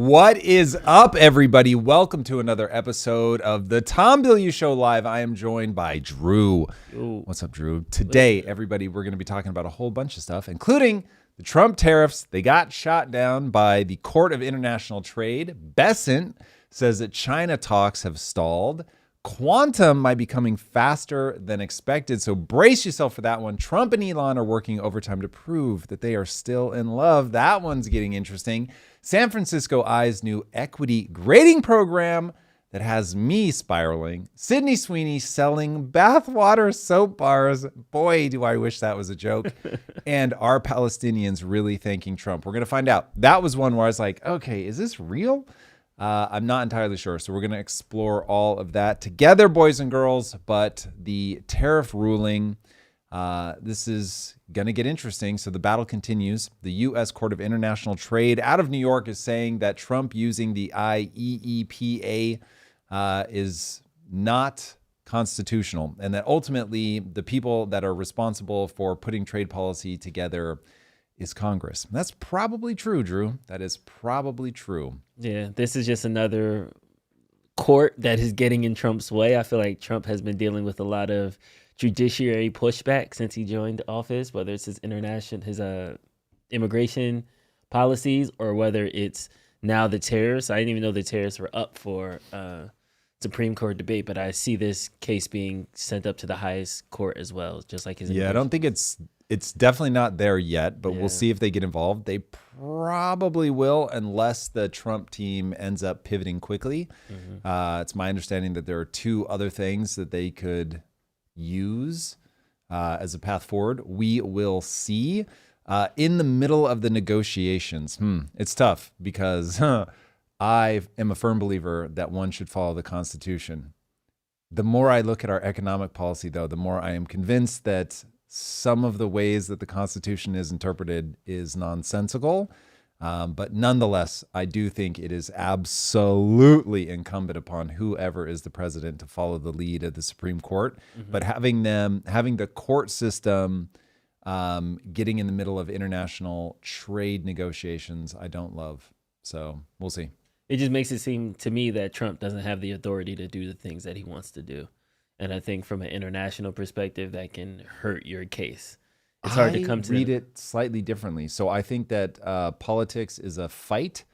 What is up, everybody? Welcome to another episode of the Tom Bilyeu Show Live. I am joined by Drew. Yo. What's up, Drew? Today, everybody, we're going to be talking about a whole bunch of stuff, including the Trump tariffs. They got shot down by the Court of International Trade. Bessent says that China talks have stalled. Quantum might be coming faster than expected, so brace yourself for that one. Trump and Elon are working overtime to prove that they are still in love. That one's getting interesting. San Francisco Eye's new equity grading program that has me spiraling. Sydney Sweeney selling bathwater soap bars. Boy, do I wish that was a joke. And are Palestinians really thanking Trump? We're going to find out. That was one where I was like, okay, is this real? I'm not entirely sure. So we're going to explore all of that together, boys and girls. But the tariff ruling, this is going to get interesting. So the battle continues. The U.S. Court of International Trade out of New York is saying that Trump using the IEEPA is not constitutional, and that ultimately the people that are responsible for putting trade policy together is Congress. That's probably true, Drew. That is probably true. Yeah, this is just another court that is getting in Trump's way. I feel like Trump has been dealing with a lot of judiciary pushback since he joined office, whether it's his immigration policies or whether it's now the tariffs. I didn't even know the tariffs were up for Supreme Court debate, but I see this case being sent up to the highest court as well, just like his. Yeah, I don't think it's definitely not there yet, but we'll see if they get involved. They probably will, unless the Trump team ends up pivoting quickly. Mm-hmm. It's my understanding that there are two other things that they could use as a path forward. We will see. In the middle of the negotiations, it's tough because I am a firm believer that one should follow the Constitution. The more I look at our economic policy, though, the more I am convinced that some of the ways that the Constitution is interpreted is nonsensical. But nonetheless, I do think it is absolutely incumbent upon whoever is the president to follow the lead of the Supreme Court. Mm-hmm. But having the court system getting in the middle of international trade negotiations, I don't love. So we'll see. It just makes it seem to me that Trump doesn't have the authority to do the things that he wants to do. And I think from an international perspective, that can hurt your case. It's hard to come to read it slightly differently. So I think that politics is a fight,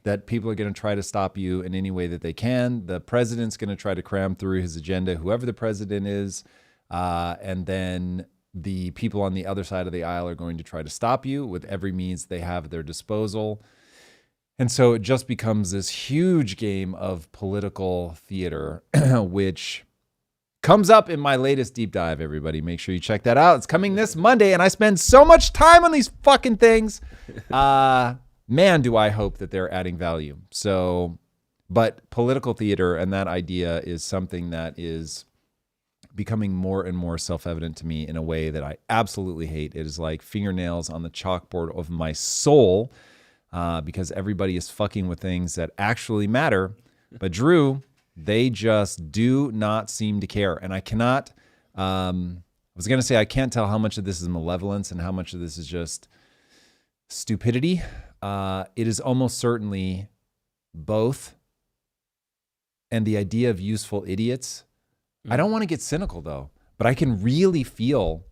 that people are going to try to stop you in any way that they can. The president's going to try to cram through his agenda, whoever the president is. And then the people on the other side of the aisle are going to try to stop you with every means they have at their disposal. And so it just becomes this huge game of political theater, which comes up in my latest deep dive, everybody. Make sure you check that out. It's coming this Monday, and I spend so much time on these fucking things. Man, do I hope that they're adding value. So, but political theater and that idea is something that is becoming more and more self-evident to me in a way that I absolutely hate. It is like fingernails on the chalkboard of my soul, because everybody is fucking with things that actually matter. But Drew, they just do not seem to care. And I cannot, I was going to say, I can't tell how much of this is malevolence and how much of this is just stupidity. It is almost certainly both. And the idea of useful idiots. I don't want to get cynical though, but I can really feel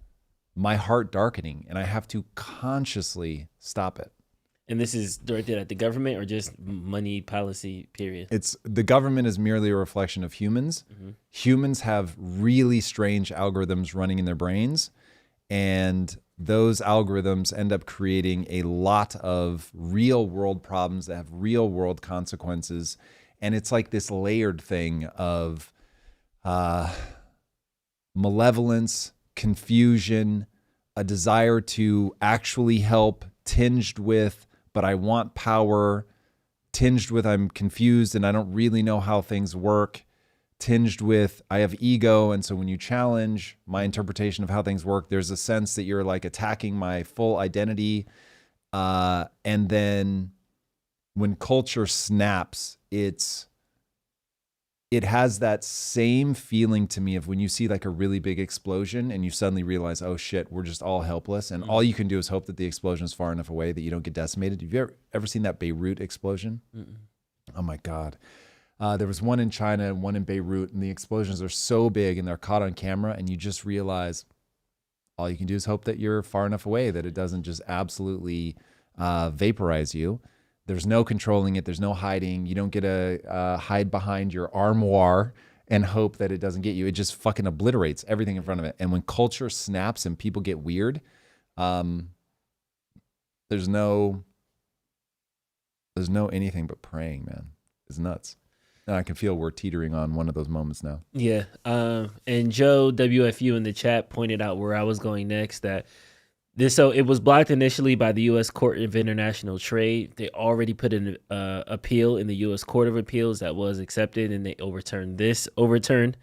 my heart darkening and I have to consciously stop it. And this is directed at the government or just money policy, period? The government is merely a reflection of humans. Mm-hmm. Humans have really strange algorithms running in their brains, and those algorithms end up creating a lot of real world problems that have real world consequences. And it's like this layered thing of malevolence, confusion, a desire to actually help, tinged with, but I want power, tinged with I'm confused and I don't really know how things work, tinged with I have ego, and so when you challenge my interpretation of how things work, there's a sense that you're like attacking my full identity. And then when culture snaps, it's it has that same feeling to me of when you see like a really big explosion and you suddenly realize, oh shit, we're just all helpless. And all you can do is hope that the explosion is far enough away that you don't get decimated. Have you ever seen that Beirut explosion? Oh my God. There was one in China and one in Beirut, and the explosions are so big and they're caught on camera, and you just realize all you can do is hope that you're far enough away that it doesn't just absolutely vaporize you. There's no controlling it. There's no hiding. You don't get to hide behind your armoire and hope that it doesn't get you. It just fucking obliterates everything in front of it. And when culture snaps and people get weird, there's no anything but praying, man. It's nuts. And I can feel we're teetering on one of those moments now. Yeah. And Joe WFU in the chat pointed out where I was going next, that so it was blocked initially by the U.S. Court of International Trade. They already put an appeal in the U.S. Court of Appeals that was accepted, and they overturned.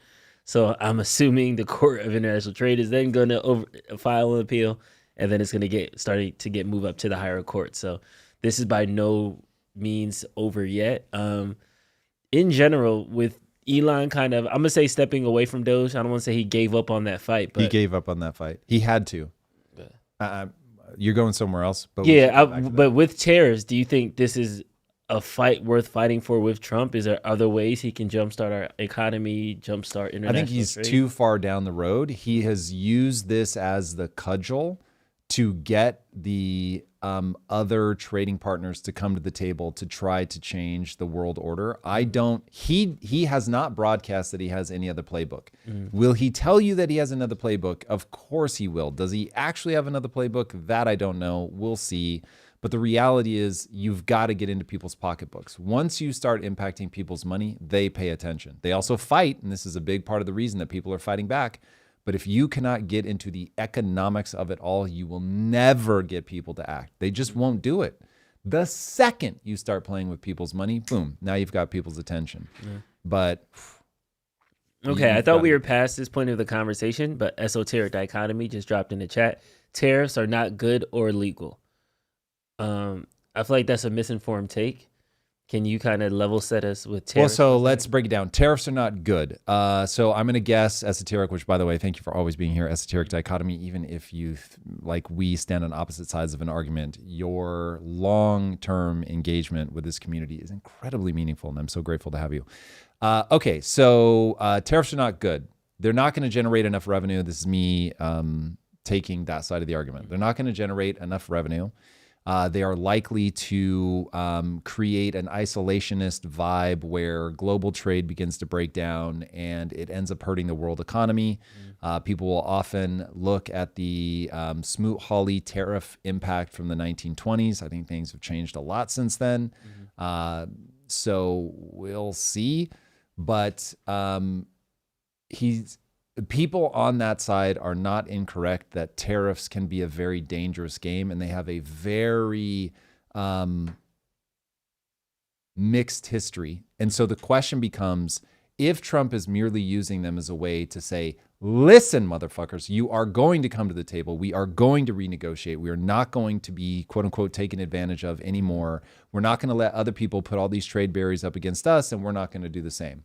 So I'm assuming the Court of International Trade is then going to file an appeal, and then it's going to get moved up to the higher court. So this is by no means over yet. In general, with Elon kind of, I'm going to say stepping away from Doge. I don't want to say he gave up on that fight. But he gave up on that fight. He had to. You're going somewhere else. But but with tariffs, do you think this is a fight worth fighting for with Trump? Is there other ways he can jumpstart our economy, jumpstart international I think he's trade? too far down the road. He has used this as the cudgel to get the other trading partners to come to the table to try to change the world order. He has not broadcast that he has any other playbook. Will he tell you that he has another playbook? Of course he will. Does he actually have another playbook? That I don't know. We'll see. But the reality is you've got to get into people's pocketbooks. Once you start impacting people's money, they pay attention. They also fight, and this is a big part of the reason that people are fighting back. But if you cannot get into the economics of it all, you will never get people to act. They just won't do it. The second you start playing with people's money, boom, now you've got people's attention. Yeah. But okay, I thought we were past this point of the conversation, but Esoteric Dichotomy just dropped in the chat. Tariffs are not good or legal. I feel like that's a misinformed take. Can you kind of level set us with tariffs? Well, so let's break it down. Tariffs are not good. So I'm going to guess Esoteric, which, by the way, thank you for always being here. Esoteric Dichotomy, even if you, like we, stand on opposite sides of an argument, your long-term engagement with this community is incredibly meaningful, and I'm so grateful to have you. Okay, so tariffs are not good. They're not going to generate enough revenue. This is me taking that side of the argument. They're not going to generate enough revenue. They are likely to create an isolationist vibe where global trade begins to break down and it ends up hurting the world economy. People will often look at the Smoot-Hawley tariff impact from the 1920s. I think things have changed a lot since then. So we'll see. But people on that side are not incorrect that tariffs can be a very dangerous game, and they have a very mixed history. And so the question becomes, if Trump is merely using them as a way to say, listen, motherfuckers, you are going to come to the table. We are going to renegotiate. We are not going to be, quote unquote, taken advantage of anymore. We're not going to let other people put all these trade barriers up against us, and we're not going to do the same.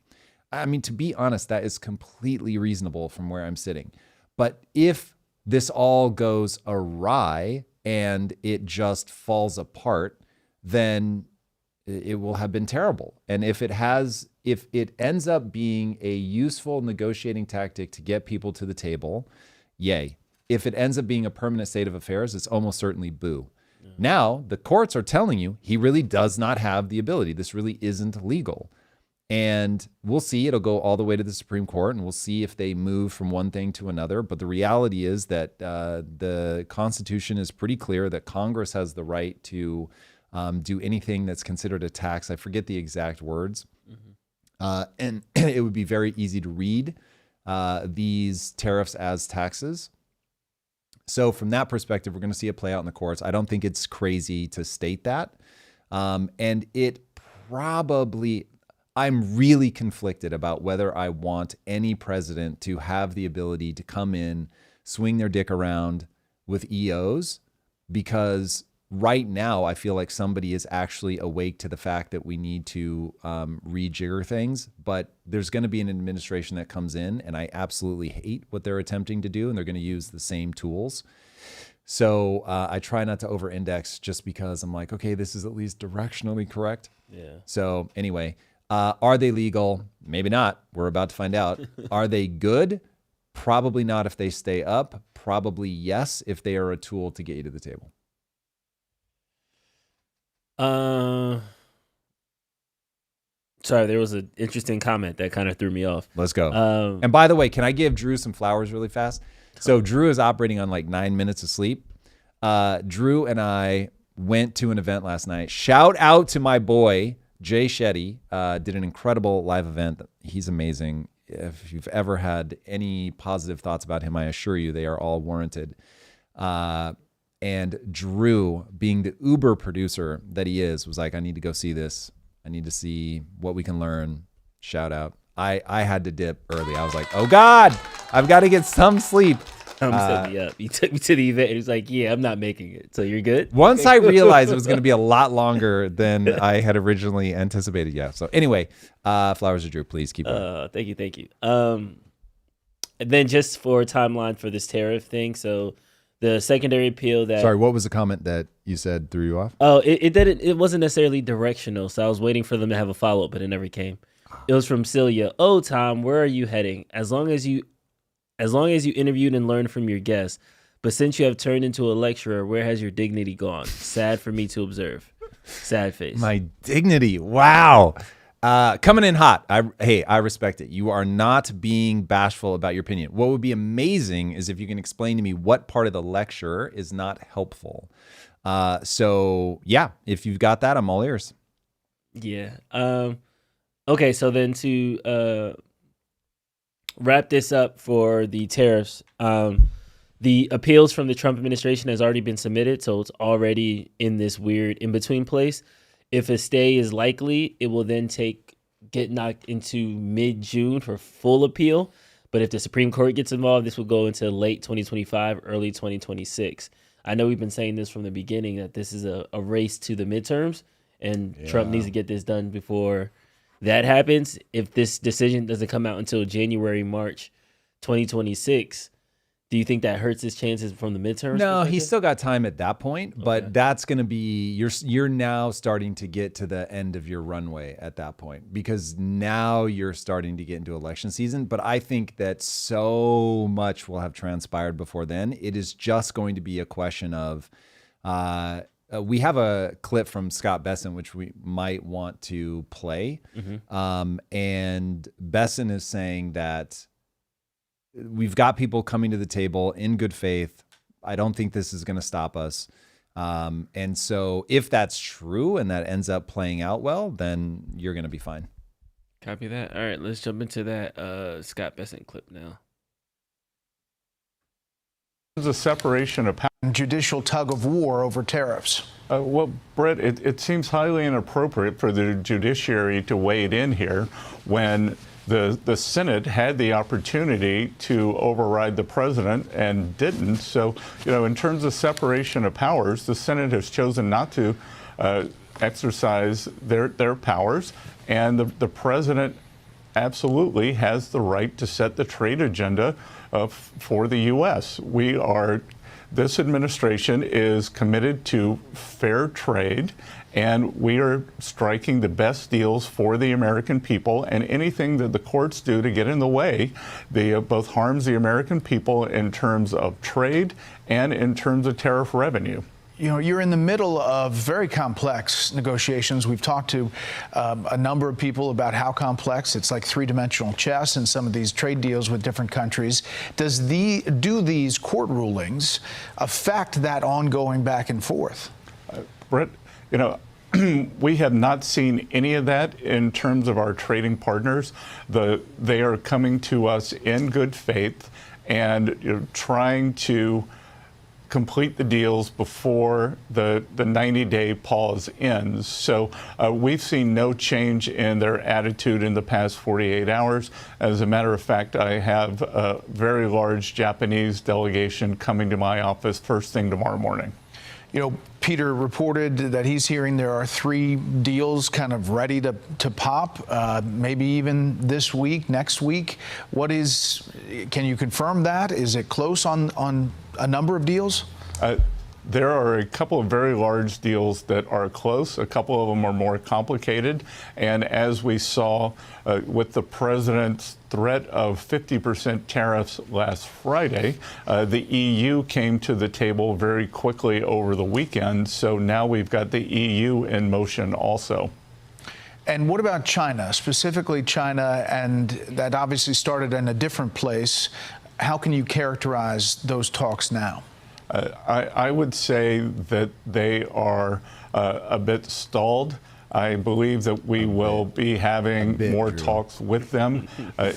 I mean, to be honest, that is completely reasonable from where I'm sitting. But if this all goes awry and it just falls apart, then it will have been terrible. And if it ends up being a useful negotiating tactic to get people to the table, yay. If it ends up being a permanent state of affairs, it's almost certainly boo. Yeah. Now, the courts are telling you he really does not have the ability. This really isn't legal. And we'll see. It'll go all the way to the Supreme Court, and we'll see if they move from one thing to another. But the reality is that the Constitution is pretty clear that Congress has the right to do anything that's considered a tax. I forget the exact words. And it would be very easy to read these tariffs as taxes. So from that perspective, we're going to see it play out in the courts. I don't think it's crazy to state that. And it probably... I'm really conflicted about whether I want any president to have the ability to come in, swing their dick around with EOs, because right now, I feel like somebody is actually awake to the fact that we need to rejigger things. But there's going to be an administration that comes in, and I absolutely hate what they're attempting to do, and they're going to use the same tools. So I try not to over-index just because I'm like, okay, this is at least directionally correct. Yeah. So anyway, are they legal? Maybe not. We're about to find out. Are they good? Probably not if they stay up. Probably yes if they are a tool to get you to the table. Sorry, there was an interesting comment that kind of threw me off. Let's go. And by the way, can I give Drew some flowers really fast? So Drew is operating on like 9 minutes of sleep. Drew and I went to an event last night. Shout out to my boy, Jay Shetty. Did an incredible live event. He's amazing. If you've ever had any positive thoughts about him, I assure you they are all warranted. And Drew, being the Uber producer that he is, was like, I need to go see this. I need to see what we can learn. Shout out. I had to dip early. I was like, oh God, I've got to get some sleep. Set me up. He took me to the event and he was like, yeah, I'm not making it. So you're good? Once I realized it was going to be a lot longer than I had originally anticipated. Yeah. So anyway, flowers to Drew, please keep going. Thank you. And then just for a timeline for this tariff thing. So the secondary appeal that... Sorry, what was the comment that you said threw you off? Oh, it wasn't necessarily directional. So I was waiting for them to have a follow-up, but it never came. It was from Celia. Oh, Tom, where are you heading? As long as you interviewed and learned from your guests, but since you have turned into a lecturer, where has your dignity gone? Sad for me to observe. Sad face. My dignity. Wow. Coming in hot. I respect it. You are not being bashful about your opinion. What would be amazing is if you can explain to me what part of the lecture is not helpful. So yeah, if you've got that, I'm all ears. Yeah. Okay, so then to wrap this up for the tariffs, the appeals from the Trump administration has already been submitted, so it's already in this weird in-between place. If a stay is likely, it will then get knocked into mid-June for full appeal. But if the Supreme Court gets involved, this will go into late 2025, early 2026. I know we've been saying this from the beginning that this is a race to the midterms, and Trump needs to get this done before that happens. If this decision doesn't come out until January, March 2026, do you think that hurts his chances from the midterms? No, he's still got time at that point, but that's going to be, you're now starting to get to the end of your runway at that point, because now you're starting to get into election season. But I think that so much will have transpired before then. It is just going to be a question of, we have a clip from Scott Bessent, which we might want to play. And Bessent is saying that we've got people coming to the table in good faith. I don't think this is going to stop us. And so if that's true and that ends up playing out well, then you're going to be fine. Copy that. All right, let's jump into that Scott Bessent clip now. There's a separation of power. Judicial tug of war over tariffs. Well, Brett, it seems highly inappropriate for the judiciary to wade in here when the Senate had the opportunity to override the president and didn't. So, in terms of separation of powers, the Senate has chosen not to exercise their powers, and the president absolutely has the right to set the trade agenda for the U.S. This administration is committed to fair trade, and we are striking the best deals for the American people, and anything that the courts do to get in the way, both harms the American people in terms of trade and in terms of tariff revenue. You're in the middle of very complex negotiations. We've talked to a number of people about how complex. It's like three-dimensional chess in some of these trade deals with different countries. Do these court rulings affect that ongoing back and forth? Brett, we have not seen any of that in terms of our trading partners. They are coming to us in good faith and trying to complete the deals before the 90-day pause ends. So we've seen no change in their attitude in the past 48 hours. As a matter of fact, I have a very large Japanese delegation coming to my office first thing tomorrow morning. You know, Peter reported that he's hearing there are 3 deals kind of ready to pop, maybe even this week, next week. Can you confirm that? Is it close on a number of deals? There are a couple of very large deals that are close. A couple of them are more complicated. And as we saw with the president's threat of 50% tariffs last Friday, the EU came to the table very quickly over the weekend. So now we've got the EU in motion also. And what about China, specifically China? And that obviously started in a different place. How can you characterize those talks now? I would say that they are a bit stalled. I believe that we will be having more talks with them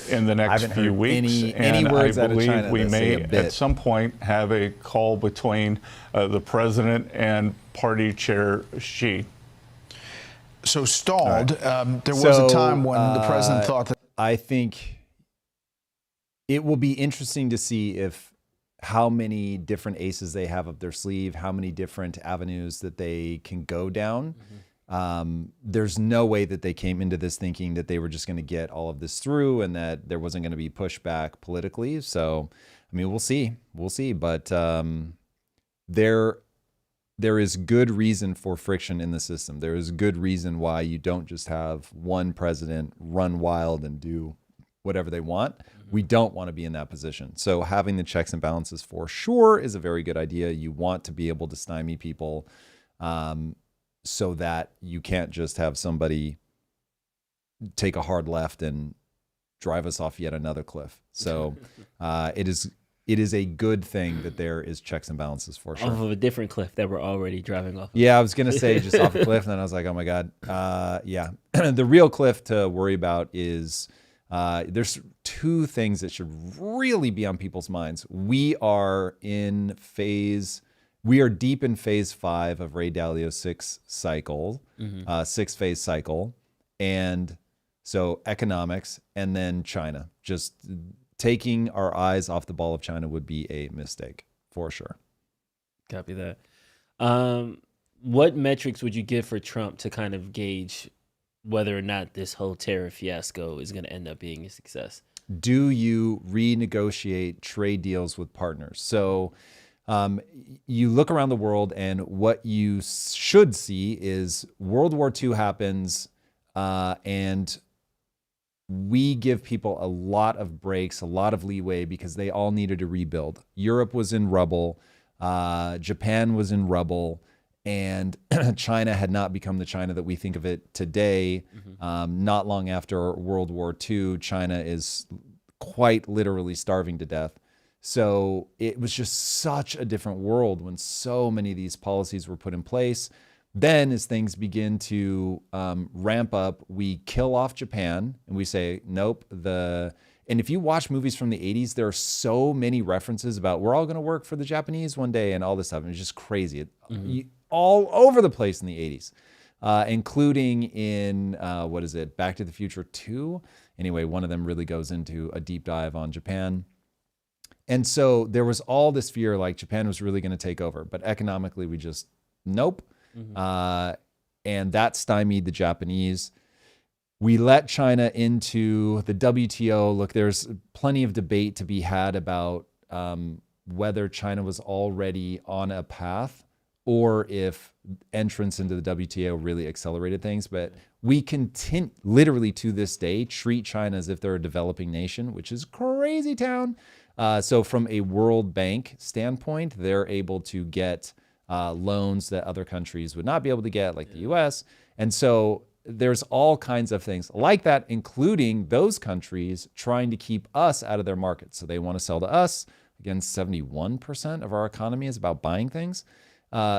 in the next few weeks. Any words I out of believe China we that may say a bit. at some point have a call between the president and party chair Xi. So stalled. There was a time when the president thought that. I think it will be interesting to see how many different aces they have up their sleeve, how many different avenues that they can go down. There's no way that they came into this thinking that they were just going to get all of this through and that there wasn't going to be pushback politically. So, I mean, we'll see. But there is good reason for friction in the system. There is good reason why you don't just have one president run wild and do whatever they want. We don't want to be in that position. So having the checks and balances for sure is a very good idea. You want to be able to stymie people so that you can't just have somebody take a hard left and drive us off yet another cliff. So it is a good thing that there is checks and balances for sure. Off of a different cliff that we're already driving off of. Yeah, I was going to say just off a cliff, and then I was like, oh my God. Yeah. The real cliff to worry about is there's 2 things that should really be on people's minds. We are deep in phase 5 of Ray Dalio's 6-phase cycle. And so economics and then China. Just taking our eyes off the ball of China would be a mistake for sure. Copy that. What metrics would you give for Trump to kind of gauge whether or not this whole tariff fiasco is going to end up being a success? Do you renegotiate trade deals with partners? So you look around the world and what you should see is World War II happens and we give people a lot of breaks, a lot of leeway because they all needed to rebuild. Europe was in rubble. Japan was in rubble. And China had not become the China that we think of it today. Not long after World War II, China is quite literally starving to death. So it was just such a different world when so many of these policies were put in place. Then as things begin to ramp up, we kill off Japan and we say, nope. And if you watch movies from the 80s, there are so many references about we're all going to work for the Japanese one day and all this stuff. And it's just crazy. All over the place in the 80s, including in, Back to the Future 2? Anyway, one of them really goes into a deep dive on Japan. And so there was all this fear like Japan was really going to take over. But economically, we just, nope. And that stymied the Japanese. We let China into the WTO. Look, there's plenty of debate to be had about whether China was already on a path or if entrance into the WTO really accelerated things. But we continue, literally to this day, treat China as if they're a developing nation, which is crazy town. So from a World Bank standpoint, they're able to get loans that other countries would not be able to get, like the US. And so there's all kinds of things like that, including those countries trying to keep us out of their market. So they want to sell to us. Again, 71% of our economy is about buying things.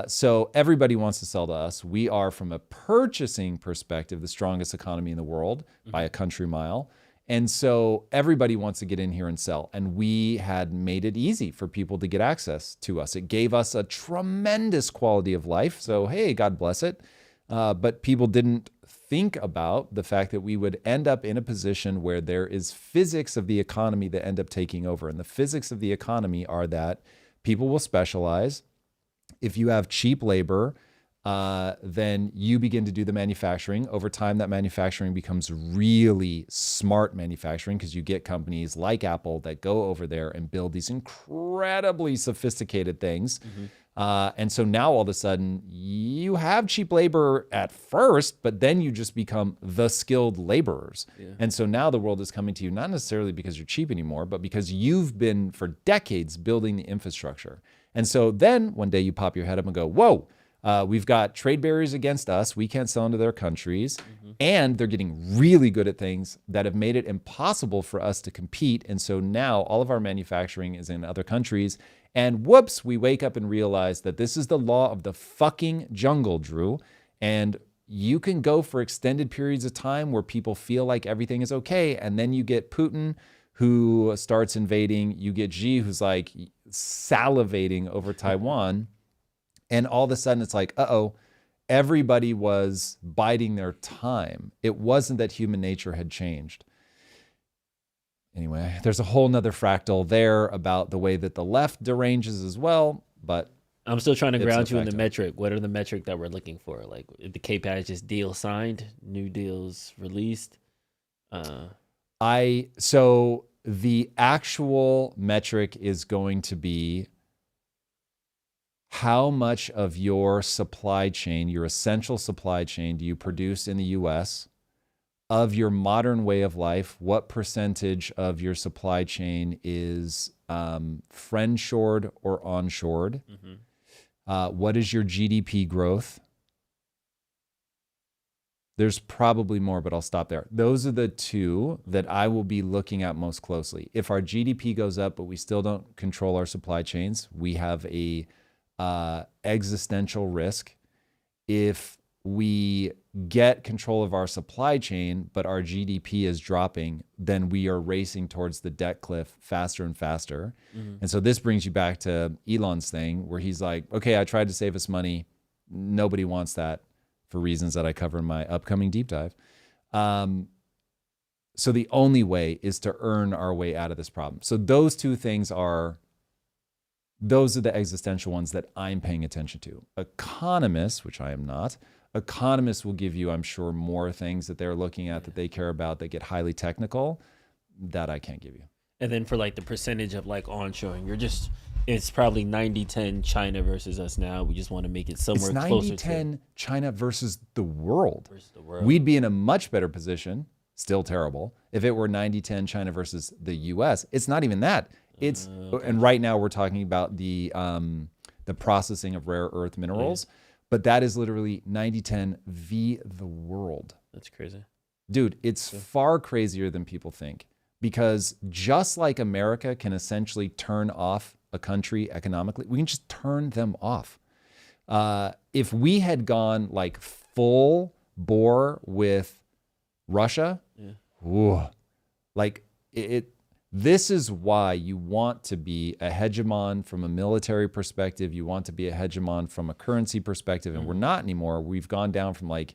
So everybody wants to sell to us. We are, from a purchasing perspective, the strongest economy in the world by a country mile. And so everybody wants to get in here and sell. And we had made it easy for people to get access to us. It gave us a tremendous quality of life. So, hey, God bless it. But people didn't think about the fact that we would end up in a position where there is physics of the economy that end up taking over. And the physics of the economy are that people will specialize. If you have cheap labor, then you begin to do the manufacturing. Over time, that manufacturing becomes really smart manufacturing because you get companies like Apple that go over there and build these incredibly sophisticated things. And so now all of a sudden you have cheap labor at first, but then you just become the skilled laborers. And so now the world is coming to you, not necessarily because you're cheap anymore, but because you've been for decades building the infrastructure. And so then one day you pop your head up and go, whoa, we've got trade barriers against us. We can't sell into their countries. And they're getting really good at things that have made it impossible for us to compete. And so now all of our manufacturing is in other countries. And whoops, we wake up and realize that this is the law of the fucking jungle, Drew. And you can go for extended periods of time where people feel like everything is okay. And then you get Putin, who starts invading. You get Xi, who's like salivating over Taiwan. And all of a sudden it's like, uh-oh, everybody was biding their time. It wasn't that human nature had changed. Anyway, there's a whole nother fractal there about the way that the left deranges as well, but I'm still trying to ground you in the metric. What are the metric that we're looking for? Like if the KPI is just deal signed, new deals released. So the actual metric is going to be how much of your supply chain, your essential supply chain, do you produce in the US? Of your modern way of life, what percentage of your supply chain is friend-shored or onshored? What is your GDP growth? There's probably more, but I'll stop there. Those are the two that I will be looking at most closely. If our GDP goes up, but we still don't control our supply chains, we have a existential risk. If we get control of our supply chain, but our GDP is dropping, then we are racing towards the debt cliff faster and faster. And so this brings you back to Elon's thing where he's like, okay, I tried to save us money. Nobody wants that for reasons that I cover in my upcoming deep dive. So the only way is to earn our way out of this problem. So those two things those are the existential ones that I'm paying attention to. Economists, which I am not, economists will give you, I'm sure, more things that they're looking at that they care about that get highly technical that I can't give you. And then for like the percentage of like onshoring, it's probably 90-10 China versus us now. We just want to make it somewhere closer to 90-10 China versus the world. We'd be in a much better position, still terrible, if it were 90-10 China versus the US. It's not even that. It's and right now we're talking about the processing of rare earth minerals, but that is literally 90-10 v the world. That's crazy. Dude, it's far crazier than people think because just like America can essentially turn off a country economically, we can just turn them off. If we had gone like full bore with Russia, this is why you want to be a hegemon from a military perspective. You want to be a hegemon from a currency perspective. And we're not anymore. We've gone down from like,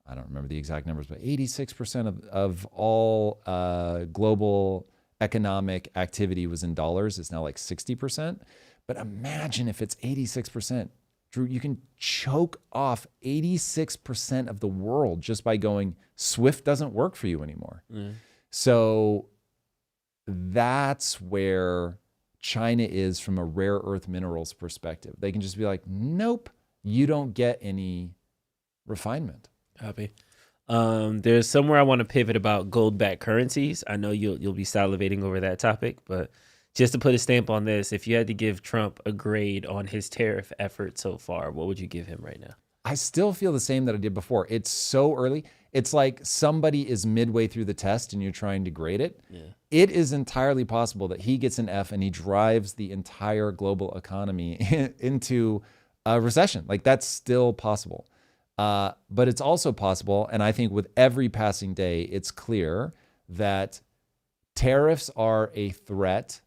I don't remember the exact numbers, but 86% of all global economic activity was in dollars. It's now like 60%. But imagine if it's 86%. Drew, you can choke off 86% of the world just by going, SWIFT doesn't work for you anymore. So that's where China is from a rare earth minerals perspective. They can just be like, nope, you don't get any refinement. Copy. There's somewhere I want to pivot about gold-backed currencies. I know you'll be salivating over that topic, but just to put a stamp on this, if you had to give Trump a grade on his tariff effort so far, what would you give him right now? I still feel the same that I did before. It's so early. It's like somebody is midway through the test and you're trying to grade it. It is entirely possible that he gets an F and he drives the entire global economy into a recession. Like that's still possible. But it's also possible, and I think with every passing day, it's clear that tariffs are a threat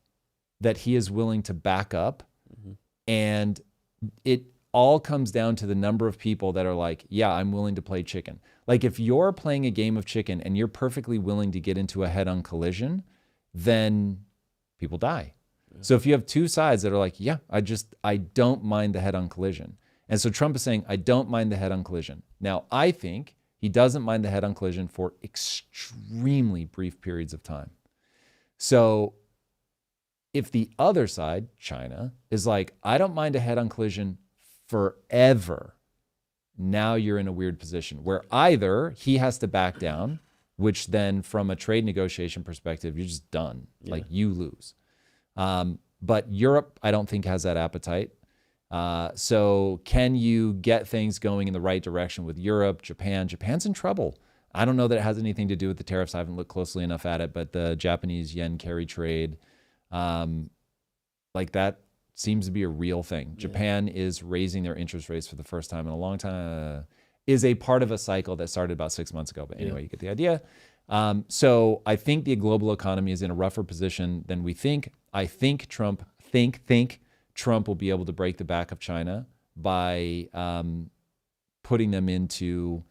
that he is willing to back up. And it all comes down to the number of people that are like, yeah, I'm willing to play chicken. Like if you're playing a game of chicken and you're perfectly willing to get into a head-on collision, then people die. So if you have two sides that are like, yeah, I don't mind the head-on collision. And so Trump is saying, I don't mind the head-on collision. Now, I think he doesn't mind the head-on collision for extremely brief periods of time. So if the other side, China, is like, I don't mind a head-on collision forever, now you're in a weird position where either he has to back down, which then from a trade negotiation perspective, you're just done. Yeah. Like you lose. But Europe, I don't think has that appetite. So can you get things going in the right direction with Europe, Japan? Japan's in trouble. I don't know that it has anything to do with the tariffs. I haven't looked closely enough at it, but the Japanese yen carry trade, like that seems to be a real thing. Yeah. Japan is raising their interest rates for the first time in a long time, is a part of a cycle that started about 6 months ago. But anyway, you get the idea. So I think the global economy is in a rougher position than we think. I think Trump will be able to break the back of China by putting them into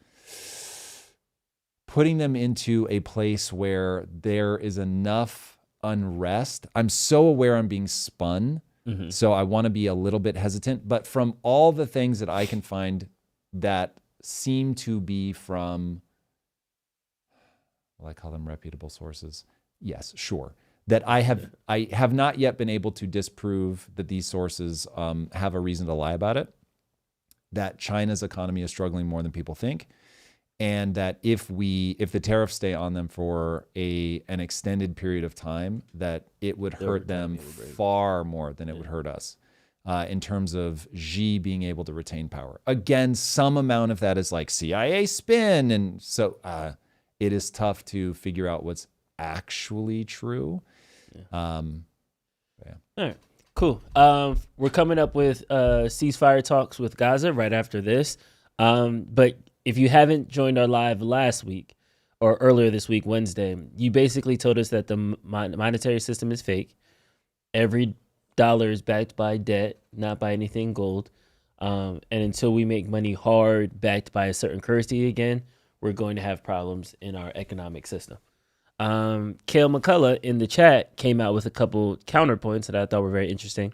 a place where there is enough unrest. I'm so aware I'm being spun, so I want to be a little bit hesitant. But from all the things that I can find that seem to be from, well, I call them reputable sources. Yes, sure. That I have not yet been able to disprove that these sources have a reason to lie about it, that China's economy is struggling more than people think, and that if the tariffs stay on them for an extended period of time, that it would hurt them far more than it would hurt us in terms of Xi being able to retain power. Again, some amount of that is like CIA spin, and so it is tough to figure out what's actually true. All right, cool. We're coming up with ceasefire talks with Gaza right after this. But if you haven't joined our live last week or earlier this week, Wednesday, you basically told us that the monetary system is fake. Every dollar is backed by debt, not by anything gold. And until we make money hard, backed by a certain currency again, we're going to have problems in our economic system. Kale McCullough in the chat came out with a couple counterpoints that I thought were very interesting.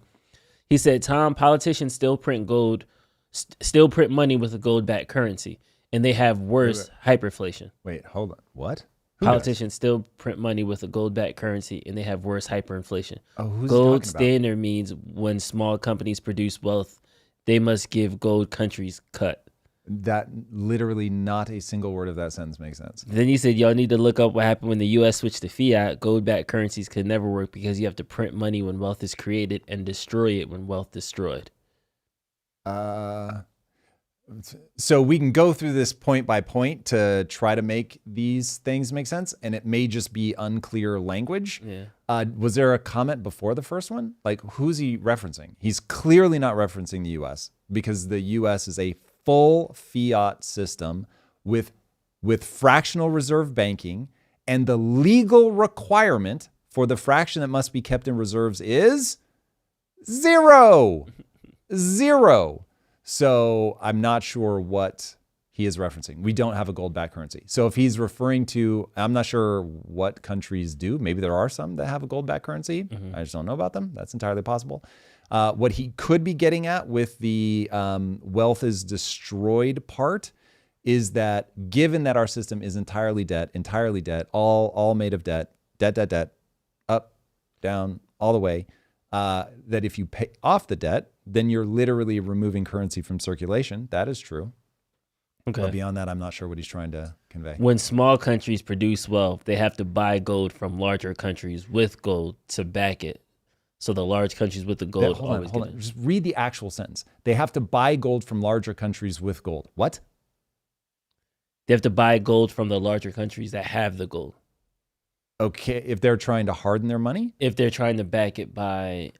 He said, Tom, politicians still print gold, still print money with a gold-backed currency, and they have worse hyperinflation. Wait, hold on. What? Politicians still print money with a gold-backed currency, and they have worse hyperinflation. Oh, who's gold standard means when small companies produce wealth, they must give gold countries cut. That literally not a single word of that sentence makes sense. Then you said y'all need to look up what happened when the U.S. switched to fiat. Gold-backed currencies could never work because you have to print money when wealth is created and destroy it when wealth is destroyed. So we can go through this point by point to try to make these things make sense, and it may just be unclear language. Yeah. Was there a comment before the first one? Like, who's he referencing? He's clearly not referencing the U.S. because the U.S. is a full fiat system with fractional reserve banking, and the legal requirement for the fraction that must be kept in reserves is zero. So I'm not sure what he is referencing. We don't have a gold-backed currency. So if he's referring to, I'm not sure what countries do. Maybe there are some that have a gold-backed currency. I just don't know about them. That's entirely possible. What he could be getting at with the wealth is destroyed part is that given that our system is entirely debt, all made of debt, up, down, all the way, that if you pay off the debt, then you're literally removing currency from circulation. That is true. Okay. But beyond that, I'm not sure what he's trying to convey. When small countries produce wealth, they have to buy gold from larger countries with gold to back it. So the large countries with the gold hold on. Just read the actual sentence. They have to buy gold from larger countries with gold. What? They have to buy gold from the larger countries that have the gold. Okay, if they're trying to harden their money? If they're trying to back it by,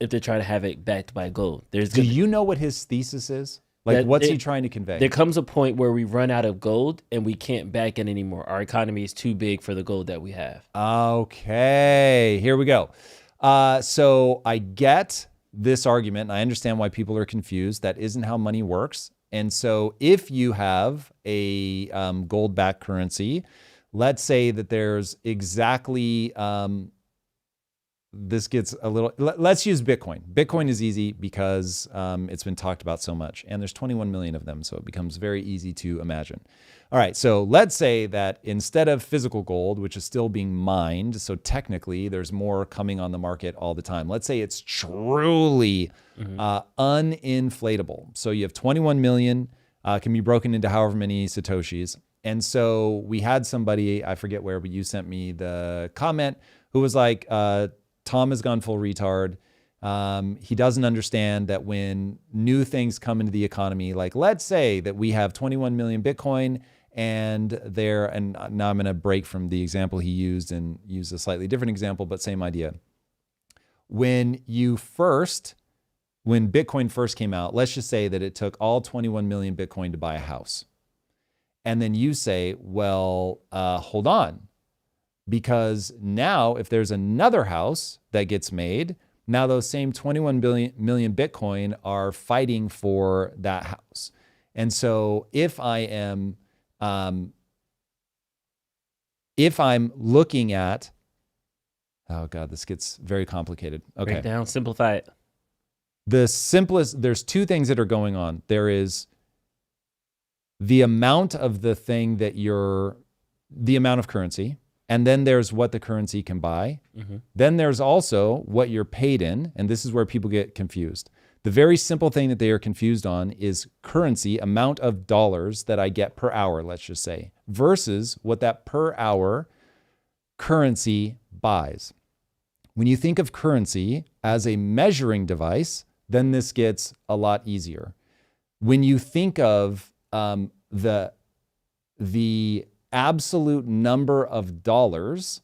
if they're trying to have it backed by gold. Do you know what his thesis is? Like, what's he trying to convey? There comes a point where we run out of gold and we can't back it anymore. Our economy is too big for the gold that we have. Okay, here we go. So I get this argument, and I understand why people are confused. That isn't how money works. And so if you have a gold-backed currency, let's say that there's exactly this gets a little, let's use Bitcoin. Bitcoin is easy because it's been talked about so much, and there's 21 million of them, so it becomes very easy to imagine. All right, so let's say that instead of physical gold, which is still being mined, so technically there's more coming on the market all the time. Let's say it's truly uninflatable. So you have 21 million, can be broken into however many Satoshis. And so we had somebody, I forget where, but you sent me the comment, who was like, Tom has gone full retard. He doesn't understand that when new things come into the economy, like let's say that we have 21 million Bitcoin and now I'm going to break from the example he used and use a slightly different example, but same idea. When Bitcoin first came out, let's just say that it took all 21 million Bitcoin to buy a house. And then you say, well, hold on. Because now if there's another house that gets made, now those same 21 million Bitcoin are fighting for that house. And so if I'm looking at, oh God, this gets very complicated. Okay. Break down, simplify it. The simplest, there's two things that are going on. There is the amount of the thing that the amount of currency, and then there's what the currency can buy. Mm-hmm. Then there's also what you're paid in, and this is where people get confused. The very simple thing that they are confused on is currency, amount of dollars that I get per hour, let's just say, versus what that per hour currency buys. When you think of currency as a measuring device, then this gets a lot easier. When you think of the absolute number of dollars,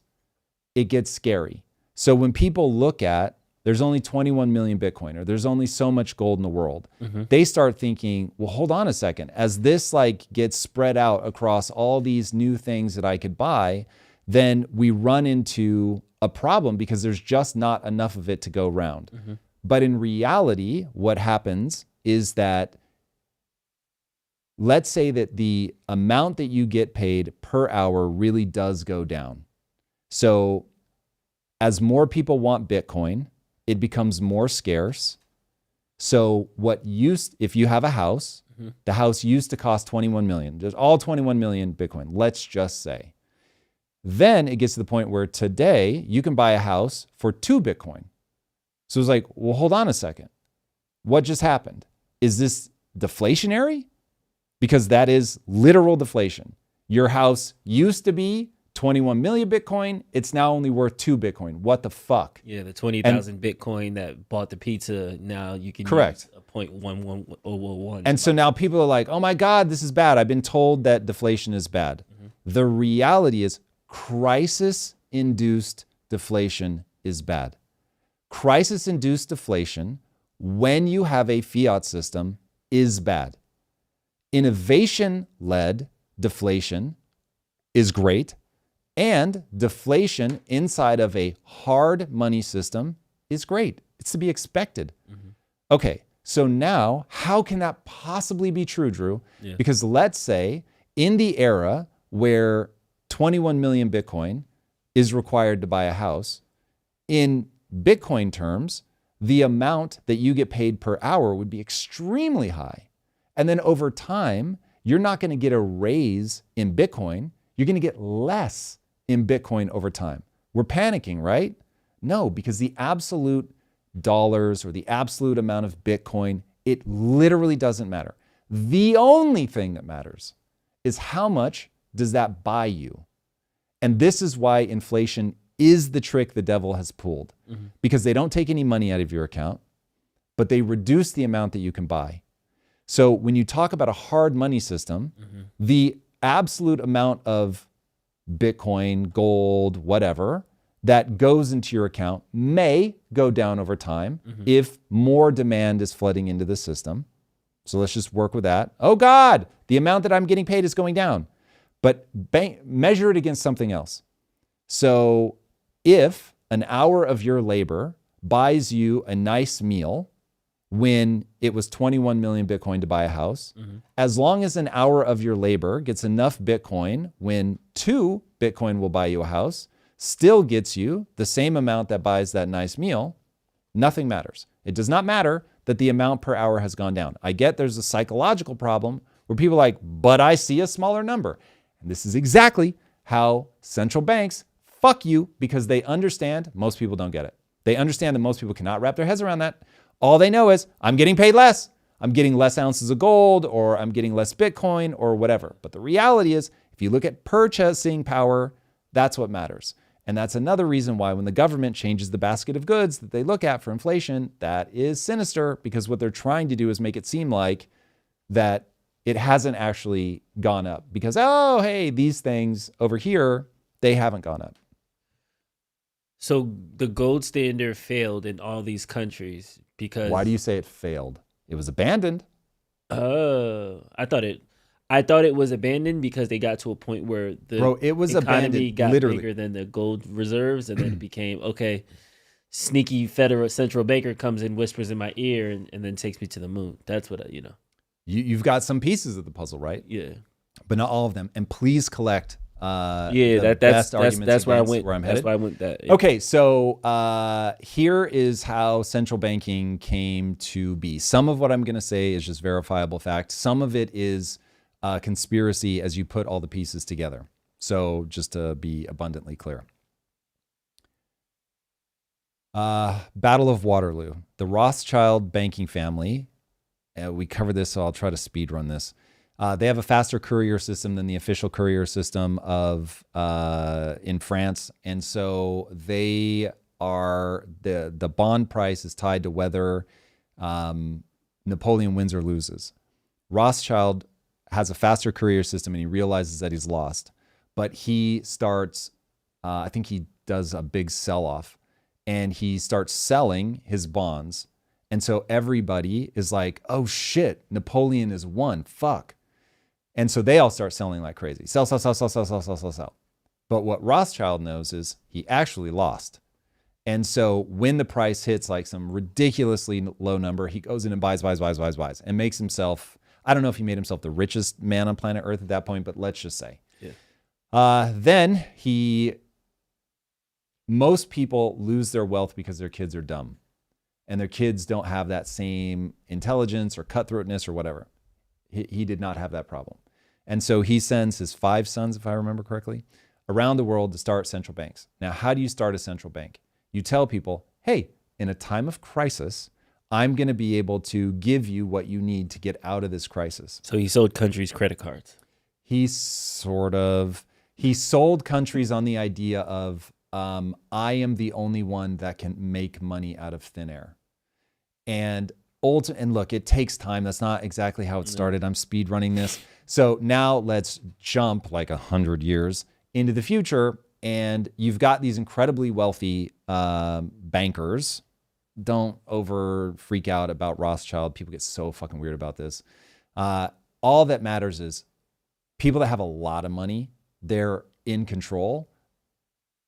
it gets scary. So when people look at there's only 21 million Bitcoin, or there's only so much gold in the world, they start thinking, well, hold on a second. As this gets spread out across all these new things that I could buy, then we run into a problem because there's just not enough of it to go around. Mm-hmm. But in reality, what happens is that let's say that the amount that you get paid per hour really does go down. So as more people want Bitcoin, it becomes more scarce. So if you have a house, the house used to cost 21 million, just all 21 million Bitcoin, let's just say. Then it gets to the point where today you can buy a house for 2 Bitcoin. So it's like, well, hold on a second. What just happened? Is this deflationary? Because that is literal deflation. Your house used to be 21 million Bitcoin. It's now only worth 2 Bitcoin. What the fuck? Yeah, the 20,000 Bitcoin that bought the pizza, now you can correct. use a 0.11101. And so now people are like, oh my God, this is bad. I've been told that deflation is bad. Mm-hmm. The reality is crisis-induced deflation is bad. Crisis-induced deflation, when you have a fiat system, is bad. Innovation-led deflation is great, and deflation inside of a hard money system is great. It's to be expected. Mm-hmm. Okay, so now how can that possibly be true, Drew? Yeah. Because let's say in the era where 21 million Bitcoin is required to buy a house, in Bitcoin terms, the amount that you get paid per hour would be extremely high. And then over time, you're not going to get a raise in Bitcoin. You're going to get less in Bitcoin over time. We're panicking, right? No, because the absolute dollars or the absolute amount of Bitcoin, it literally doesn't matter. The only thing that matters is how much does that buy you? And this is why inflation is the trick the devil has pulled, because they don't take any money out of your account, but they reduce the amount that you can buy. So when you talk about a hard money system, the absolute amount of Bitcoin, gold, whatever, that goes into your account may go down over time if more demand is flooding into the system. So let's just work with that. Oh God, the amount that I'm getting paid is going down. But measure it against something else. So if an hour of your labor buys you a nice meal when it was 21 million Bitcoin to buy a house, as long as an hour of your labor gets enough Bitcoin when 2 Bitcoin will buy you a house, still gets you the same amount that buys that nice meal, nothing matters. It does not matter that the amount per hour has gone down. I get there's a psychological problem where people are like, but I see a smaller number. And this is exactly how central banks fuck you, because they understand most people don't get it. They understand that most people cannot wrap their heads around that. All they know is, I'm getting paid less. I'm getting less ounces of gold, or I'm getting less Bitcoin, or whatever. But the reality is, if you look at purchasing power, that's what matters. And that's another reason why when the government changes the basket of goods that they look at for inflation, that is sinister, because what they're trying to do is make it seem like that it hasn't actually gone up. Because, oh, hey, these things over here, they haven't gone up. So the gold standard failed in all these countries because... Why do you say it failed? It was abandoned. Oh, I thought it was abandoned because they got to a point where the it was economy abandoned, got literally. bigger than the gold reserves, and then it became, okay, sneaky federal central banker comes in, whispers in my ear, and then takes me to the moon. That's what You've got some pieces of the puzzle, right? Yeah. But not all of them. And please collect that's where where I went. Where I'm that's headed. why I went that. Yeah. Okay, so here is how central banking came to be. Some of what I'm going to say is just verifiable fact. Some of it is conspiracy as you put all the pieces together. So just to be abundantly clear. Battle of Waterloo. The Rothschild banking family, we covered this, so I'll try to speed run this. They have a faster courier system than the official courier system of in France, and so they are the bond price is tied to whether Napoleon wins or loses. Rothschild has a faster courier system, and he realizes that he's lost, but he starts. I think he does a big sell-off, and he starts selling his bonds, and so everybody is like, "Oh shit, Napoleon is won. Fuck." And so they all start selling like crazy. Sell. But what Rothschild knows is he actually lost. And so when the price hits like some ridiculously low number, he goes in and buys, and makes himself, I don't know if he made himself the richest man on planet Earth at that point, but let's just say. Yeah. Then most people lose their wealth because their kids are dumb. And their kids don't have that same intelligence or cutthroatness or whatever. He did not have that problem. And so he sends his 5 sons, if I remember correctly, around the world to start central banks. Now, how do you start a central bank? You tell people, hey, in a time of crisis, I'm going to be able to give you what you need to get out of this crisis. So he sold countries credit cards. He sold countries on the idea of, I am the only one that can make money out of thin air. And look, it takes time. That's not exactly how it started. I'm speed running this. So now let's jump like 100 years into the future, and you've got these incredibly wealthy bankers. Don't over freak out about Rothschild. People get so fucking weird about this. All that matters is people that have a lot of money, they're in control.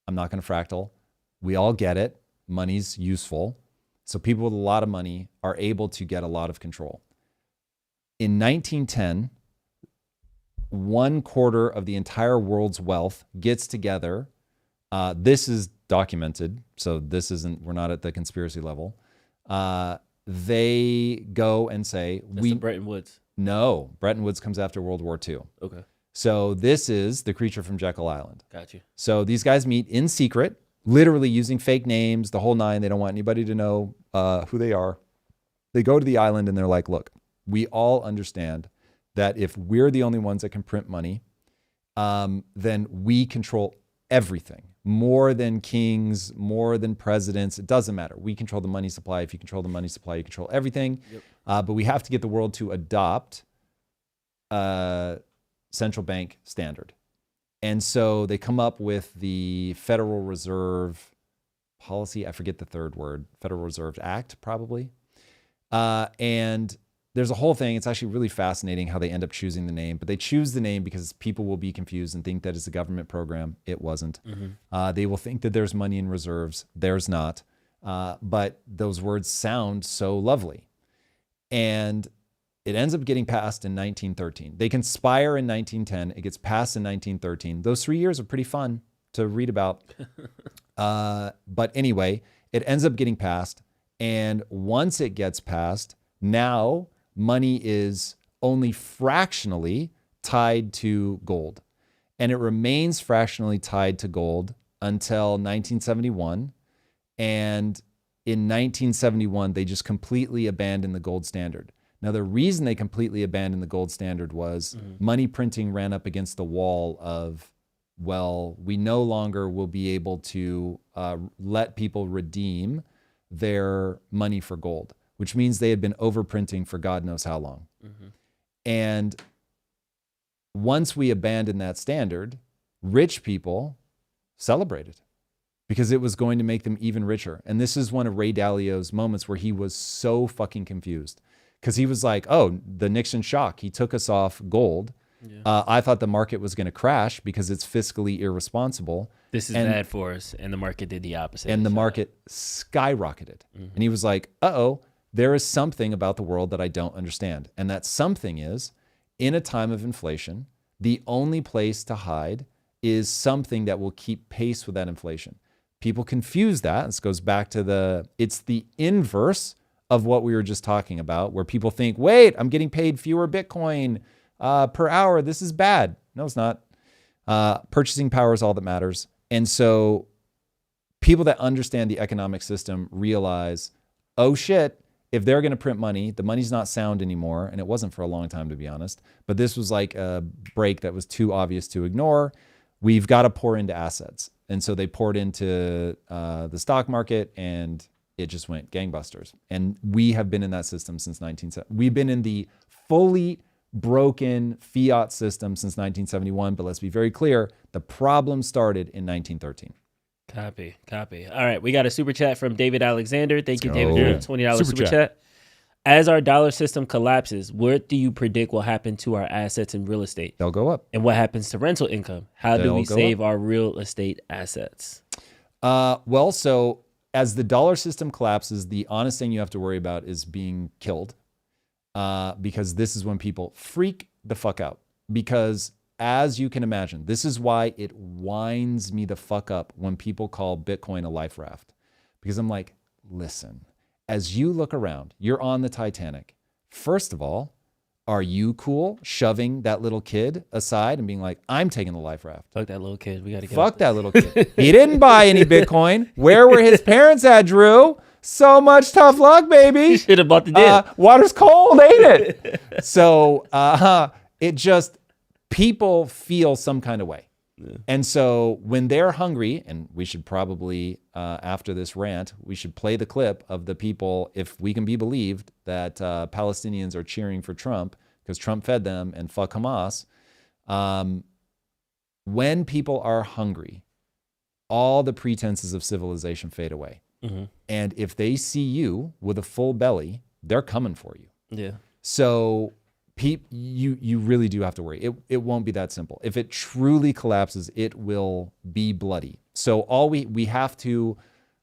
I'm not going to fractal. We all get it. Money's useful. So people with a lot of money are able to get a lot of control. In 1910, 1/4 of the entire world's wealth gets together. This is documented, so we're not at the conspiracy level. They go and say, That's the Bretton Woods. No, Bretton Woods comes after World War II. Okay. So this is the creature from Jekyll Island. Got you. So these guys meet in secret, literally using fake names, the whole nine. They don't want anybody to know who they are. They go to the island and they're like, look, we all understand that if we're the only ones that can print money, then we control everything. More than kings, more than presidents. It doesn't matter. We control the money supply. If you control the money supply, you control everything. Yep. But we have to get the world to adopt central bank standard. And so they come up with the Federal Reserve policy. I forget the third word. Federal Reserve Act, probably. And there's a whole thing. It's actually really fascinating how they end up choosing the name. But they choose the name because people will be confused and think that it's a government program. It wasn't. Mm-hmm. They will think that there's money in reserves. There's not. But those words sound so lovely. And it ends up getting passed in 1913. They conspire in 1910. It gets passed in 1913. Those 3 years are pretty fun to read about. But anyway, it ends up getting passed. And once it gets passed, now money is only fractionally tied to gold. And it remains fractionally tied to gold until 1971. And in 1971, they just completely abandoned the gold standard. Now, the reason they completely abandoned the gold standard was money printing ran up against the wall of, well, we no longer will be able to let people redeem their money for gold, which means they had been overprinting for God knows how long. And once we abandoned that standard, rich people celebrated because it was going to make them even richer. And this is one of Ray Dalio's moments where he was so fucking confused because he was like, oh, the Nixon shock, he took us off gold. Yeah. I thought the market was going to crash because it's fiscally irresponsible. This is bad for us. And the market did the opposite. And the market skyrocketed. And he was like, uh-oh, there is something about the world that I don't understand. And that something is, in a time of inflation, the only place to hide is something that will keep pace with that inflation. People confuse that. This goes back to it's the inverse of what we were just talking about, where people think, wait, I'm getting paid fewer Bitcoin per hour. This is bad. No, it's not. Purchasing power is all that matters. And so people that understand the economic system realize, oh shit, if they're going to print money, the money's not sound anymore. And it wasn't for a long time, to be honest. But this was like a break that was too obvious to ignore. We've got to pour into assets. And so they poured into the stock market and it just went gangbusters. And we have been in that system since 1970. We've been in the fully broken fiat system since 1971. But let's be very clear, the problem started in 1913. Copy. All right, we got a super chat from David Alexander. Thank you, David, for the $20 super chat. chat. As our dollar system collapses, what do you predict will happen to our assets in real estate? They'll go up. And what happens to rental income? How do we save our real estate assets? Well, so as the dollar system collapses, the honest thing you have to worry about is being killed, because this is when people freak the fuck out. Because as you can imagine, this is why it winds me the fuck up when people call Bitcoin a life raft. Because I'm like, listen, as you look around, you're on the Titanic. First of all, are you cool shoving that little kid aside and being like, I'm taking the life raft? Fuck that little kid. We got to get Fuck that little kid. He didn't buy any Bitcoin. Where were his parents at, Drew? So much tough luck, baby. He should have bought the dip. Water's cold, ain't it? So it just, people feel some kind of way. Yeah. And so when they're hungry, and we should probably, after this rant, we should play the clip of the people, if we can be believed, that Palestinians are cheering for Trump because Trump fed them and fuck Hamas. When people are hungry, all the pretenses of civilization fade away. Mm-hmm. And if they see you with a full belly, they're coming for you. Yeah. So you really do have to worry. It won't be that simple. If it truly collapses, it will be bloody. So we have to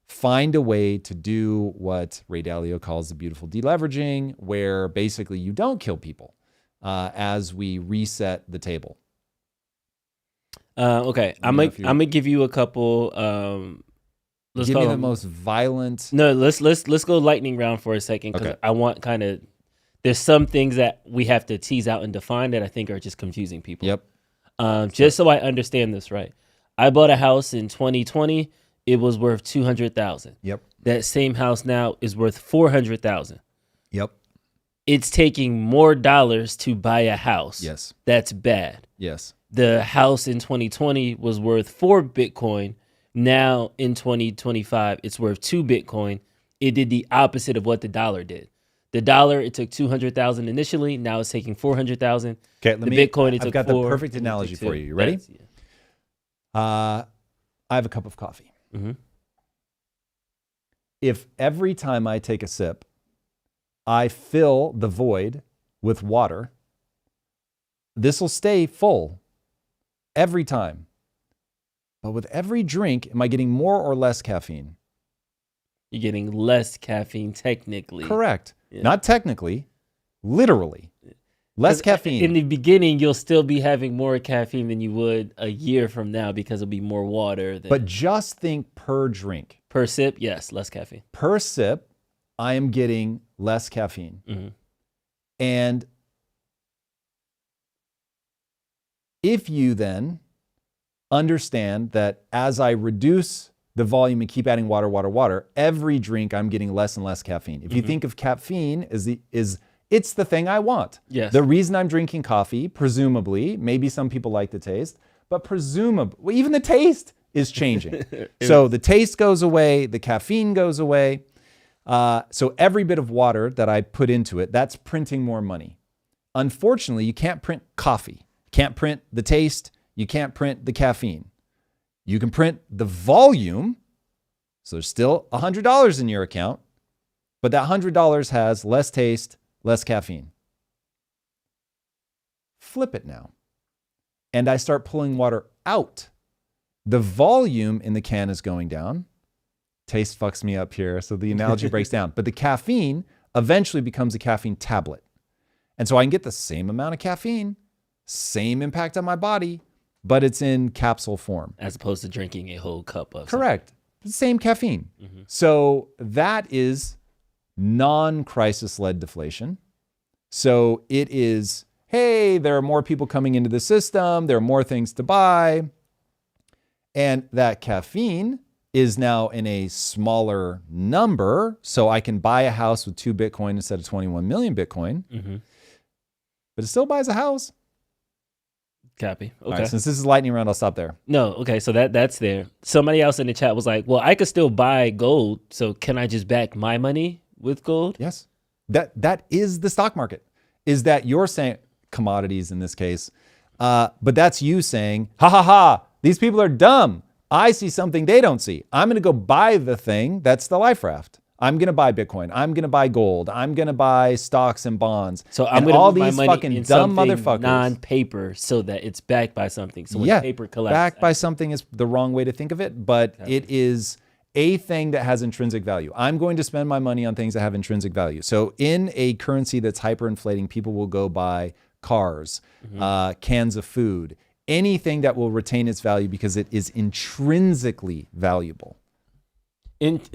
find a way to do what Ray Dalio calls the beautiful deleveraging, where basically you don't kill people as we reset the table. Okay, I'm gonna give you a couple. Let's give me the most violent. No, let's go lightning round for a second because Okay. I want kind of. There's some things that we have to tease out and define that I think are just confusing people. Yep. Just so I understand this right, I bought a house in 2020. It was worth $200,000. Yep. That same house now is worth $400,000. Yep. It's taking more dollars to buy a house. Yes. That's bad. Yes. The house in 2020 was worth 4 Bitcoin. Now in 2025, it's worth 2 Bitcoin. It did the opposite of what the dollar did. The dollar, it took 200,000 initially. Now it's taking 400,000. Okay, Bitcoin, it took I've got 4, the perfect analogy for you. You ready? I have a cup of coffee. Mm-hmm. If every time I take a sip, I fill the void with water, this will stay full every time. But with every drink, am I getting more or less caffeine? You're getting less caffeine technically. Correct. Yeah. Not technically, literally. Less caffeine. In the beginning, you'll still be having more caffeine than you would a year from now because it'll be more water. But just think per drink. Per sip, yes, less caffeine. Per sip, I am getting less caffeine. Mm-hmm. And if you then understand that as I reduce the volume and keep adding water, every drink I'm getting less and less caffeine. If you think of caffeine as it's the thing I want. Yes. The reason I'm drinking coffee, presumably, maybe some people like the taste, but presumably, even the taste is changing. So the taste goes away, the caffeine goes away. So every bit of water that I put into it, that's printing more money. Unfortunately, you can't print coffee. You can't print the taste. You can't print the caffeine. You can print the volume. So there's still $100 in your account, but that $100 has less taste, less caffeine. Flip it now. And I start pulling water out. The volume in the can is going down. Taste fucks me up here, so the analogy breaks down. But the caffeine eventually becomes a caffeine tablet. And so I can get the same amount of caffeine, same impact on my body, but it's in capsule form. As opposed to drinking a whole cup of Correct. Same caffeine. Mm-hmm. So that is non-crisis-led deflation. So it is, hey, there are more people coming into the system. There are more things to buy. And that caffeine is now in a smaller number. So I can buy a house with 2 Bitcoin instead of 21 million Bitcoin. Mm-hmm. But it still buys a house. Copy. Okay. All right, since this is lightning round, I'll stop there. No, okay, so that's there. Somebody else in the chat was like, well, I could still buy gold, so can I just back my money with gold? Yes. That is the stock market. Is that you're saying, commodities in this case, but that's you saying, ha ha ha, these people are dumb. I see something they don't see. I'm going to go buy the thing that's the life raft. I'm going to buy Bitcoin. I'm going to buy gold. I'm going to buy stocks and bonds. So I'm going to put my money fucking in dumb something motherfuckers. non-paper so that it's backed by something. So when paper collapses. Backed by something is the wrong way to think of it, but it is a thing that has intrinsic value. I'm going to spend my money on things that have intrinsic value. So in a currency that's hyperinflating, people will go buy cars, cans of food, anything that will retain its value because it is intrinsically valuable.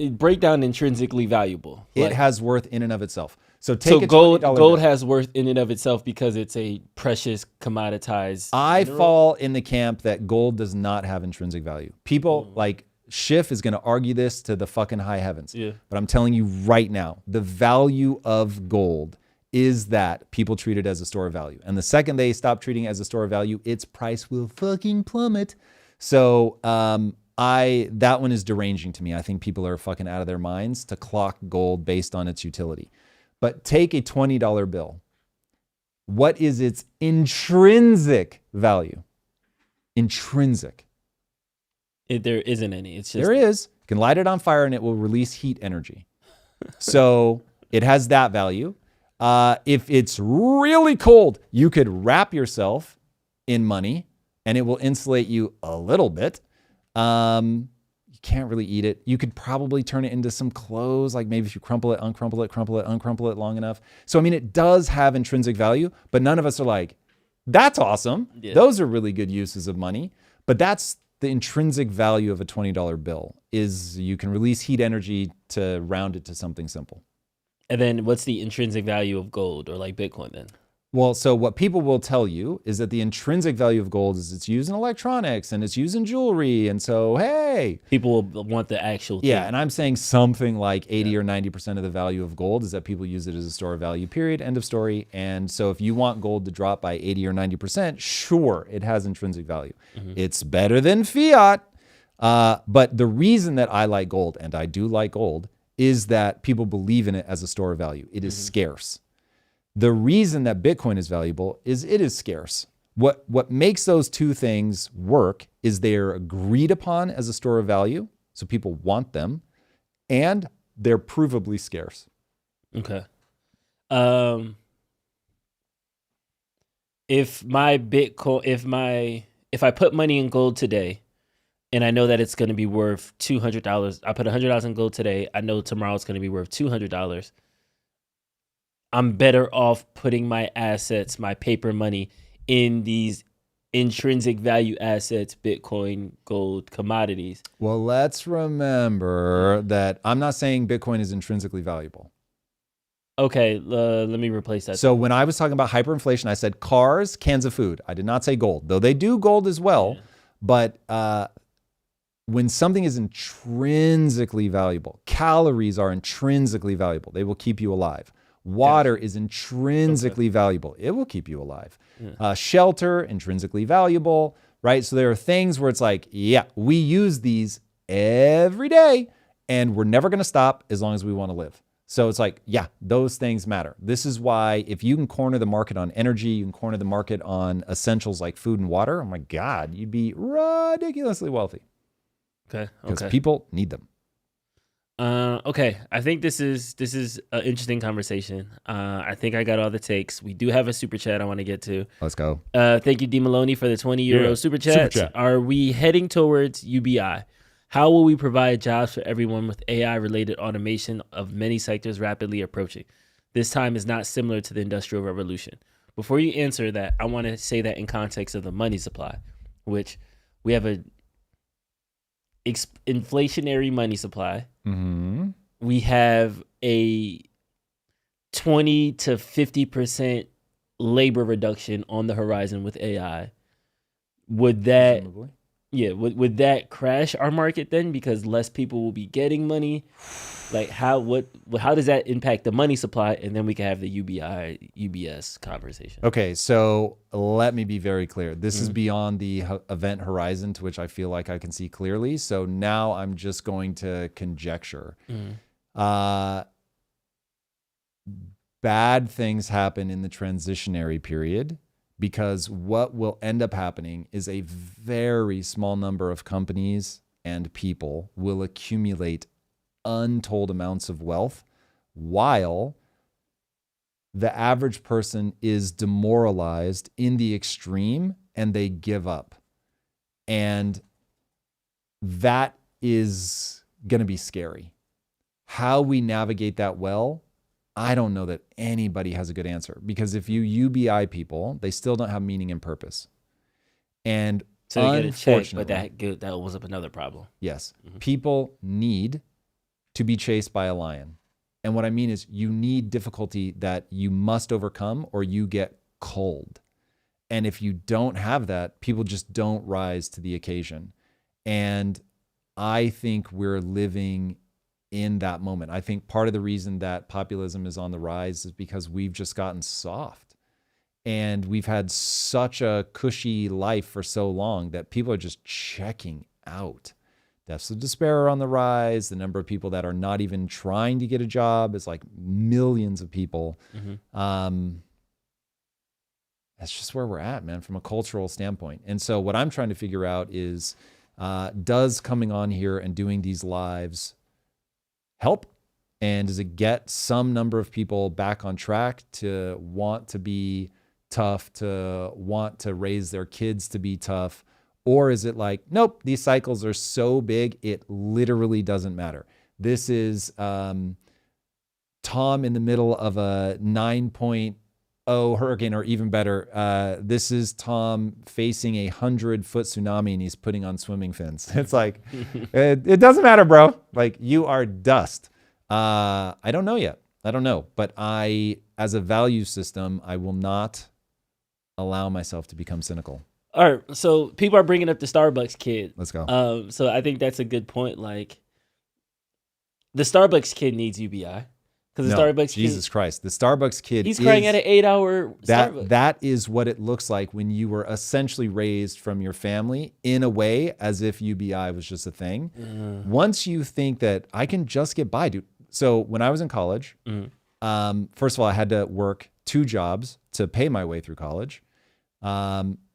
Break down intrinsically valuable. It has worth in and of itself. So take gold has worth in and of itself because it's a precious commoditized I mineral? fall in the camp that gold does not have intrinsic value. People like Schiff is going to argue this to the fucking high heavens. Yeah. But I'm telling you right now, the value of gold is that people treat it as a store of value. And the second they stop treating it as a store of value, its price will fucking plummet. So that one is deranging to me. I think people are fucking out of their minds to clock gold based on its utility. But take a $20 bill. What is its intrinsic value? Intrinsic. There isn't any. It's just There is. You can light it on fire and it will release heat energy. So it has that value. If it's really cold, you could wrap yourself in money and it will insulate you a little bit. You can't really eat it. You could probably turn it into some clothes, like maybe if you crumple it, uncrumple it long enough. So, I mean, it does have intrinsic value, but none of us are like, that's awesome. Yeah. Those are really good uses of money. But that's the intrinsic value of a $20 bill is you can release heat energy to round it to something simple. And then what's the intrinsic value of gold or like Bitcoin then? Well, so what people will tell you is that the intrinsic value of gold is it's used in electronics and it's used in jewelry. And so, hey. People will want the actual thing. Yeah, and I'm saying something like 80 or 90% of the value of gold is that people use it as a store of value, period, end of story. And so if you want gold to drop by 80 or 90%, sure, it has intrinsic value. Mm-hmm. It's better than fiat. But the reason that I like gold, and I do like gold, is that people believe in it as a store of value. It is scarce. The reason that Bitcoin is valuable is it is scarce. What makes those two things work is they're agreed upon as a store of value, so people want them, and they're provably scarce. Okay. If my Bitcoin, if I put money in gold today, and I know that it's going to be worth $200, I put $100 in gold today. I know tomorrow it's going to be worth $200. I'm better off putting my assets, my paper money, in these intrinsic value assets, Bitcoin, gold, commodities. Well, let's remember that I'm not saying Bitcoin is intrinsically valuable. Okay, let me replace that. So when I was talking about hyperinflation, I said cars, cans of food. I did not say gold, though they do gold as well. Yeah. But when something is intrinsically valuable, calories are intrinsically valuable. They will keep you alive. Water is intrinsically valuable. It will keep you alive. Yeah. Shelter, intrinsically valuable, right? So there are things where it's like, yeah, we use these every day and we're never going to stop as long as we want to live. So it's like, yeah, those things matter. This is why if you can corner the market on energy, you can corner the market on essentials like food and water, oh my God, you'd be ridiculously wealthy. Okay. Because people need them. Okay, I think this is an interesting conversation. I think I got all the takes. We do have a super chat I want to get to. Let's go. Thank you, D. Maloney, for the 20 euro super chat. Are we heading towards UBI? How will we provide jobs for everyone with AI-related automation of many sectors rapidly approaching? This time is not similar to the Industrial Revolution. Before you answer that, I want to say that in context of the money supply, which we have a inflationary money supply. Mm-hmm. We have a 20 to 50% labor reduction on the horizon with AI. Would that, would that crash our market then because less people will be getting money? Like how does that impact the money supply? And then we can have the UBI, UBS conversation. Okay, so let me be very clear. This is beyond the event horizon to which I feel like I can see clearly. So now I'm just going to conjecture. Bad things happen in the transitionary period because what will end up happening is a very small number of companies and people will accumulate untold amounts of wealth while the average person is demoralized in the extreme and they give up. And that is going to be scary. How we navigate that well, I don't know that anybody has a good answer because if you UBI people, they still don't have meaning and purpose. And so they get a check, but that was up another problem. Yes. People need to be chased by a lion. And what I mean is you need difficulty that you must overcome or you get cold. And if you don't have that, people just don't rise to the occasion. And I think we're living in that moment. I think part of the reason that populism is on the rise is because we've just gotten soft. And we've had such a cushy life for so long that people are just checking out. Deaths of despair are on the rise. The number of people that are not even trying to get a job is like millions of people. That's just where we're at, man, from a cultural standpoint. And so what I'm trying to figure out is, does coming on here and doing these lives help? And does it get some number of people back on track to want to be tough, to want to raise their kids to be tough? Or is it like, nope, these cycles are so big, it literally doesn't matter. This is Tom in the middle of a 9.0 hurricane, or even better, this is Tom facing a 100-foot tsunami and he's putting on swimming fins. It's like, it doesn't matter, bro. Like, you are dust. I don't know yet. I don't know. But as a value system, I will not allow myself to become cynical. All right, so people are bringing up the Starbucks kid. Let's go. So I think that's a good point. Like, the Starbucks kid needs UBI because the Starbucks Jesus Christ, the Starbucks kid. He's crying at an 8-hour Starbucks. That is what it looks like when you were essentially raised from your family in a way as if UBI was just a thing. Once you think that I can just get by, dude. So when I was in college, first of all, I had to work 2 jobs to pay my way through college.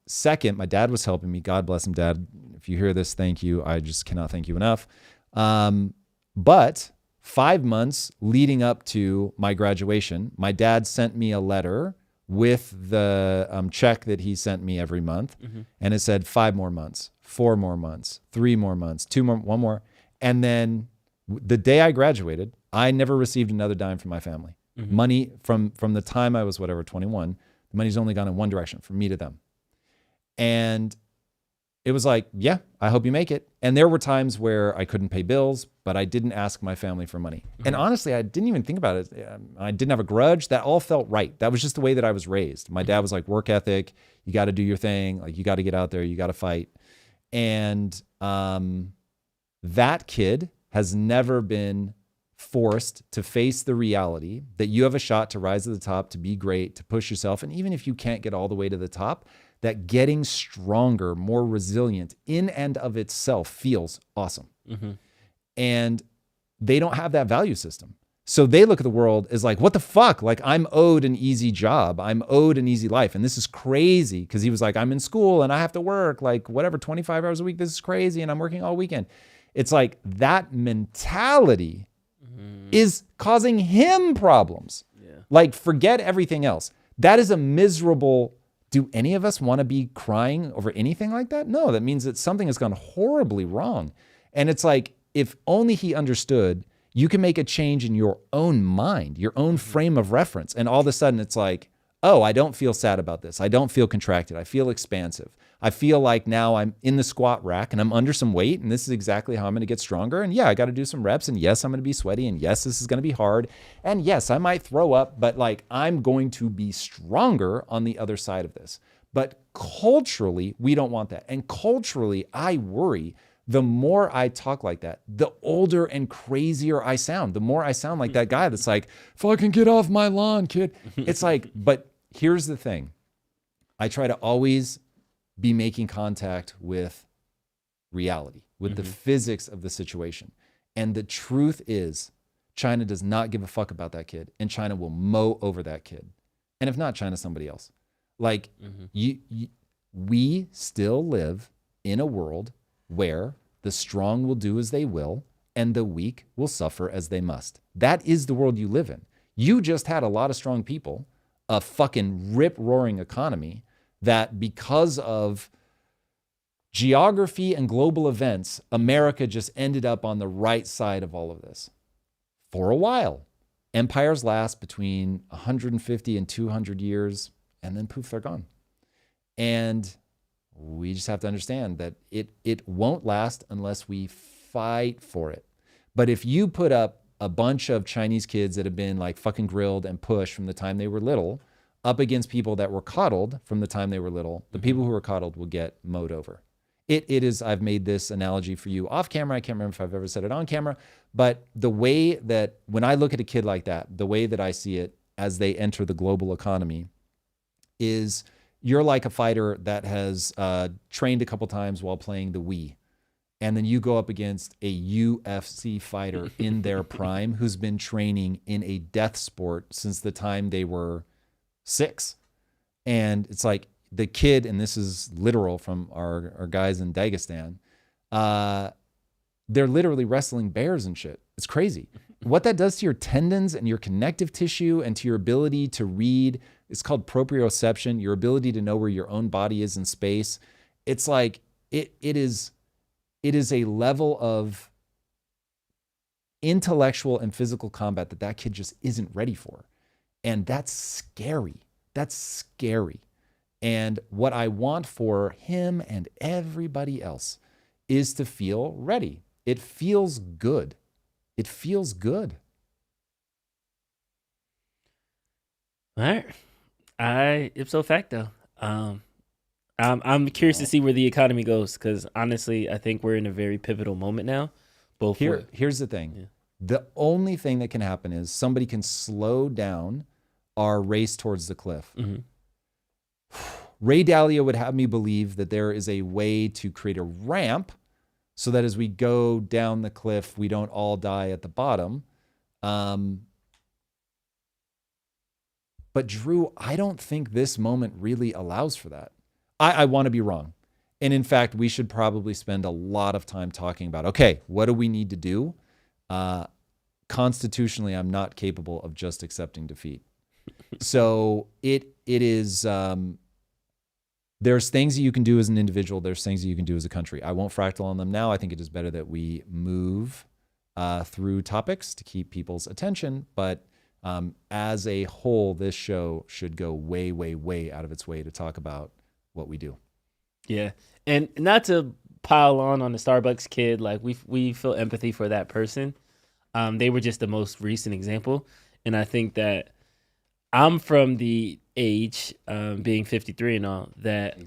Second, my dad was helping me. God bless him, Dad. If you hear this, thank you. I just cannot thank you enough. But 5 months leading up to my graduation, my dad sent me a letter with the check that he sent me every month. And it said 5 more months, 4 more months, 3 more months, 2 more, 1 more. And then the day I graduated, I never received another dime from my family. Money from the time I was 21, the money's only gone in one direction, from me to them. And it was like, yeah, I hope you make it. And there were times where I couldn't pay bills, but I didn't ask my family for money. And honestly, I didn't even think about it. I didn't have a grudge. That all felt right. That was just the way that I was raised. My dad was like, work ethic, you got to do your thing. Like, you got to get out there, you got to fight. And that kid has never been forced to face the reality that you have a shot to rise to the top, to be great, to push yourself. And even if you can't get all the way to the top, that getting stronger, more resilient in and of itself feels awesome. And they don't have that value system. So they look at the world as like, what the fuck? Like, I'm owed an easy job. I'm owed an easy life. And this is crazy, because he was like, I'm in school and I have to work like whatever, 25 hours a week. This is crazy. And I'm working all weekend. It's like that mentality is causing him problems. Like, forget everything else. That is a miserable. Do any of us want to be crying over anything like that? No, that means that something has gone horribly wrong. And it's like, if only he understood, you can make a change in your own mind, your own frame of reference. And all of a sudden it's like, oh, I don't feel sad about this. I don't feel contracted. I feel expansive. I feel like now I'm in the squat rack and I'm under some weight, and this is exactly how I'm going to get stronger. And yeah, I got to do some reps, and yes, I'm going to be sweaty, and yes, this is going to be hard. And yes, I might throw up, but like, I'm going to be stronger on the other side of this. But culturally, we don't want that. And culturally, I worry the more I talk like that, the older and crazier I sound. The more I sound like that guy that's like, fucking get off my lawn, kid. It's like, but here's the thing. I try to always be making contact with reality, with the physics of the situation. And the truth is, China does not give a fuck about that kid, and China will mow over that kid. And if not China, somebody else. Like, we still live in a world where the strong will do as they will and the weak will suffer as they must. That is the world you live in. You just had a lot of strong people, a fucking rip-roaring economy, that because of geography and global events, America just ended up on the right side of all of this. For a while, empires last between 150 and 200 years, and then poof, they're gone. And we just have to understand that it won't last unless we fight for it. But if you put up a bunch of Chinese kids that have been like fucking grilled and pushed from the time they were little up against people that were coddled from the time they were little, the people who were coddled will get mowed over. It is, I've made this analogy for you off camera. I can't remember if I've ever said it on camera, but the way that when I look at a kid like that, the way that I see it as they enter the global economy is you're like a fighter that has trained a couple times while playing the Wii. And then you go up against a UFC fighter in their prime who's been training in a death sport since the time they were 6. And it's like the kid, and this is literal from our guys in Dagestan, they're literally wrestling bears and shit. It's crazy. What that does to your tendons and your connective tissue and to your ability to read, it's called proprioception, your ability to know where your own body is in space. It's like, it is a level of intellectual and physical combat that kid just isn't ready for. And that's scary. That's scary. And what I want for him and everybody else is to feel ready. It feels good. It feels good. All right. Ipso facto. I'm curious to see where the economy goes, because honestly, I think we're in a very pivotal moment now. Here's the thing. Yeah. The only thing that can happen is somebody can slow down our race towards the cliff. Ray Dalio would have me believe that there is a way to create a ramp so that as we go down the cliff, we don't all die at the bottom. But Drew, I don't think this moment really allows for that. I want to be wrong. And in fact, we should probably spend a lot of time talking about, okay, what do we need to do? Constitutionally, I'm not capable of just accepting defeat. So it is, there's things that you can do as an individual. There's things that you can do as a country. I won't fractal on them now. I think it is better that we move through topics to keep people's attention. But As a whole, this show should go way, way, way out of its way to talk about what we do. Yeah, and not to pile on the Starbucks kid, like we feel empathy for that person. They were just the most recent example, and I think that I'm from the age, being 53 and all, that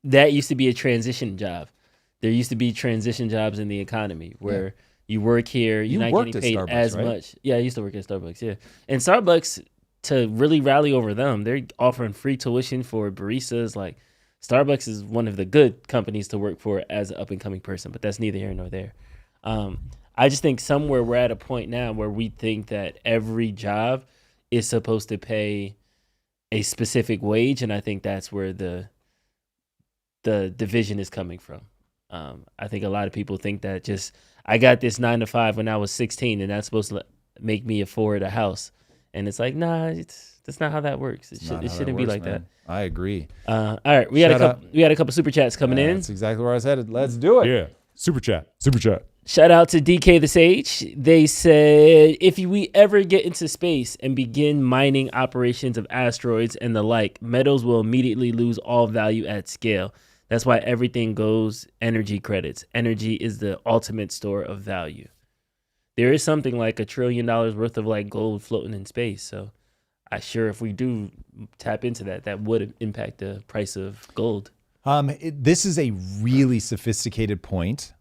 that used to be a transition job. There used to be transition jobs in the economy where you work here, you're not getting paid Starbucks, as right? much. Yeah, I used to work at Starbucks, yeah. And Starbucks, to really rally over them, they're offering free tuition for baristas. Like, Starbucks is one of the good companies to work for as an up-and-coming person, but that's neither here nor there. I just think somewhere we're at a point now where we think that every job is supposed to pay a specific wage, and I think that's where the division is coming from. I think a lot of people think that just, I got this 9 to 5 when I was 16, and that's supposed to make me afford a house. And it's like, nah, that's not how that works. It shouldn't be like that. I agree. All right, we had a couple super chats coming in. That's exactly where I was headed. Let's do it. Yeah. Super chat. Shout out to DK the Sage. They said, if we ever get into space and begin mining operations of asteroids and the like, metals will immediately lose all value at scale. That's why everything goes energy credits. Energy is the ultimate store of value. There is something like $1 trillion worth of like gold floating in space. So if we do tap into that, that would impact the price of gold. This is a really sophisticated point.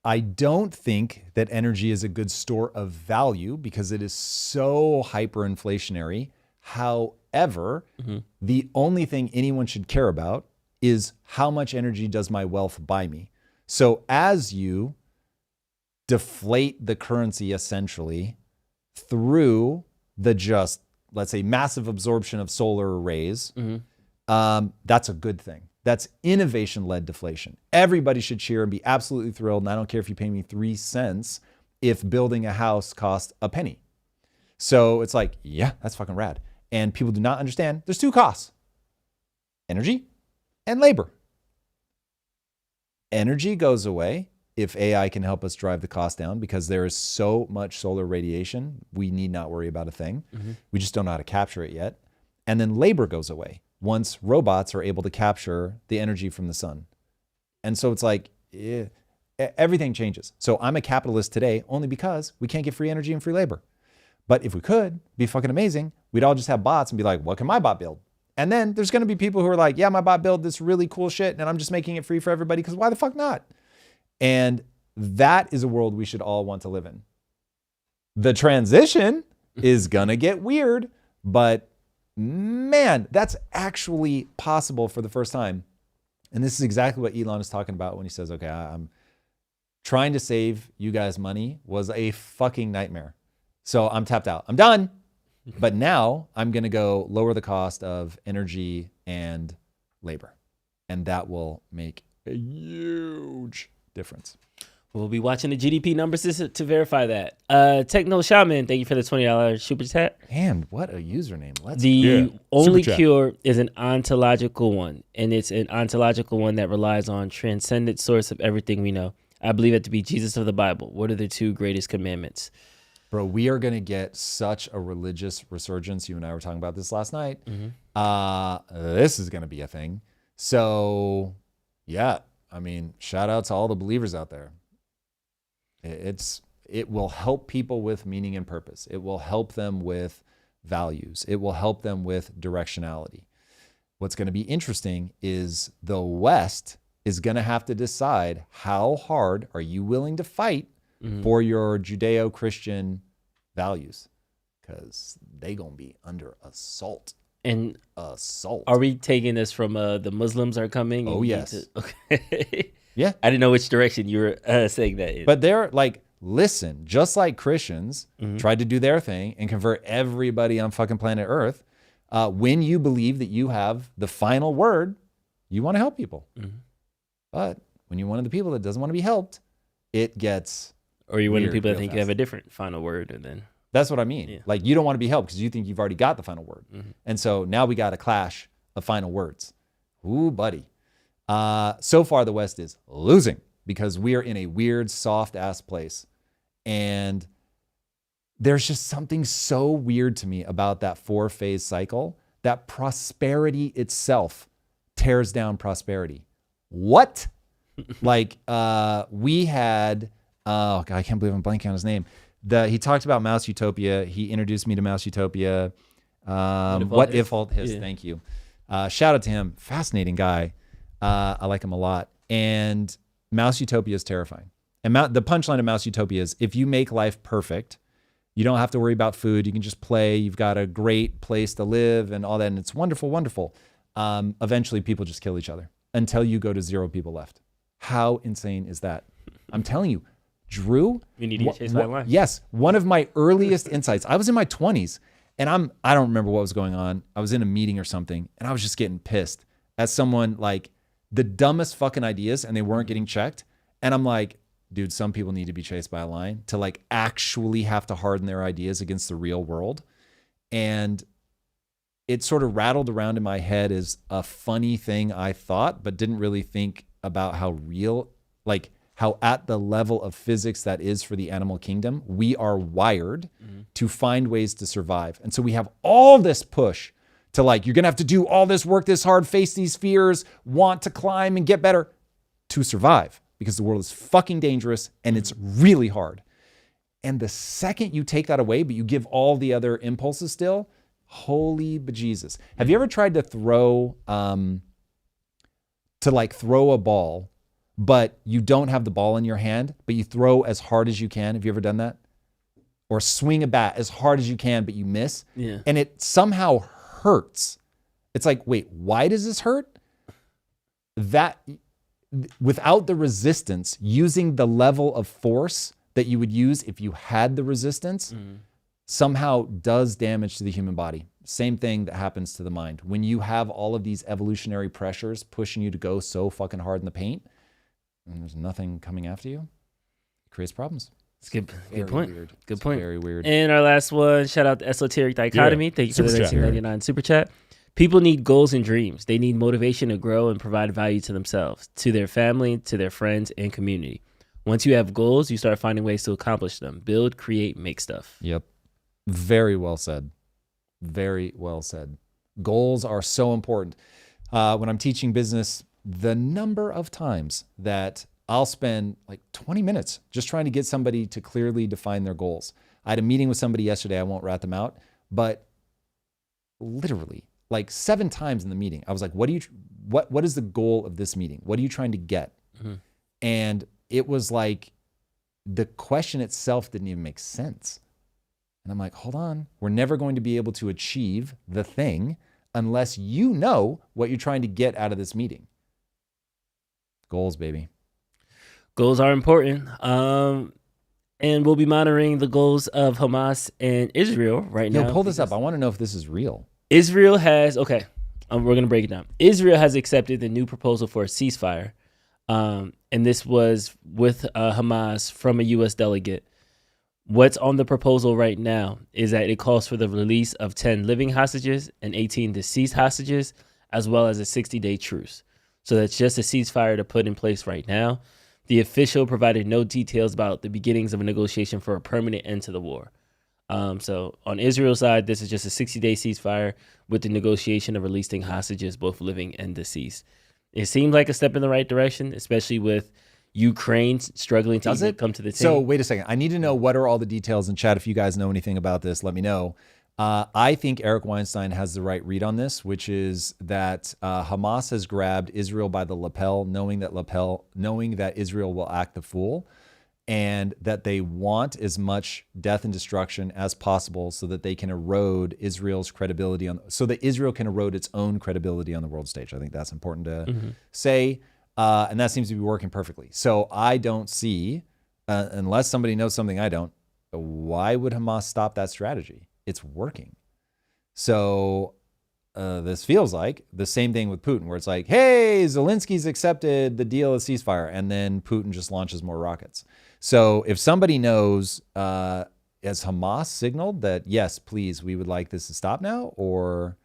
I don't think that energy is a good store of value because it is so hyperinflationary. However, the only thing anyone should care about is how much energy does my wealth buy me. So as you deflate the currency essentially through the just, let's say, massive absorption of solar arrays, that's a good thing. That's innovation-led deflation. Everybody should cheer and be absolutely thrilled. And I don't care if you pay me 3 cents if building a house costs a penny. So it's like, yeah, that's fucking rad. And people do not understand there's 2 costs: energy and labor. Energy goes away if AI can help us drive the cost down because there is so much solar radiation, we need not worry about a thing. We just don't know how to capture it yet. And then labor goes away once robots are able to capture the energy from the sun. And so it's like, everything changes. So I'm a capitalist today only because we can't get free energy and free labor. But if we could, it'd be fucking amazing. We'd all just have bots and be like, what can my bot build? And then there's going to be people who are like, yeah, my bot build this really cool shit and I'm just making it free for everybody because why the fuck not? And that is a world we should all want to live in. The transition is going to get weird, but man, that's actually possible for the first time. And this is exactly what Elon is talking about when he says, okay, I'm trying to save you guys money was a fucking nightmare. So I'm tapped out. I'm done. But now I'm going to go lower the cost of energy and labor. And that will make a huge difference. We'll be watching the GDP numbers to verify that. Techno Shaman, thank you for the $20 super chat. And what a username. The only cure is an ontological one, and it's an ontological one that relies on transcendent source of everything we know. I believe it to be Jesus of the Bible. What are the 2 greatest commandments? Bro, we are going to get such a religious resurgence. You and I were talking about this last night. This is going to be a thing. So, yeah, I mean, shout out to all the believers out there. It will help people with meaning and purpose. It will help them with values. It will help them with directionality. What's going to be interesting is the West is going to have to decide how hard are you willing to fight for your Judeo-Christian values, because they going to be under assault. And assault. Are we taking this from the Muslims are coming? Oh, yes. Okay. Yeah. I didn't know which direction you were saying that in. But they're like, listen, just like Christians tried to do their thing and convert everybody on fucking planet Earth, when you believe that you have the final word, you want to help people. But when you're one of the people that doesn't want to be helped, it gets Or you're one of the people that real think you have a different final word, and then that's what I mean. Like, you don't want to be helped because you think you've already got the final word. And so now we got a clash of final words. Ooh, buddy. So far, the West is losing because we are in a weird, soft-ass place. And there's just something so weird to me about that 4-phase cycle, that prosperity itself tears down prosperity. What? Like we had, oh God, I can't believe I'm blanking on his name. He talked about Mouse Utopia. He introduced me to Mouse Utopia. What if all his? Yeah. Thank you. Shout out to him. Fascinating guy. I like him a lot. And Mouse Utopia is terrifying. And the punchline of Mouse Utopia is if you make life perfect, you don't have to worry about food. You can just play. You've got a great place to live and all that. And it's wonderful, wonderful. Eventually, people just kill each other until you go to 0 people left. How insane is that? I'm telling you, Drew. You need to get chased by a lion. Yes. One of my earliest insights. I was in my 20s and I don't remember what was going on. I was in a meeting or something and I was just getting pissed at someone, like the dumbest fucking ideas, and they weren't getting checked. And I'm like, dude, some people need to be chased by a lion to like actually have to harden their ideas against the real world. And it sort of rattled around in my head as a funny thing I thought, but didn't really think about how real, like how at the level of physics that is for the animal kingdom, we are wired to find ways to survive. And so we have all this push to like, you're going to have to do all this work this hard, face these fears, want to climb and get better to survive, because the world is fucking dangerous and it's really hard. And the second you take that away, but you give all the other impulses still, holy bejesus. Have you ever tried to throw a ball, but you don't have the ball in your hand, but you throw as hard as you can? Have you ever done that? Or swing a bat as hard as you can, but you miss? Yeah. And it somehow hurts. It's like, wait, why does this hurt? That without the resistance, using the level of force that you would use if you had the resistance, somehow does damage to the human body. Same thing that happens to the mind. When you have all of these evolutionary pressures pushing you to go so fucking hard in the paint, and there's nothing coming after you, it creates problems. It's good point. Weird. Good point. Very weird. And our last one, shout out to Esoteric Dichotomy. Thank you for the 1999 Super Chat. People need goals and dreams. They need motivation to grow and provide value to themselves, to their family, to their friends, and community. Once you have goals, you start finding ways to accomplish them. Build, create, make stuff. Yep. Very well said. Very well said. Goals are so important. When I'm teaching business, the number of times that I'll spend like 20 minutes just trying to get somebody to clearly define their goals. I had a meeting with somebody yesterday. I won't rat them out, but literally like 7 times in the meeting, I was like, what is the goal of this meeting? What are you trying to get? And it was like the question itself didn't even make sense. And I'm like, hold on, we're never going to be able to achieve the thing unless you know what you're trying to get out of this meeting. Goals, baby. Goals are important. And we'll be monitoring the goals of Hamas and Israel right now. Pull this up. I want to know if this is real. Israel has, we're going to break it down. Israel has accepted the new proposal for a ceasefire. And this was with Hamas from a U.S. delegate. What's on the proposal right now is that it calls for the release of 10 living hostages and 18 deceased hostages, as well as a 60-day truce. So that's just a ceasefire to put in place right now. The official provided no details about the beginnings of a negotiation for a permanent end to the war. So on Israel's side, this is just a 60-day ceasefire with the negotiation of releasing hostages, both living and deceased. It seems like a step in the right direction, especially with Ukraine struggling to even come to the table. So wait a second. I need to know what are all the details in chat. If you guys know anything about this, let me know. I think Eric Weinstein has the right read on this, which is that Hamas has grabbed Israel by the lapel, knowing that Israel will act the fool, and that they want as much death and destruction as possible so that they can erode Israel's credibility so that Israel can erode its own credibility on the world stage. I think that's important to say. And that seems to be working perfectly. So I don't see, unless somebody knows something I don't, why would Hamas stop that strategy? It's working. So this feels like the same thing with Putin, where it's like, hey, Zelensky's accepted the deal of ceasefire, and then Putin just launches more rockets. So if somebody knows, has Hamas signaled that, yes, please, we would like this to stop now? Or,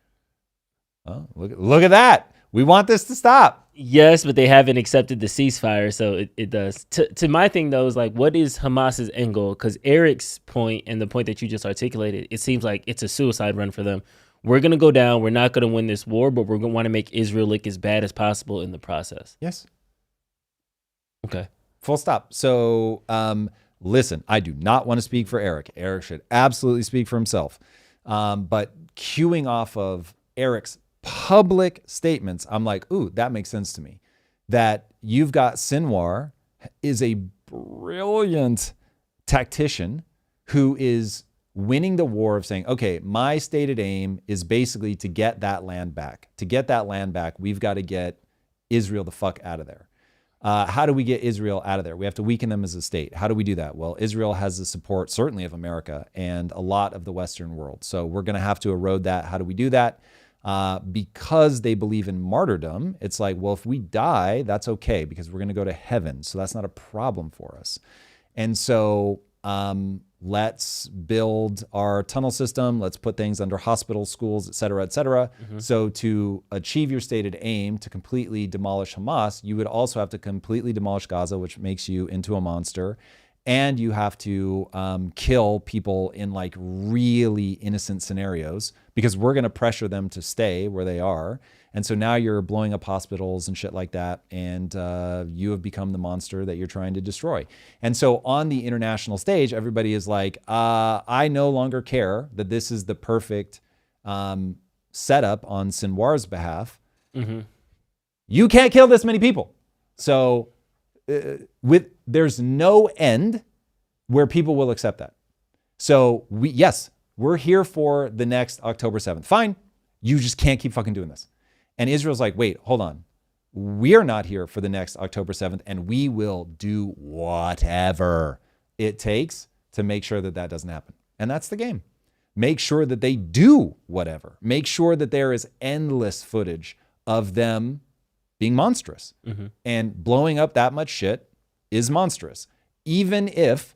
look at that. We want this to stop. Yes, but they haven't accepted the ceasefire, so it does. To my thing, though, is like, what is Hamas's end goal? Because Eric's point and the point that you just articulated, it seems like it's a suicide run for them. We're going to go down. We're not going to win this war, but we're going to want to make Israel look as bad as possible in the process. Yes. Okay. Full stop. So, listen, I do not want to speak for Eric. Eric should absolutely speak for himself. But queuing off of Eric's public statements, I'm like, ooh, that makes sense to me. That you've got Sinwar is a brilliant tactician who is winning the war of saying, okay, my stated aim is basically to get that land back. To get that land back, we've got to get Israel the fuck out of there. How do we get Israel out of there? We have to weaken them as a state. How do we do that? Well, Israel has the support, certainly, of America and a lot of the Western world. So we're going to have to erode that. How do we do that? Because they believe in martyrdom, it's like, well, if we die, that's okay because we're going to go to heaven. So that's not a problem for us. And so let's build our tunnel system. Let's put things under hospitals, schools, et cetera, et cetera. So to achieve your stated aim to completely demolish Hamas, you would also have to completely demolish Gaza, which makes you into a monster. And you have to kill people in like really innocent scenarios because we're going to pressure them to stay where they are. And so now you're blowing up hospitals and shit like that. And you have become the monster that you're trying to destroy. And so on the international stage, everybody is like, I no longer care that this is the perfect setup on Sinwar's behalf. You can't kill this many people. So there's no end where people will accept that. So we're here for the next October 7th. Fine. You just can't keep fucking doing this. And Israel's like, wait, hold on. We're not here for the next October 7th, and we will do whatever it takes to make sure that that doesn't happen. And that's the game. Make sure that they do whatever. Make sure that there is endless footage of them being monstrous. And blowing up that much shit is monstrous. Even if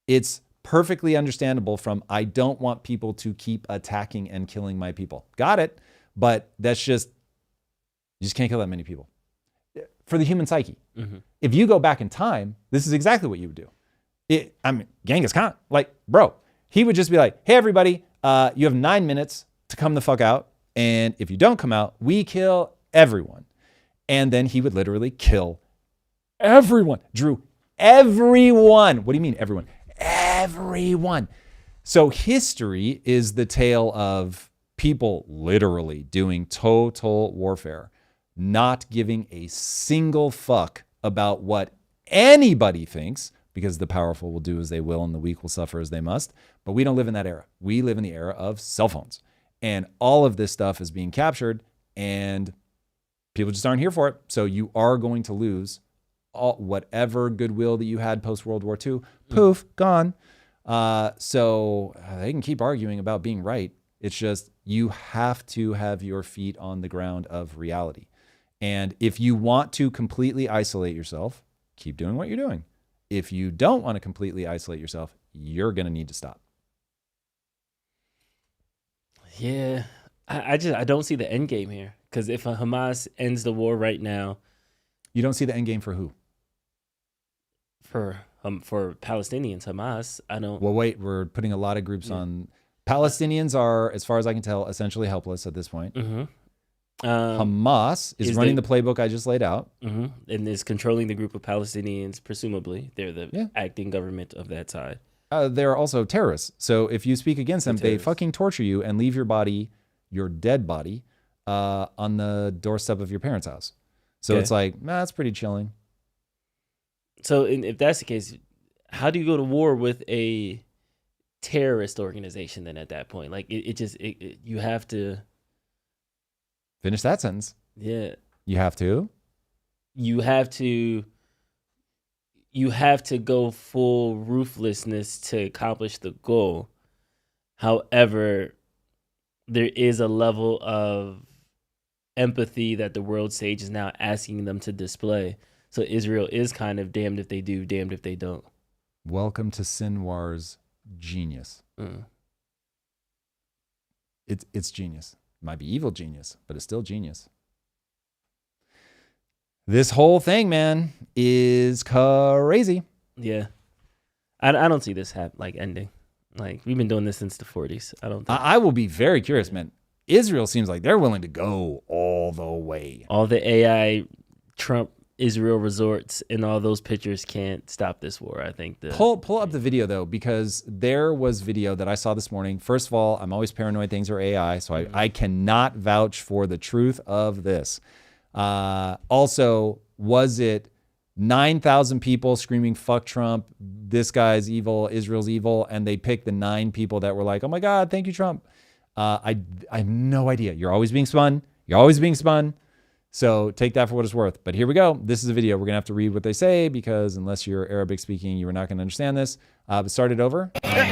it's perfectly understandable from, I don't want people to keep attacking and killing my people. Got it. But that's just, you just can't kill that many people. For the human psyche. If you go back in time, this is exactly what you would do. Genghis Khan, like, bro, he would just be like, hey, everybody, you have 9 minutes to come the fuck out. And if you don't come out, we kill everyone. And then he would literally kill everyone. Drew, everyone. What do you mean, everyone? Everyone. So history is the tale of people literally doing total warfare, not giving a single fuck about what anybody thinks, because the powerful will do as they will and the weak will suffer as they must. But we don't live in that era. We live in the era of cell phones. And all of this stuff is being captured and people just aren't here for it. So you are going to lose whatever goodwill that you had post-World War II. Poof, gone. So they can keep arguing about being right. It's just you have to have your feet on the ground of reality. And if you want to completely isolate yourself, keep doing what you're doing. If you don't want to completely isolate yourself, you're going to need to stop. Yeah, I don't see the end game here. Because if Hamas ends the war right now, you don't see the end game for who? For Palestinians, Hamas. I don't. Well, wait, we're putting a lot of groups on. Palestinians are, as far as I can tell, essentially helpless at this point. Hamas is running the playbook I just laid out. And is controlling the group of Palestinians, presumably. They're the acting government of that side. They're also terrorists. So if you speak against them, they fucking torture you and leave your body, your dead body, on the doorstep of your parents' house. So it's like, that's pretty chilling. So if that's the case, how do you go to war with a terrorist organization then at that point? Like you have to finish that sentence. Yeah. You have to go full ruthlessness to accomplish the goal. However, there is a level of empathy that the world stage is now asking them to display. So Israel is kind of damned if they do, damned if they don't. Welcome to Sinwar's genius. It's genius. It might be evil genius, but it's still genius. This whole thing, man, is crazy. Yeah. I don't see this ending. Like, we've been doing this since the 40s. I don't think. I will be very curious, man. Israel seems like they're willing to go all the way. All the AI Trump Israel resorts and all those pictures can't stop this war. I think pull up the video though, because there was video that I saw this morning. First of all, I'm always paranoid things are AI, so I cannot vouch for the truth of this. Also, was it 9,000 people screaming "fuck Trump"? This guy's evil. Israel's evil, and they picked the 9 people that were like, "Oh my God, thank you, Trump." I have no idea. You're always being spun. You're always being spun. So take that for what it's worth. But here we go. This is a video. We're going to have to read what they say because unless you're Arabic speaking, you are not going to understand this. But start it over. We don't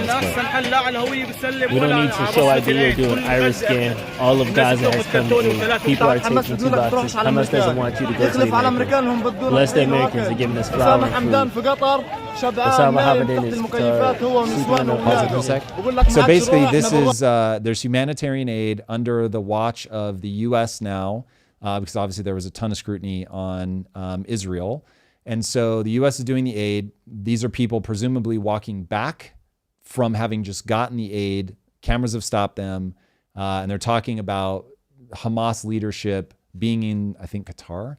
need to show ID or do an iris scan. All of Gaza has come in. People are taking 2 boxes. Hamas doesn't want you to go to the Americans. Bless the Americans are giving us flour and food. Osama Hamdan is Pause it for a sec. So basically, this is there's humanitarian aid under the watch of the U.S. now. Because obviously there was a ton of scrutiny on Israel. And so the U.S. is doing the aid. These are people presumably walking back from having just gotten the aid. Cameras have stopped them. And they're talking about Hamas leadership being in, I think, Qatar,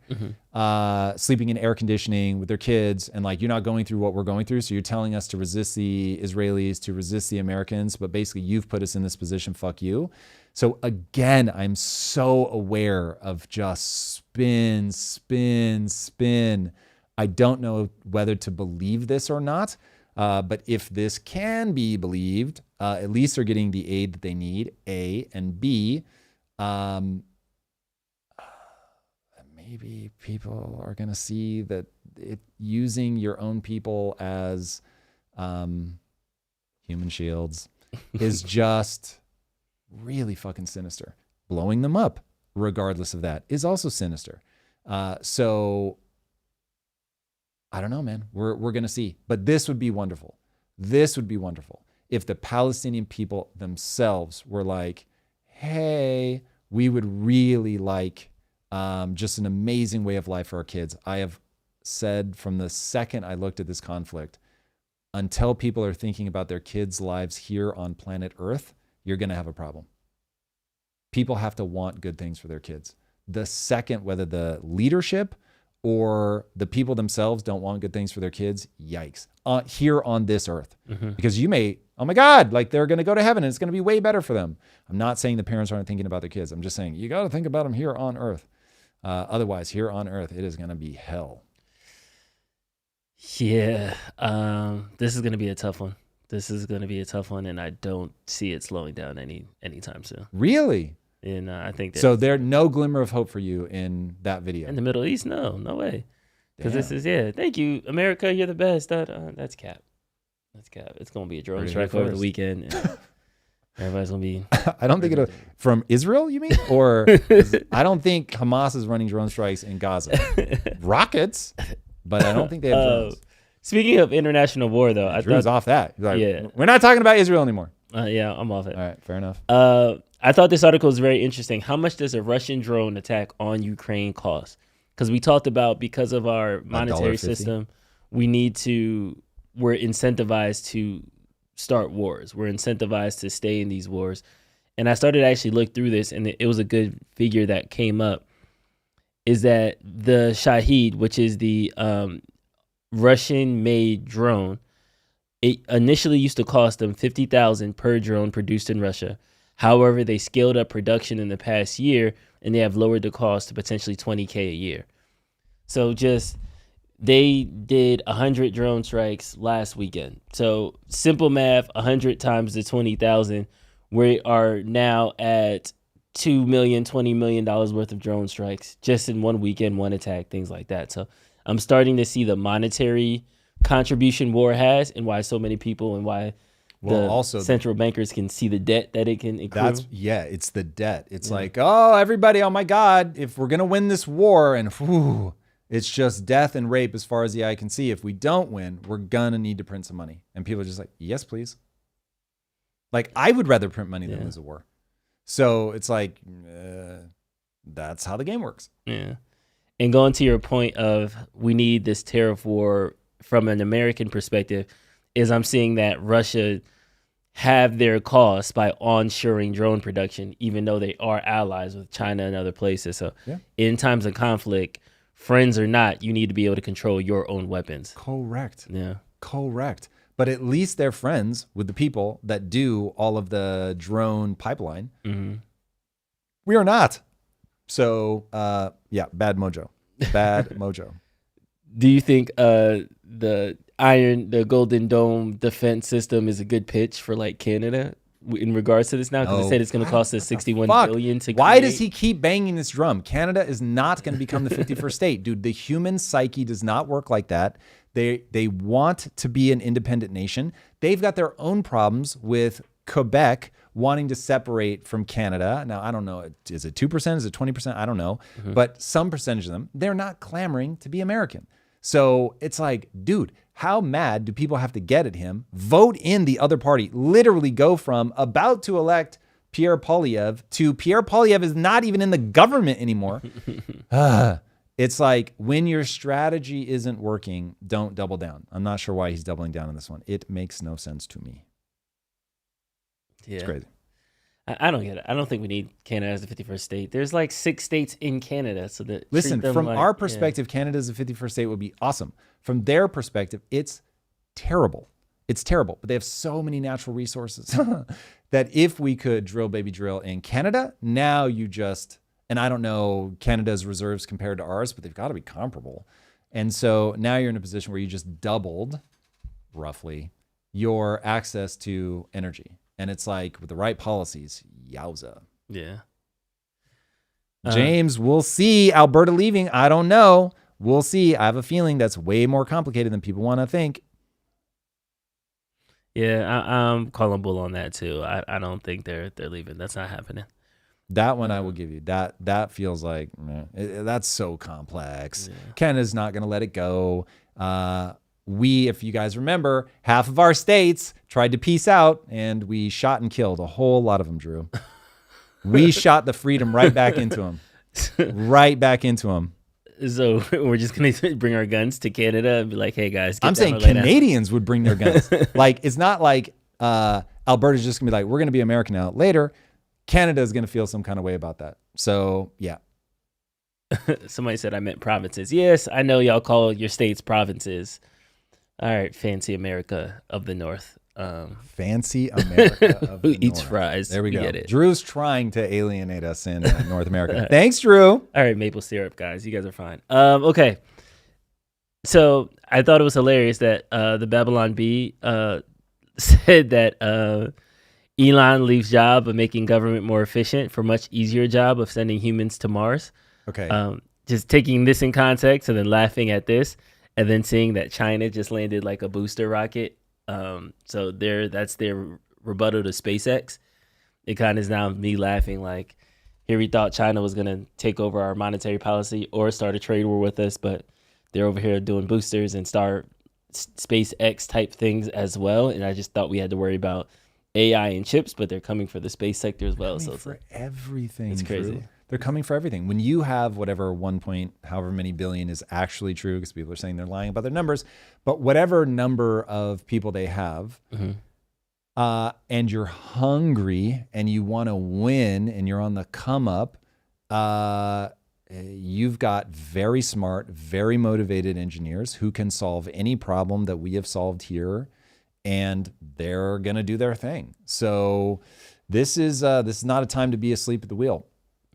sleeping in air conditioning with their kids. And like, you're not going through what we're going through. So you're telling us to resist the Israelis, to resist the Americans. But basically, you've put us in this position. Fuck you. So again, I'm so aware of just spin. I don't know whether to believe this or not, but if this can be believed, at least they're getting the aid that they need, A, and B, maybe people are going to see that using your own people as human shields is just really fucking sinister. Blowing them up, regardless of that, is also sinister. So I don't know, man. We're going to see. But this would be wonderful. This would be wonderful if the Palestinian people themselves were like, hey, we would really like just an amazing way of life for our kids. I have said from the second I looked at this conflict, until people are thinking about their kids' lives here on planet Earth, you're going to have a problem. People have to want good things for their kids. The second, whether the leadership or the people themselves don't want good things for their kids, yikes. Here on this earth. Because you may, oh my God, like they're going to go to heaven and it's going to be way better for them. I'm not saying the parents aren't thinking about their kids. I'm just saying you got to think about them here on earth. Otherwise, here on earth, it is going to be hell. Yeah. This is going to be a tough one. And I don't see it slowing down anytime soon. Really? And I think that so. There's no glimmer of hope for you in that video. In the Middle East, no way. Because this is thank you, America, you're the best. That's cap. It's gonna be a drone strike over the weekend. And everybody's gonna be. I don't think it'll from Israel. You mean? Or I don't think Hamas is running drone strikes in Gaza. Rockets, but I don't think they have drones. Speaking of international war, though, I Drew's off that. Like, we're not talking about Israel anymore. Yeah, I'm off it. All right, fair enough. I thought this article was very interesting. How much does a Russian drone attack on Ukraine cost? Because we talked about because of our monetary system, we're incentivized to start wars. We're incentivized to stay in these wars. And I started to actually look through this, and it was a good figure that came up, is that the Shahed, which is the Russian-made drone, it initially used to cost them $50,000 per drone produced in Russia. However, they scaled up production in the past year, and they have lowered the cost to potentially $20K a year. So they did 100 drone strikes last weekend. So simple math, 100 times the 20,000, we are now at $2 million, $20 million worth of drone strikes just in one weekend, one attack, things like that. So I'm starting to see the monetary contribution war has and why so many people and why also central bankers can see the debt that it can accrue. It's the debt. It's like, oh, everybody, oh my God, if we're going to win this war and it's just death and rape as far as the eye can see. If we don't win, we're going to need to print some money. And people are just like, yes, please. Like, I would rather print money than lose a war. So it's like, that's how the game works. Yeah. And going to your point of we need this tariff war from an American perspective, is I'm seeing that Russia have their costs by onshoring drone production, even though they are allies with China and other places. So in times of conflict, friends or not, you need to be able to control your own weapons. Correct. Yeah. Correct. But at least they're friends with the people that do all of the drone pipeline. Mm-hmm. We are not. So, bad mojo. Bad mojo. Do you think the Golden Dome defense system is a good pitch for like Canada in regards to this now? Because they said it's going to cost us $61 billion to Why create. does he keep banging this drum? Canada is not going to become the 51st state. Dude, the human psyche does not work like that. They want to be an independent nation. They've got their own problems with Quebec wanting to separate from Canada. Now, I don't know. Is it 2%? Is it 20%? I don't know. Mm-hmm. But some percentage of them, they're not clamoring to be American. So it's like, dude, how mad do people have to get at him? Vote in the other party. Literally go from about to elect Pierre Poilievre to Pierre Poilievre is not even in the government anymore. It's like when your strategy isn't working, don't double down. I'm not sure why he's doubling down on this one. It makes no sense to me. Yeah. It's crazy. I don't get it. I don't think we need Canada as the 51st state. There's like 6 states in Canada. So that listen, from our perspective, Canada as a 51st state would be awesome. From their perspective, it's terrible. It's terrible. But they have so many natural resources that if we could drill, baby, drill in Canada, now you just, and I don't know Canada's reserves compared to ours, but they've got to be comparable. And so now you're in a position where you just doubled, roughly, your access to energy. And it's like, with the right policies, yowza. Yeah. James, we'll see. Alberta leaving, I don't know. We'll see. I have a feeling that's way more complicated than people want to think. Yeah, I'm calling bull on that too. I don't think they're leaving. That's not happening. That one I will give you. That feels like, that's so complex. Yeah. Canada's not going to let it go. If you guys remember, half of our states tried to peace out, and we shot and killed a whole lot of them, Drew. We shot the freedom right back into them. Right back into them. So we're just going to bring our guns to Canada and be like, hey, guys. I'm saying Canadians would bring their guns. Like, it's not like Alberta's just going to be like, we're going to be American now. Later, Canada is going to feel some kind of way about that. So, yeah. Somebody said I meant provinces. Yes, I know y'all call your states provinces. All right, fancy America of the North. Fancy America of the Who eats North. fries? There we go. Get it. Drew's trying to alienate us in North America. Thanks, Drew. All right, maple syrup, guys. You guys are fine. Okay. So I thought it was hilarious that the Babylon Bee said that Elon leaves job of making government more efficient for much easier job of sending humans to Mars. Okay. Just taking this in context and then laughing at this. And then seeing that China just landed like a booster rocket. So that's their rebuttal to SpaceX. It kind of is now me laughing like, here we thought China was going to take over our monetary policy or start a trade war with us, but they're over here doing boosters and start SpaceX type things as well. And I just thought we had to worry about AI and chips, but they're coming for the space sector as well. So it's for everything. It's crazy. Drew. They're coming for everything. When you have whatever 1 point, however many billion is actually true, because people are saying they're lying about their numbers, but whatever number of people they have, and you're hungry and you want to win and you're on the come up, you've got very smart, very motivated engineers who can solve any problem that we have solved here, and they're going to do their thing. So this is not a time to be asleep at the wheel.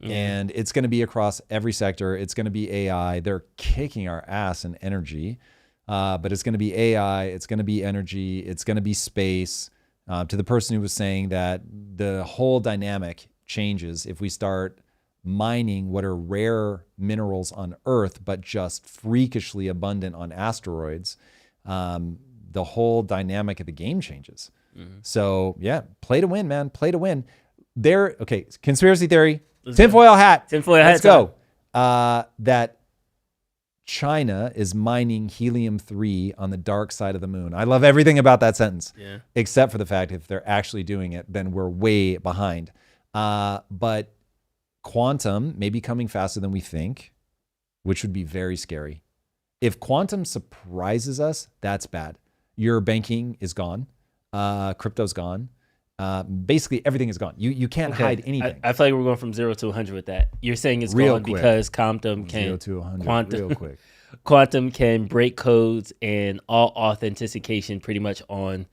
And it's going to be across every sector. It's going to be AI. They're kicking our ass in energy, but it's going to be AI. It's going to be energy. It's going to be space. To the person who was saying that the whole dynamic changes if we start mining what are rare minerals on Earth, but just freakishly abundant on asteroids, the whole dynamic of the game changes. So yeah, play to win, man. Play to win. Okay, conspiracy theory. Tinfoil hat. Tinfoil hat. Let's go. That China is mining helium-3 on the dark side of the moon. I love everything about that sentence. Yeah. Except for the fact if they're actually doing it, then we're way behind. But quantum may be coming faster than we think. which would be very scary. If quantum surprises us, that's bad. Your banking is gone. Crypto's gone. Basically, everything is gone. You can't hide anything. I feel like we're going from 0 to 100 with that. You're saying it's Real gone quick. because quantum can 0 to 100 real quick. Quantum can break codes and all authentication pretty much on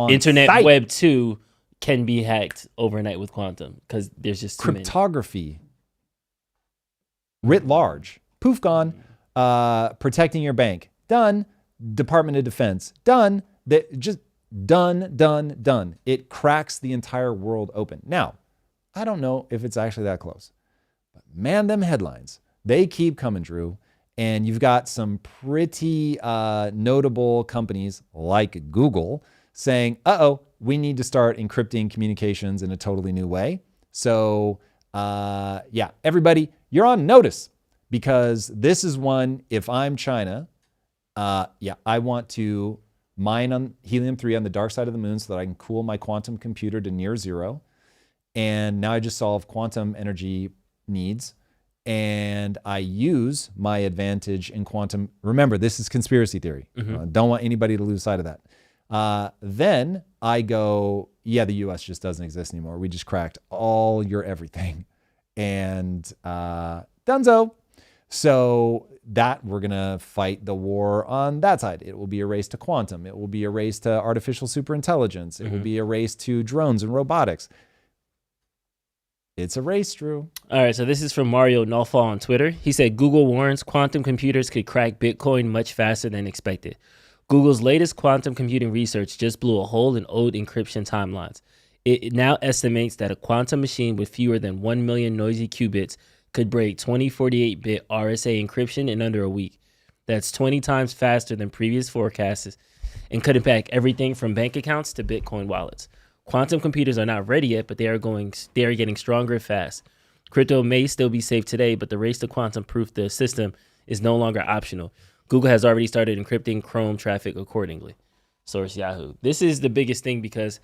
Internet site. Web 2 can be hacked overnight with quantum because there's just too many. Cryptography writ large. Poof, gone. Protecting your bank. Done. Department of Defense. Done. Just done. It cracks the entire world open. Now, I don't know if it's actually that close. But man, them headlines, they keep coming, Drew. And you've got some pretty notable companies like Google saying, we need to start encrypting communications in a totally new way. So, everybody, you're on notice because this is one, if I'm China, I want to mine on helium-3 on the dark side of the moon so that I can cool my quantum computer to near zero. And now I just solve quantum energy needs. And I use my advantage in quantum. Remember, this is conspiracy theory. Don't want anybody to lose sight of that. Then I go, the US just doesn't exist anymore. We just cracked all your everything. And dunzo. So that we're going to fight the war on that side. It will be a race to quantum. It will be a race to artificial superintelligence. It will be a race to drones and robotics. It's a race, Drew. All right, so this is from Mario Nalfa on Twitter. He said, Google warns quantum computers could crack Bitcoin much faster than expected. Google's latest quantum computing research just blew a hole in old encryption timelines. It now estimates that a quantum machine with fewer than 1 million noisy qubits could break 2048-bit RSA encryption in under a week. That's 20 times faster than previous forecasts and could impact everything from bank accounts to Bitcoin wallets. Quantum computers are not ready yet, but they are getting stronger fast. Crypto may still be safe today, but the race to quantum-proof the system is no longer optional. Google has already started encrypting Chrome traffic accordingly. Source Yahoo. This is the biggest thing because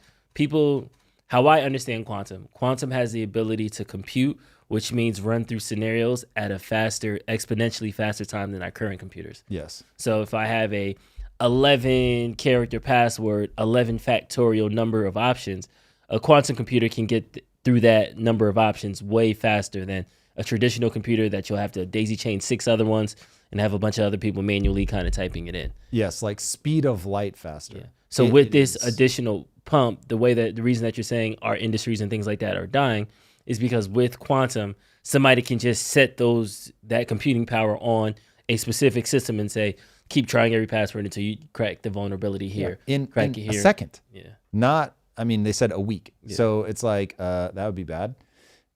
how I understand quantum has the ability to compute, which means run through scenarios at a exponentially faster time than our current computers. Yes. So if I have a 11 character password, 11 factorial number of options, a quantum computer can get through that number of options way faster than a traditional computer that you'll have to daisy chain 6 other ones and have a bunch of other people manually kind of typing it in. Yes, like speed of light faster. Yeah. So with this additional pump, the reason that you're saying our industries and things like that are dying is because with quantum, somebody can just set that computing power on a specific system and say, keep trying every password until you crack the vulnerability here. In a second. Yeah. They said a week. Yeah. So it's like, that would be bad.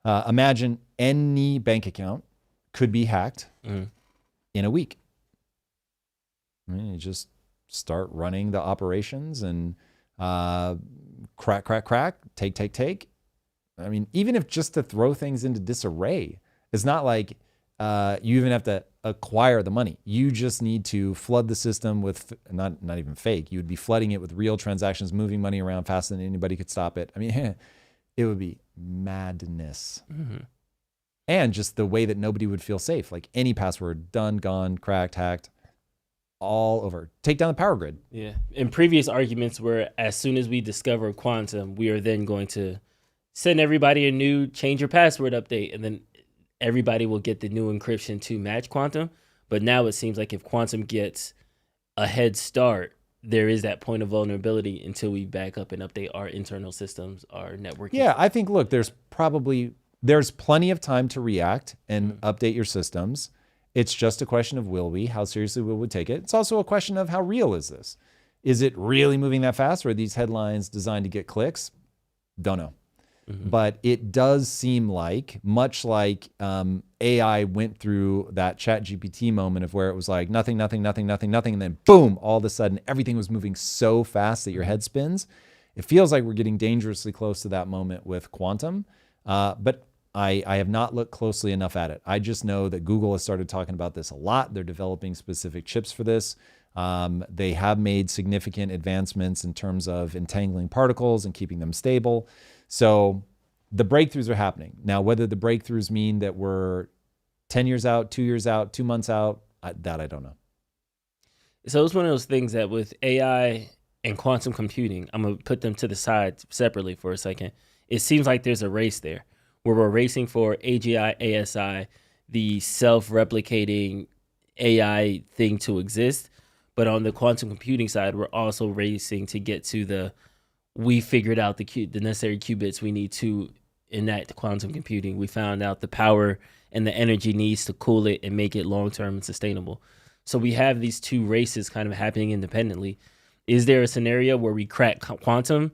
Imagine any bank account could be hacked in a week. You just start running the operations and crack, take. Even if just to throw things into disarray, it's not like you even have to acquire the money. You just need to flood the system with not even fake. You would be flooding it with real transactions, moving money around faster than anybody could stop it. It would be madness. And just the way that nobody would feel safe. Like any password, done, gone, cracked, hacked, all over. Take down the power grid. Yeah. In previous arguments where as soon as we discover quantum, we are then going to send everybody a new change your password update, and then everybody will get the new encryption to match quantum. But now it seems like if quantum gets a head start, there is that point of vulnerability until we back up and update our internal systems, our networking. Yeah, I think, look, there's plenty of time to react and update your systems. It's just a question of how seriously will we take it? It's also a question of how real is this? Is it really moving that fast, or are these headlines designed to get clicks? Don't know. But it does seem like, much like AI went through that ChatGPT moment of where it was like nothing, and then boom, all of a sudden everything was moving so fast that your head spins. It feels like we're getting dangerously close to that moment with quantum. But I have not looked closely enough at it. I just know that Google has started talking about this a lot. They're developing specific chips for this. They have made significant advancements in terms of entangling particles and keeping them stable. So the breakthroughs are happening. Now, whether the breakthroughs mean that we're 10 years out, 2 years out, 2 months out, I don't know. So it's one of those things that with AI and quantum computing, I'm going to put them to the side separately for a second. It seems like there's a race there where we're racing for AGI, ASI, the self-replicating AI thing to exist. But on the quantum computing side, we're also racing to get to we figured out the necessary qubits we need to enact quantum computing. We found out the power and the energy needs to cool it and make it long-term and sustainable. So we have these two races kind of happening independently. Is there a scenario where we crack quantum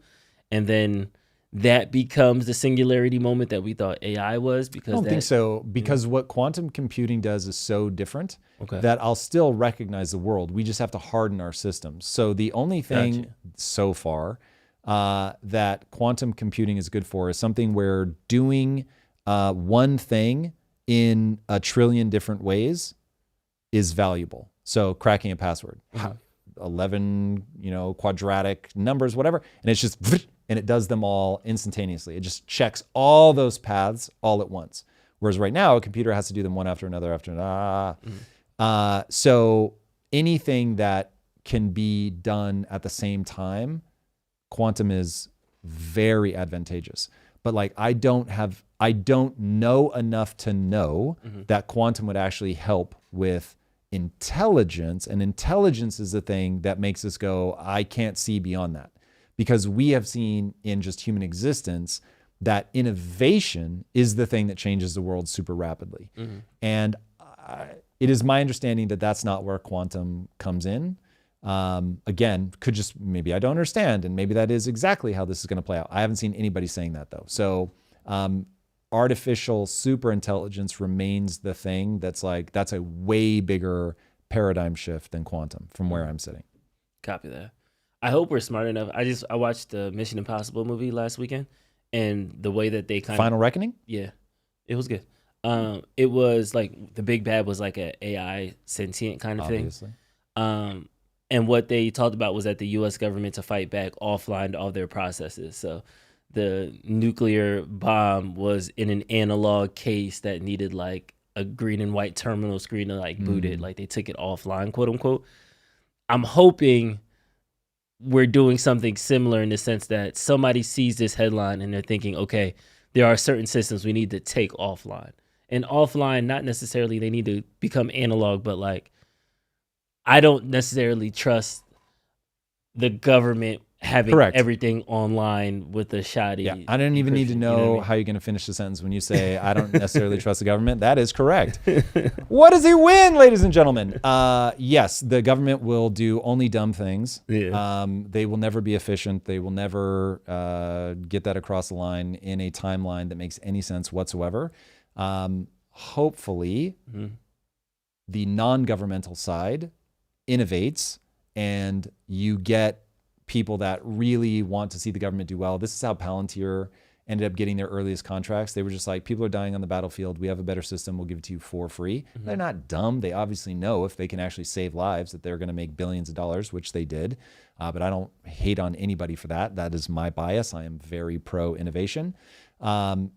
and then that becomes the singularity moment that we thought AI was? Because I don't think so, because what quantum computing does is so different that I'll still recognize the world. We just have to harden our systems. So the only thing so far that quantum computing is good for is something where doing one thing in a trillion different ways is valuable. So cracking a password, 11, quadratic numbers, whatever, and it's just, and it does them all instantaneously. It just checks all those paths all at once. Whereas right now, a computer has to do them one after another so anything that can be done at the same time, quantum is very advantageous. But like, I don't know enough to know that quantum would actually help with intelligence, and intelligence is the thing that makes us go, I can't see beyond that. Because we have seen in just human existence that innovation is the thing that changes the world super rapidly. And it is my understanding that that's not where quantum comes in. Again, could just, maybe I don't understand, and maybe that is exactly how this is going to play out. I haven't seen anybody saying that though. So artificial super intelligence remains the thing that's a way bigger paradigm shift than quantum from where I'm sitting. Copy that. I hope we're smart enough. I watched the Mission Impossible movie last weekend, and the way that they Final Reckoning? Yeah, it was good. It was like the big bad was like a AI sentient kind of Obviously. thing. And what they talked about was that the U.S. government to fight back offlined all their processes. So the nuclear bomb was in an analog case that needed like a green and white terminal screen to boot it. Like they took it offline, quote unquote. I'm hoping we're doing something similar in the sense that somebody sees this headline and they're thinking, okay, there are certain systems we need to take offline. And offline, not necessarily they need to become analog, but I don't necessarily trust the government having everything online with a shoddy. Yeah, I don't even need to know how you're going to finish the sentence when you say, I don't necessarily trust the government. That is correct. What does he win, ladies and gentlemen? Yes, the government will do only dumb things. Yeah. They will never be efficient. They will never get that across the line in a timeline that makes any sense whatsoever. Hopefully, the non-governmental side innovates and you get people that really want to see the government do well. This is how Palantir ended up getting their earliest contracts. They were just like, people are dying on the battlefield. We have a better system. We'll give it to you for free. They're not dumb. They obviously know if they can actually save lives that they're going to make billions of dollars, which they did. But I don't hate on anybody for that. That is my bias. I am very pro innovation.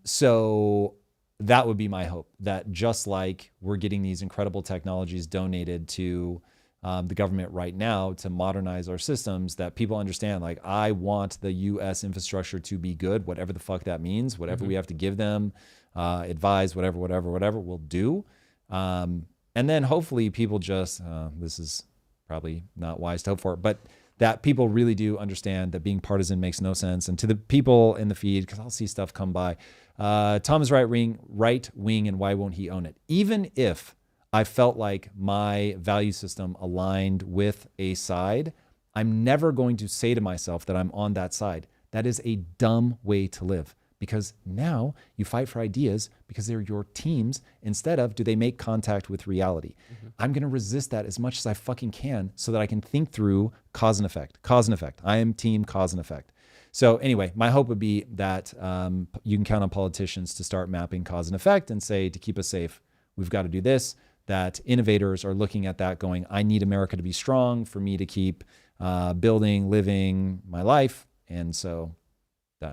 So that would be my hope, that just like we're getting these incredible technologies donated to the government right now to modernize our systems, that people understand, like, I want the U.S. infrastructure to be good, whatever the fuck that means, whatever we have to give them, advise, whatever we'll do. And then hopefully people just, this is probably not wise to hope for, but that people really do understand that being partisan makes no sense. And to the people in the feed, because I'll see stuff come by, Tom is right wing, and why won't he own it? Even if I felt like my value system aligned with a side, I'm never going to say to myself that I'm on that side. That is a dumb way to live, because now you fight for ideas because they're your teams instead of do they make contact with reality. I'm going to resist that as much as I fucking can so that I can think through cause and effect. I am team cause and effect. So anyway, my hope would be that you can count on politicians to start mapping cause and effect and say, to keep us safe, we've got to do this. That innovators are looking at that going, I need America to be strong for me to keep building, living my life. And so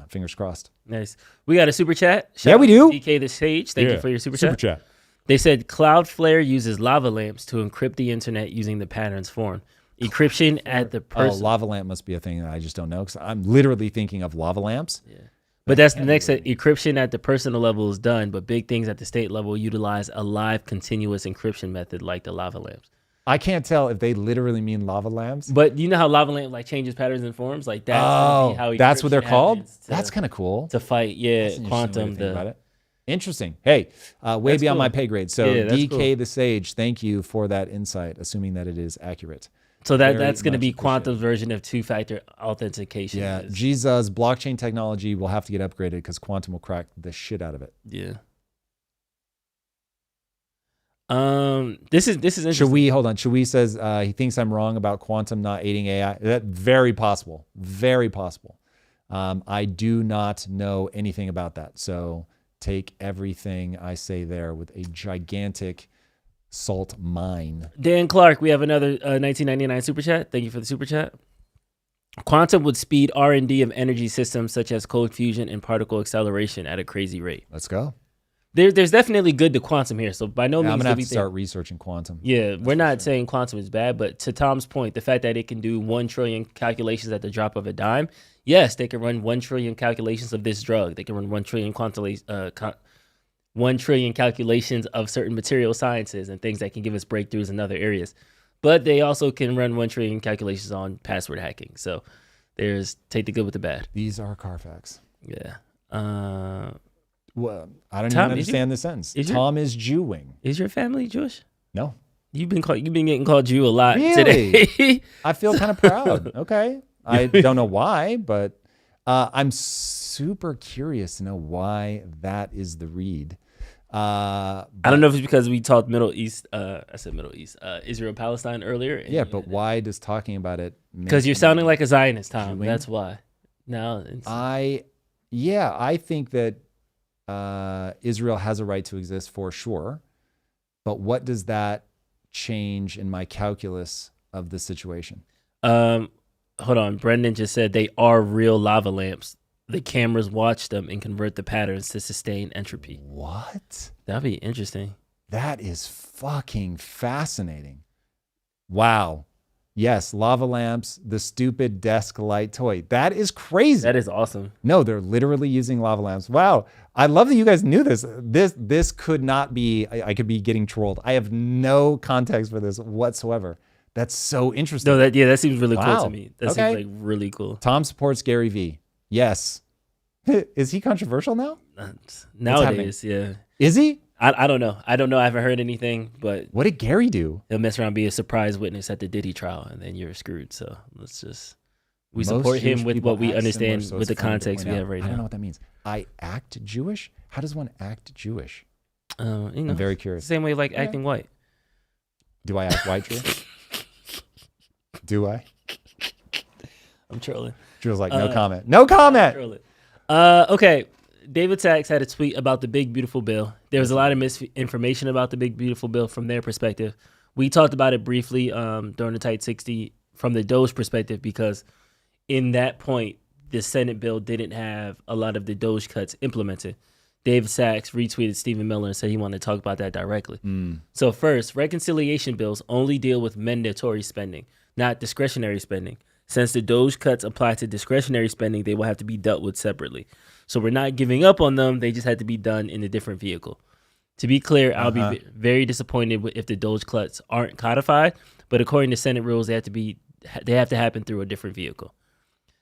fingers crossed. Nice. We got a super chat. Yeah, we do. DK the Sage. Thank you for your super chat. They said Cloudflare uses lava lamps to encrypt the internet using the patterns formed. Encryption at the person. Lava lamp must be a thing that I just don't know because I'm literally thinking of lava lamps. Yeah. But that's the next. Encryption at the personal level is done, but big things at the state level utilize a live continuous encryption method like the lava lamps. I can't tell if they literally mean lava lamps. But you know how lava lamp like changes patterns and forms? Like that's how that's what they're called? to- That's kind of cool. to fight. Yeah, quantum. About it. Interesting. Hey, way That's beyond cool. my pay grade. So Yeah, that's DK cool. the Sage, thank you for that insight, assuming that it is accurate. So Very that's going to much be appreciated. quantum's version of two-factor authentication. Yeah, is- Jesus, blockchain technology will have to get upgraded because quantum will crack the shit out of it. Yeah. This is interesting. Should we hold on? Should we says he thinks I'm wrong about quantum not aiding AI? That very possible. Very possible. I do not know anything about that. So take everything I say there with a gigantic salt mine. Dan Clark, we have another 1999 super chat. Thank you for the super chat. Quantum would speed R&D of energy systems such as cold fusion and particle acceleration at a crazy rate. Let's go. There's definitely good to quantum here. So by no Yeah, I'm means gonna have do we to think. start researching quantum. Yeah, we're not saying quantum is bad, but to Tom's point, the fact that it can do 1 trillion calculations at the drop of a dime, yes, they can run 1 trillion calculations of this drug. They can run 1 trillion 1 trillion calculations of certain material sciences and things that can give us breakthroughs in other areas. But they also can run 1 trillion calculations on password hacking. So there's take the good with the bad. These are Carfax. Yeah. Well, I don't Tom, even understand the sentence. is your- Tom is Jewing. Is your family Jewish? No. You've been getting called Jew a lot Really? today. I feel kind of proud. Okay. I don't know why, but I'm super curious to know why that is the read. I don't know if it's because we talked Middle East. I said Middle East, Israel, Palestine earlier. Yeah, but why does talking about it? Because you're sounding like a Zionist, Tom. Jewing? That's why. No, it's, I think that Israel has a right to exist for sure. But what does that change in my calculus of the situation? hold on. Brendan just said they are real lava lamps. The cameras watch them and convert the patterns to sustain entropy. What? That'd be interesting. That is fucking fascinating. Wow. Yes, lava lamps, the stupid desk light toy. That is crazy. That is awesome. No, they're literally using lava lamps. Wow. I love that you guys knew this. This could not be, I could be getting trolled. I have no context for this whatsoever. That's so interesting. No, that seems really cool Wow. to me. That Okay. seems like really cool. Tom supports Gary Vee. Yes. Is he controversial now? Nowadays, yeah. Is he? I don't know. I haven't heard anything, but What did Gary do? he'll mess around and be a surprise witness at the Diddy trial, and then you're screwed. So let's just Most support him Jewish with people what we act understand similar, so with it's the funny to context point we out. have right I don't know now. what that means. I act Jewish? How does one act Jewish? I'm very curious. Same way like acting white. Do I act white, Drew? Do I? I'm trolling. Drew's like, no comment. No comment. Trolling. Okay. David Sachs had a tweet about the Big Beautiful Bill. There was a lot of misinformation about the Big Beautiful Bill from their perspective. We talked about it briefly during the Tight 60 from the Doge perspective because in that point, the Senate bill didn't have a lot of the Doge cuts implemented. David Sachs retweeted Stephen Miller and said he wanted to talk about that directly. So first, reconciliation bills only deal with mandatory spending, not discretionary spending. Since the Doge cuts apply to discretionary spending, they will have to be dealt with separately. So we're not giving up on them. They just had to be done in a different vehicle. To be clear, I'll be very disappointed if the Doge cuts aren't codified. But according to Senate rules, they have to happen through a different vehicle.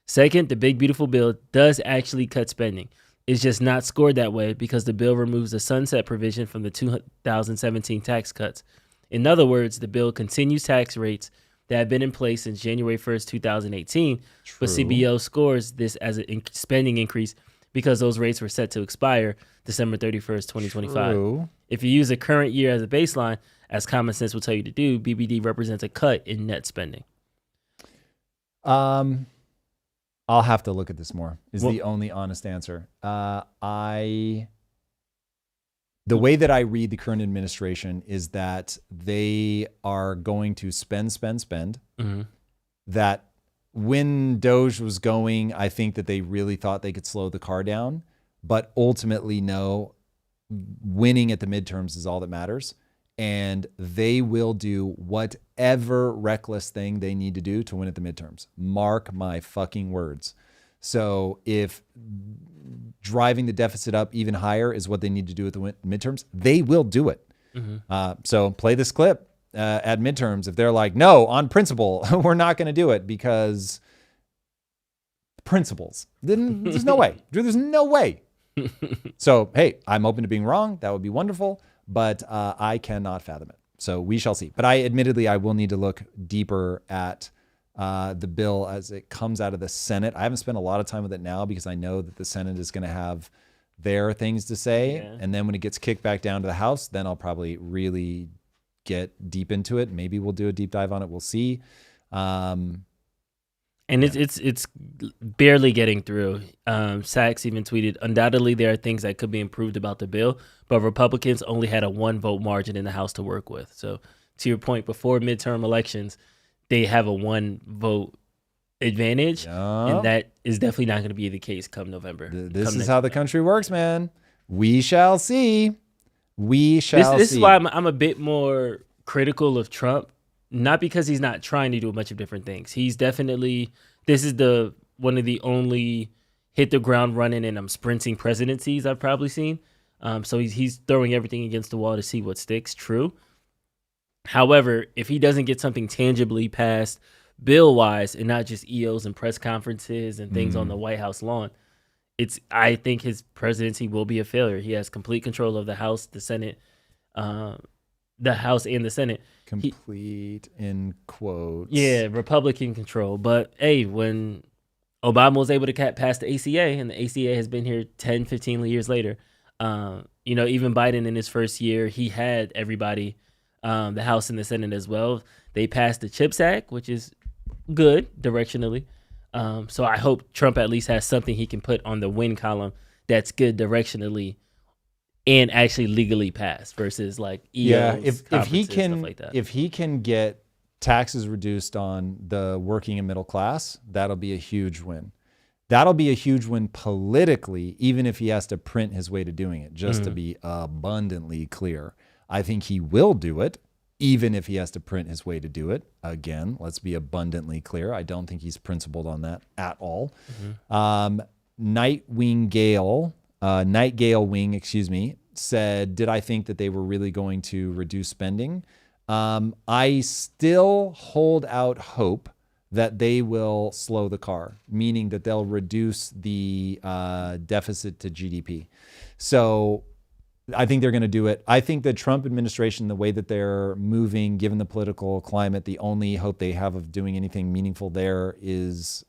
Second, the Big Beautiful Bill does actually cut spending. It's just not scored that way because the bill removes the sunset provision from the 2017 tax cuts. In other words, the bill continues tax rates that have been in place since January 1st, 2018, but CBO scores this as a spending increase because those rates were set to expire December 31st, 2025. True. If you use the current year as a baseline, as common sense will tell you to do, BBD represents a cut in net spending. I'll have to look at this more. Is the only honest answer. The way that I read the current administration is that they are going to spend. Mm-hmm. That when Doge was going, I think that they really thought they could slow the car down, but ultimately no. winning at the midterms is all that matters. And they will do whatever reckless thing they need to do to win at the midterms. Mark my fucking words. So if driving the deficit up even higher is what they need to do at the midterms, they will do it. So play this clip at midterms. If they're like, no, on principle, we're not going to do it because principles, then there's no way. There's no way. So, hey, I'm open to being wrong. That would be wonderful, but I cannot fathom it. So we shall see. But I will need to look deeper at the bill as it comes out of the Senate. I haven't spent a lot of time with it now because I know that the Senate is going to have their things to say. Yeah. And then when it gets kicked back down to the House, then I'll probably really get deep into it. Maybe we'll do a deep dive on it. We'll see. And it's barely getting through. Sachs even tweeted, undoubtedly there are things that could be improved about the bill, but Republicans only had a 1-vote margin in the House to work with. So to your point, before midterm elections, they have a 1-vote advantage, and that is definitely not going to be the case come November. This is how the country works, man. We shall see. We shall see. This is why I'm a bit more critical of Trump. Not because he's not trying to do a bunch of different things. He's definitely, this is one of the only hit the ground running and I'm sprinting presidencies I've probably seen. So he's throwing everything against the wall to see what sticks. True. However, if he doesn't get something tangibly passed bill-wise and not just EOs and press conferences and things on the White House lawn, I think his presidency will be a failure. He has complete control of the House, the Senate, the House and the Senate. Complete in quotes. Yeah, Republican control. But hey, when Obama was able to pass the ACA, and the ACA has been here 10, 15 years later, even Biden in his first year, he had everybody, the House and the Senate as well. They passed the CHIPS Act, which is good directionally. So I hope Trump at least has something he can put on the win column that's good directionally and actually legally passed versus like EOs, if he can stuff like that. If he can get taxes reduced on the working and middle class, that'll be a huge win. That'll be a huge win politically, even if he has to print his way to doing it, just to be abundantly clear. I think he will do it, even if he has to print his way to do it. Again, let's be abundantly clear. I don't think he's principled on that at all. Nightingale Wing, said, did I think that they were really going to reduce spending? I still hold out hope that they will slow the car, meaning that they'll reduce the deficit to GDP. So I think they're going to do it. I think the Trump administration, the way that they're moving, given the political climate, the only hope they have of doing anything meaningful there is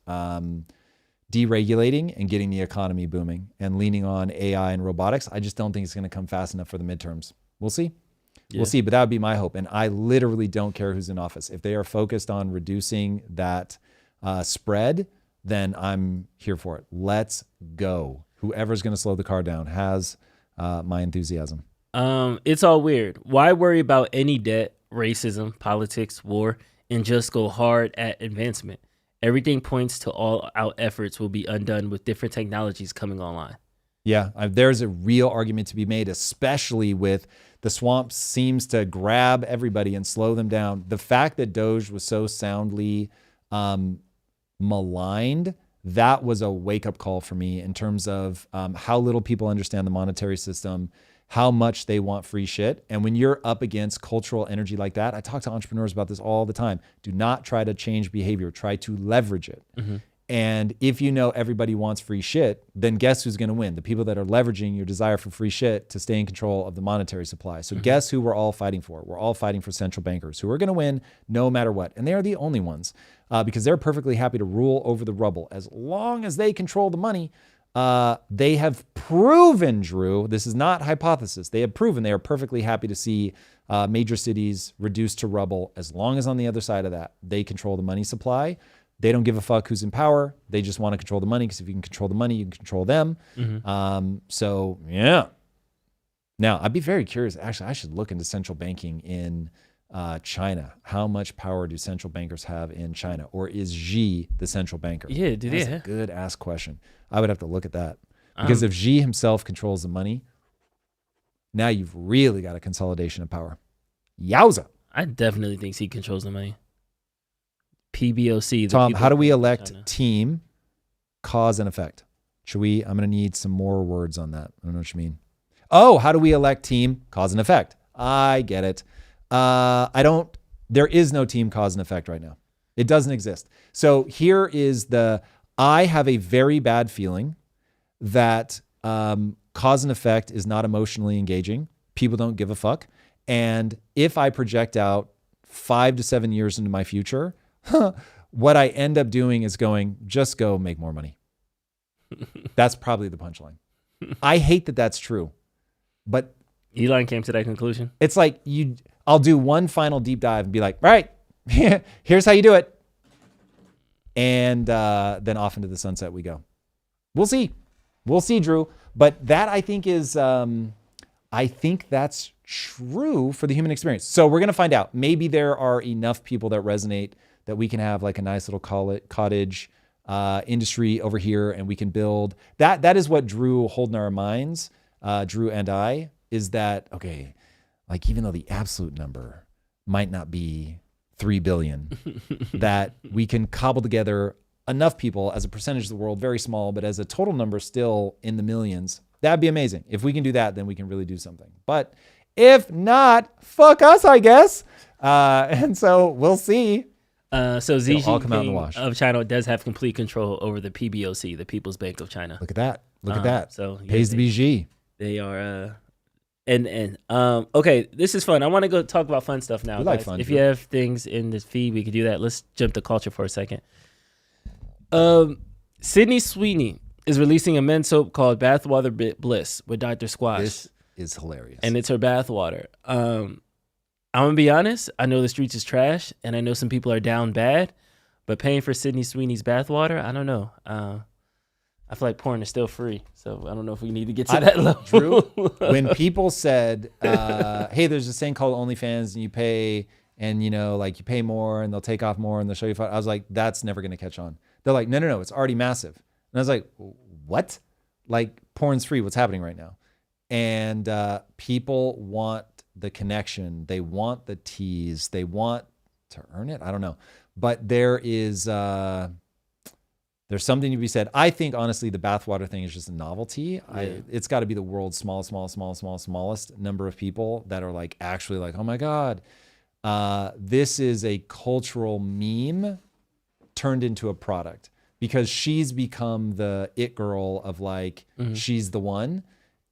deregulating and getting the economy booming and leaning on AI and robotics. I just don't think it's going to come fast enough for the midterms. We'll see. Yeah. We'll see, but that would be my hope. And I literally don't care who's in office. If they are focused on reducing that spread, then I'm here for it. Let's go. Whoever's going to slow the car down has my enthusiasm. It's all weird. Why worry about any debt, racism, politics, war, and just go hard at advancement? Everything points to all out efforts will be undone with different technologies coming online. Yeah, there's a real argument to be made, especially with the swamp seems to grab everybody and slow them down. The fact that Doge was so soundly maligned, that was a wake-up call for me in terms of how little people understand the monetary system, how much they want free shit. And when you're up against cultural energy like that, I talk to entrepreneurs about this all the time. Do not try to change behavior. Try to leverage it. And if you know everybody wants free shit, then guess who's going to win? The people that are leveraging your desire for free shit to stay in control of the monetary supply. So guess who we're all fighting for? We're all fighting for central bankers who are going to win no matter what. And they are the only ones because they're perfectly happy to rule over the rubble. As long as they control the money, they have proven, Drew, this is not hypothesis. They have proven they are perfectly happy to see major cities reduced to rubble as long as on the other side of that, they control the money supply. They don't give a fuck who's in power. They just want to control the money because if you can control the money, you can control them. So, yeah. Now, I'd be very curious. Actually, I should look into central banking in China. How much power do central bankers have in China? Or is Xi the central banker? Yeah, That's a good ass question. I would have to look at that. Because if Xi himself controls the money, Now you've really got a consolidation of power. Yowza. I definitely think he controls the money. PBOC. Tom, how do we elect team, cause, and effect? I'm going to need some more words on that. I don't know what you mean. Oh, how do we elect team, cause, and effect? I get it. There is no team, cause, and effect right now. It doesn't exist. So here is I have a very bad feeling that cause and effect is not emotionally engaging. People don't give a fuck. And if I project out 5 to 7 years into my future, what I end up doing is just go make more money. That's probably the punchline. I hate that that's true, but Elon came to that conclusion. It's like I'll do one final deep dive and be like, all right, here's how you do it. And then off into the sunset we go. We'll see. We'll see, Drew. But that I think that's true for the human experience. So we're going to find out. Maybe there are enough people that resonate that we can have like a nice little cottage industry over here, and we can build. That is what Drew holding our minds, Drew and I, is that, okay, like even though the absolute number might not be 3 billion, that we can cobble together enough people as a percentage of the world, very small, but as a total number still in the millions. That'd be amazing. If we can do that, then we can really do something. But if not, fuck us, I guess. And so we'll see. So Xi Jinping of China does have complete control over the PBOC, the People's Bank of China. Look at that. Look at that. So pays to be Xi. They are okay, this is fun. I want to go talk about fun stuff now. We like fun. If you have things in this feed, we could do that. Let's jump to culture for a second. Sydney Sweeney is releasing a men's soap called Bathwater Bliss with Dr. Squash. This is hilarious. And it's her bathwater. I'm going to be honest. I know the streets is trash, and I know some people are down bad, but paying for Sydney Sweeney's bathwater, I don't know. I feel like porn is still free, so I don't know if we need to get to that level. Drew, when people said, hey, there's this thing called OnlyFans, and you pay, and you pay more, and they'll take off more, and they'll show you photos. I was like, that's never going to catch on. They're like, no, it's already massive. And I was like, what? Like, porn's free. What's happening right now? And people want the connection. They want the tease. They want to earn it. I don't know. But there is... there's something to be said. I think, honestly, the bathwater thing is just a novelty. Yeah. It's got to be the world's smallest number of people that are like actually like, oh my God, this is a cultural meme turned into a product, because she's become the it girl of like, she's the one.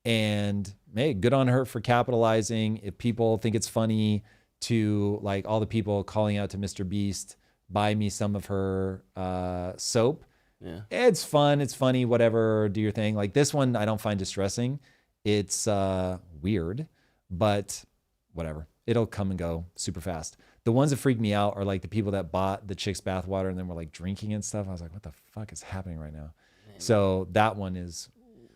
And hey, good on her for capitalizing. If people think it's funny to like all the people calling out to Mr. Beast, buy me some of her soap. Yeah. It's fun. It's funny, whatever, do your thing. Like this one, I don't find distressing. It's weird, but whatever. It'll come and go super fast. The ones that freak me out are like the people that bought the chick's bathwater and then were like drinking and stuff. I was like, what the fuck is happening right now? Man. So that one is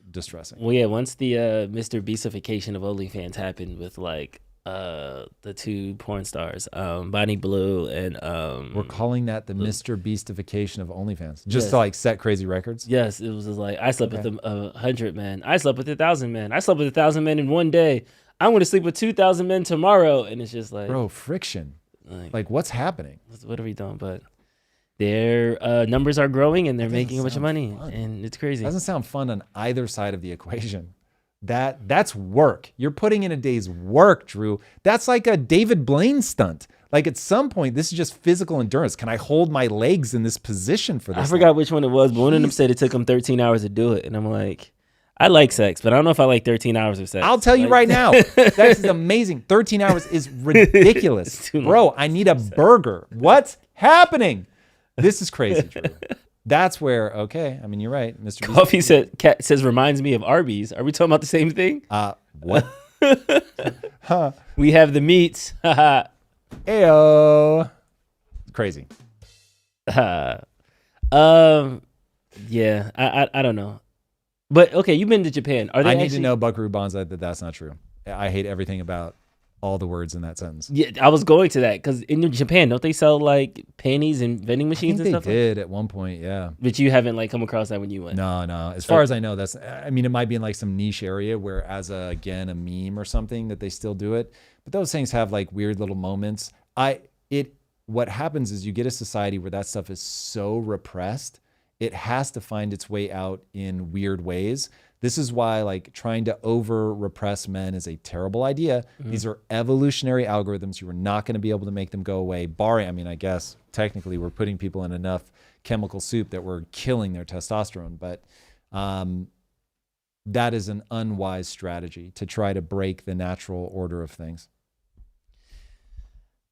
distressing. Well, yeah, once the Mr. Beastification of OnlyFans happened with like the two porn stars, Bonnie Blue and we're calling that the Mr. Beastification of OnlyFans, just to like set crazy records. Yes, it was just like I slept with 100 men. I slept with 1,000 men. I slept with 1,000 men in one day. I'm going to sleep with 2,000 men tomorrow, and it's just like, bro, friction. Like what's happening? What are we doing? But their numbers are growing, and they're making a bunch of money, and it's crazy. Doesn't sound fun on either side of the equation. That's work. You're putting in a day's work, Drew. That's like a David Blaine stunt. Like at some point, this is just physical endurance. Can I hold my legs in this position for this? I forgot which one it was, but one of them said it took him 13 hours to do it. And I'm like, I like sex, but I don't know if I like 13 hours of sex. I'll tell you right now, sex is amazing. 13 hours is ridiculous. Bro, I need a burger. What's happening? This is crazy, Drew. That's where, okay, I mean, you're right, Mr. Coffee says reminds me of Arby's. Are we talking about the same thing? What? We have the meats. Ayo. Crazy. Yeah, I don't know. But okay, you've been to Japan. Are they I need to know, Buckaroo Banzai, that that's not true. I hate everything about all the words in that sentence. Yeah, I was going to that because in Japan, don't they sell like panties and vending machines and they stuff? did at one point, yeah. But you haven't like come across that when you went. No. As far as I know, I mean, it might be in like some niche area where, as a meme or something, that they still do it. But those things have like weird little moments. What happens is you get a society where that stuff is so repressed, it has to find its way out in weird ways. This is why like trying to over repress men is a terrible idea. Mm-hmm. These are evolutionary algorithms. You are not going to be able to make them go away. Barring, I mean, I guess technically we're putting people in enough chemical soup that we're killing their testosterone, but that is an unwise strategy to try to break the natural order of things.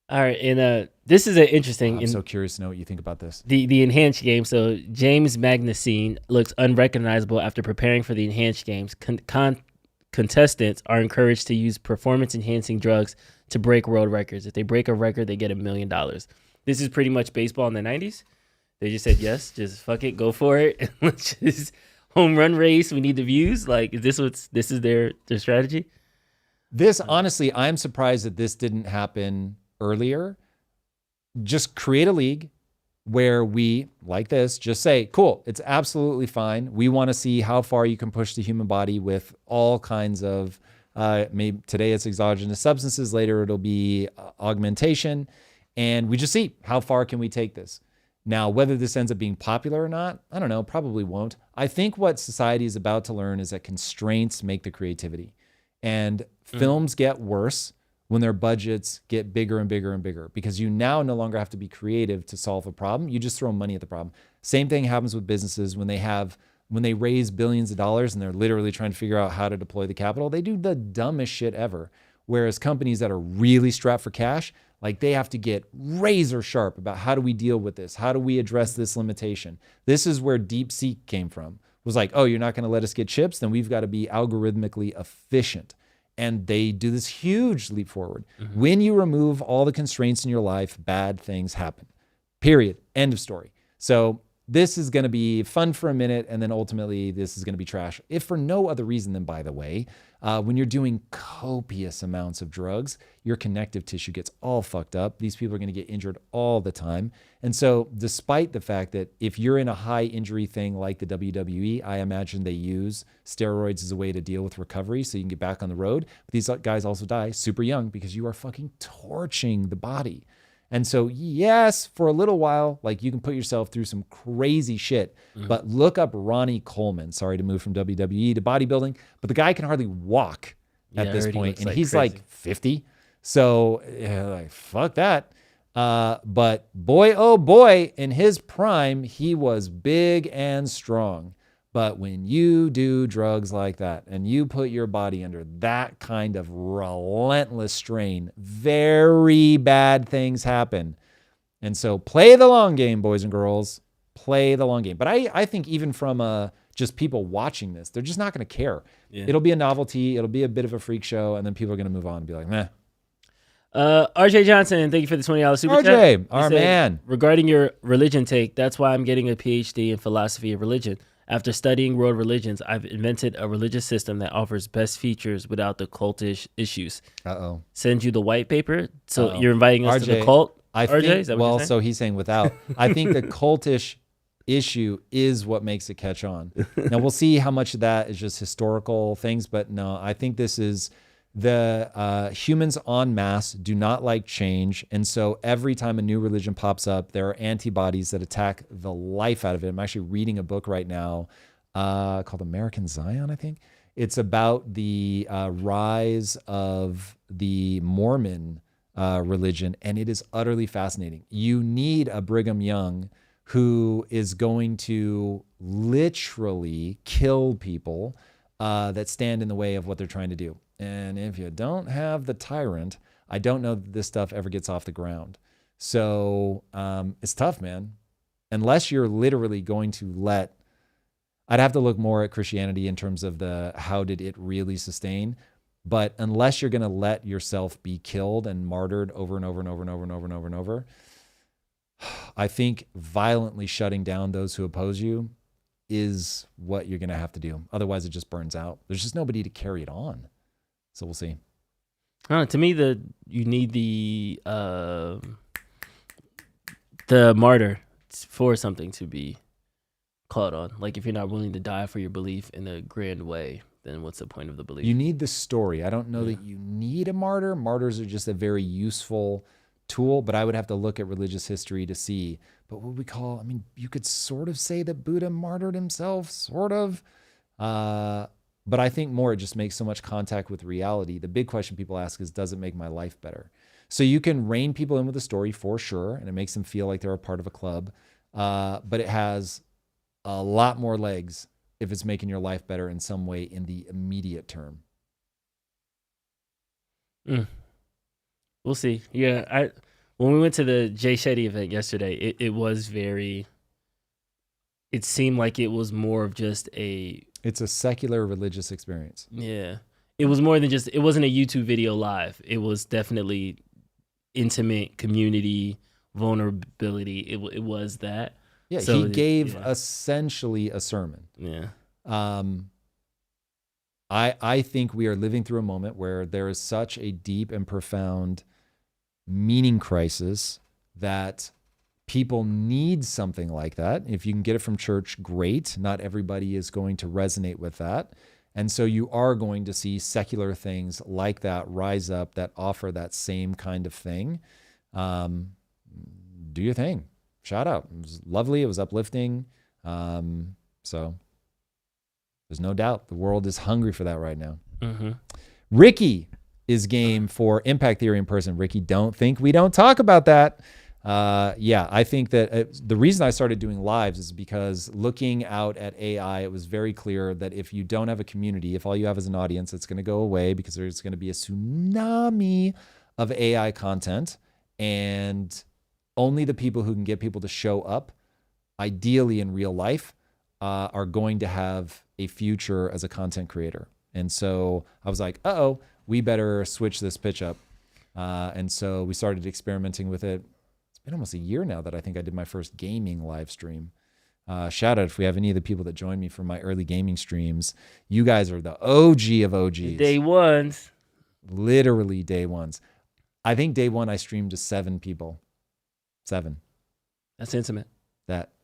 All right, and this is an interesting. I'm so curious to know what you think about this. The enhanced game. So James Magnuson looks unrecognizable after preparing for the enhanced games. Contestants are encouraged to use performance-enhancing drugs to break world records. If they break a record, they get $1 million. This is pretty much baseball in the 90s. They just said, yes, just fuck it, go for it. Let's just home run race. We need the views. Like, this is their strategy? This, honestly, I'm surprised that this didn't happen earlier. Just create a league where we, like this, just say, cool, it's absolutely fine. We want to see how far you can push the human body with all kinds of, maybe today it's exogenous substances, later it'll be augmentation. And we just see how far can we take this. Now, whether this ends up being popular or not, I don't know, probably won't. I think what society is about to learn is that constraints make the creativity. And films get worse when their budgets get bigger and bigger and bigger, because you now no longer have to be creative to solve a problem. You just throw money at the problem. Same thing happens with businesses when they raise billions of dollars and they're literally trying to figure out how to deploy the capital. They do the dumbest shit ever. Whereas companies that are really strapped for cash, like they have to get razor sharp about how do we deal with this? How do we address this limitation? This is where DeepSeek came from. It was like, oh, you're not going to let us get chips? Then we've got to be algorithmically efficient. And they do this huge leap forward. Mm-hmm. When you remove all the constraints in your life, bad things happen. Period. End of story. So this is going to be fun for a minute, and then ultimately this is going to be trash. If for no other reason than, by the way, when you're doing copious amounts of drugs, your connective tissue gets all fucked up. These people are going to get injured all the time. And so despite the fact that if you're in a high injury thing like the WWE, I imagine they use steroids as a way to deal with recovery so you can get back on the road. But these guys also die super young because you are fucking torching the body. And so, yes, for a little while, like you can put yourself through some crazy shit, but look up Ronnie Coleman. Sorry to move from WWE to bodybuilding, but the guy can hardly walk at this point, and he's crazy. like 50. So, like, fuck that. But boy, oh boy, in his prime, he was big and strong. But when you do drugs like that and you put your body under that kind of relentless strain, very bad things happen. And so play the long game, boys and girls. Play the long game. But I think even from just people watching this, they're just not going to care. Yeah. It'll be a novelty. It'll be a bit of a freak show. And then people are going to move on and be like, meh. RJ Johnson, thank you for the $20 super chat. RJ, our man. Regarding your religion take, that's why I'm getting a PhD in philosophy of religion. After studying world religions, I've invented a religious system that offers best features without the cultish issues. Uh-oh. Send you the white paper. So you're inviting us to the cult, RJ? Is that what you're saying? So he's saying without. I think the cultish issue is what makes it catch on. Now, we'll see how much of that is just historical things, but no, I think this is the humans en masse do not like change. And so every time a new religion pops up, there are antibodies that attack the life out of it. I'm actually reading a book right now called American Zion, I think. It's about the rise of the Mormon religion, and it is utterly fascinating. You need a Brigham Young who is going to literally kill people that stand in the way of what they're trying to do. And if you don't have the tyrant, I don't know that this stuff ever gets off the ground. So it's tough, man. Unless you're literally going to I'd have to look more at Christianity in terms of how did it really sustain. But unless you're going to let yourself be killed and martyred over and over and over and over and over and over and over, I think violently shutting down those who oppose you is what you're going to have to do. Otherwise, it just burns out. There's just nobody to carry it on. So we'll see. To me, you need the martyr for something to be called on. Like, if you're not willing to die for your belief in a grand way, then what's the point of the belief? You need the story. I don't know that you need a martyr. Martyrs are just a very useful tool, but I would have to look at religious history to see. But what we call, I mean, you could sort of say that Buddha martyred himself, sort of. But I think more it just makes so much contact with reality. The big question people ask is, does it make my life better? So you can rein people in with a story for sure, and it makes them feel like they're a part of a club. But it has a lot more legs if it's making your life better in some way in the immediate term. We'll see. Yeah, when we went to the Jay Shetty event yesterday, it was very. It seemed like it was more of just It's a secular religious experience. Yeah, it was more than just. It wasn't a YouTube video live. It was definitely intimate community vulnerability. It was that. Yeah, so he gave essentially a sermon. Yeah. I think we are living through a moment where there is such a deep and profound meaning crisis that people need something like that. If you can get it from church, great. Not everybody is going to resonate with that. And so you are going to see secular things like that rise up that offer that same kind of thing. Do your thing. Shout out. It was lovely. It was uplifting. So there's no doubt the world is hungry for that right now. Mm-hmm. Ricky is game for impact theory in person. Ricky, don't think we don't talk about that. Yeah, I think that the reason I started doing lives is because looking out at AI, it was very clear that if you don't have a community, if all you have is an audience, it's going to go away because there's going to be a tsunami of AI content, and only the people who can get people to show up, ideally in real life, are going to have a future as a content creator. And so I was like, we better switch this pitch up. And so we started experimenting with it. It's been almost a year now that I think I did my first gaming live stream. Shout out if we have any of the people that joined me from my early gaming streams. You guys are the OG of OGs. Day ones. Literally day ones. I think day one I streamed to 7 people. 7. That's intimate.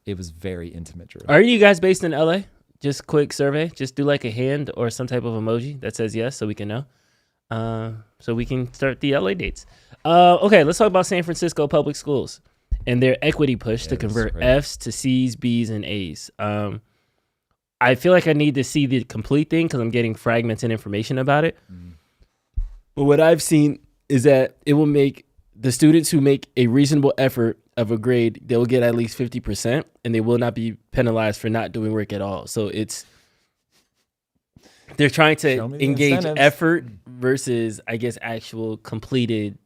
It was very intimate, Drew. Are you guys based in LA? Just quick survey. Just do like a hand or some type of emoji that says yes so we can know. So we can start the LA dates. Okay, let's talk about San Francisco public schools and their equity push to convert Fs to Cs, Bs, and As. I feel like I need to see the complete thing because I'm getting fragmented information about it. But what I've seen is that it will make the students who make a reasonable effort of a grade, they will get at least 50%, and they will not be penalized for not doing work at all. So they're trying to engage effort versus, I guess, actual completed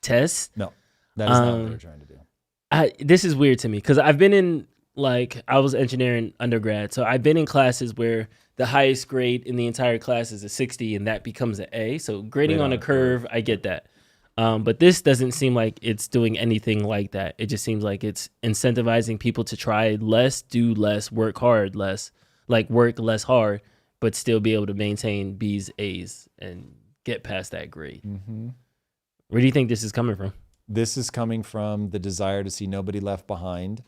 tests. No, that is not what they're trying to do. This is weird to me because I've been in, I was engineering undergrad, so I've been in classes where the highest grade in the entire class is a 60, and that becomes an A. So grading on a curve, I get that. But this doesn't seem like it's doing anything like that. It just seems like it's incentivizing people to try less, do less, work hard less, work less hard, but still be able to maintain B's, A's, and get past that grade. Mm-hmm. Where do you think this is coming from? This is coming from the desire to see nobody left behind.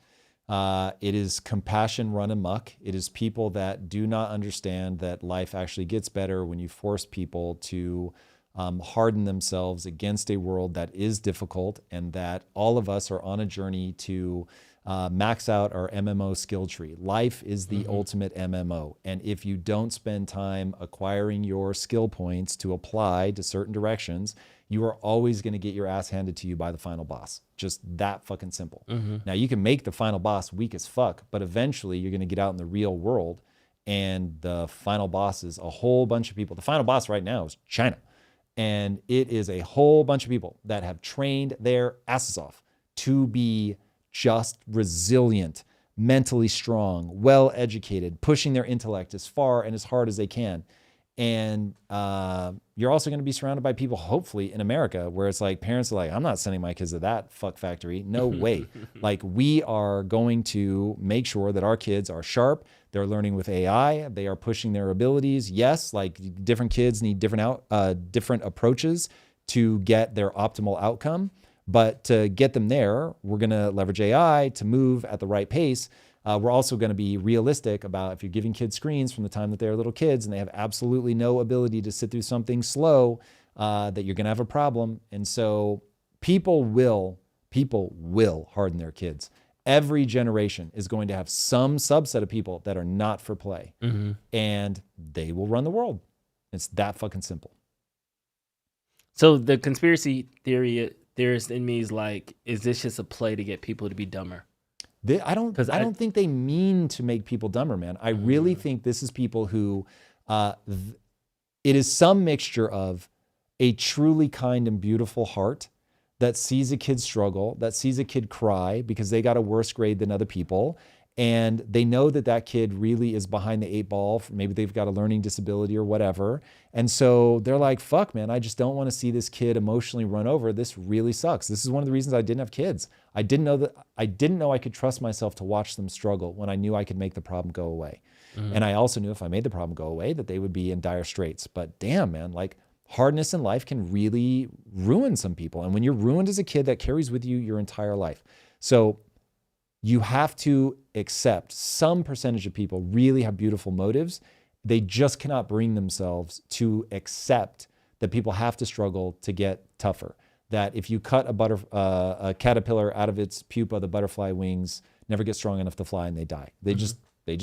It is compassion run amok. It is people that do not understand that life actually gets better when you force people to harden themselves against a world that is difficult, and that all of us are on a journey to max out our MMO skill tree. Life is the ultimate MMO. And if you don't spend time acquiring your skill points to apply to certain directions, you are always going to get your ass handed to you by the final boss. Just that fucking simple. Now, you can make the final boss weak as fuck, but eventually you're going to get out in the real world, and the final boss is a whole bunch of people. The final boss right now is China. And it is a whole bunch of people that have trained their asses off to be just resilient, mentally strong, well-educated, pushing their intellect as far and as hard as they can. And you're also going to be surrounded by people, hopefully, in America, where it's like parents are like, I'm not sending my kids to that fuck factory. No way. We are going to make sure that our kids are sharp. They're learning with AI. They are pushing their abilities. Yes, different kids need different approaches to get their optimal outcome. But to get them there, we're going to leverage AI to move at the right pace. We're also going to be realistic about if you're giving kids screens from the time that they're little kids and they have absolutely no ability to sit through something slow, that you're going to have a problem. And so people will harden their kids. Every generation is going to have some subset of people that are not for play, and they will run the world. It's that fucking simple. So the conspiracy theorist in me is like, is this just a play to get people to be dumber? I don't think they mean to make people dumber, man. I really think this is people who, it is some mixture of a truly kind and beautiful heart that sees a kid struggle, that sees a kid cry because they got a worse grade than other people. And they know that that kid really is behind the 8 ball. Maybe they've got a learning disability or whatever. And so they're like, fuck, man, I just don't want to see this kid emotionally run over. This really sucks. This is one of the reasons I didn't have kids. I didn't know I could trust myself to watch them struggle when I knew I could make the problem go away. And I also knew if I made the problem go away that they would be in dire straits. But damn, man, like hardness in life can really ruin some people. And when you're ruined as a kid, that carries with you your entire life. So you have to accept some percentage of people really have beautiful motives. They just cannot bring themselves to accept that people have to struggle to get tougher. That if you cut a caterpillar out of its pupa, the butterfly wings never get strong enough to fly and they die. They just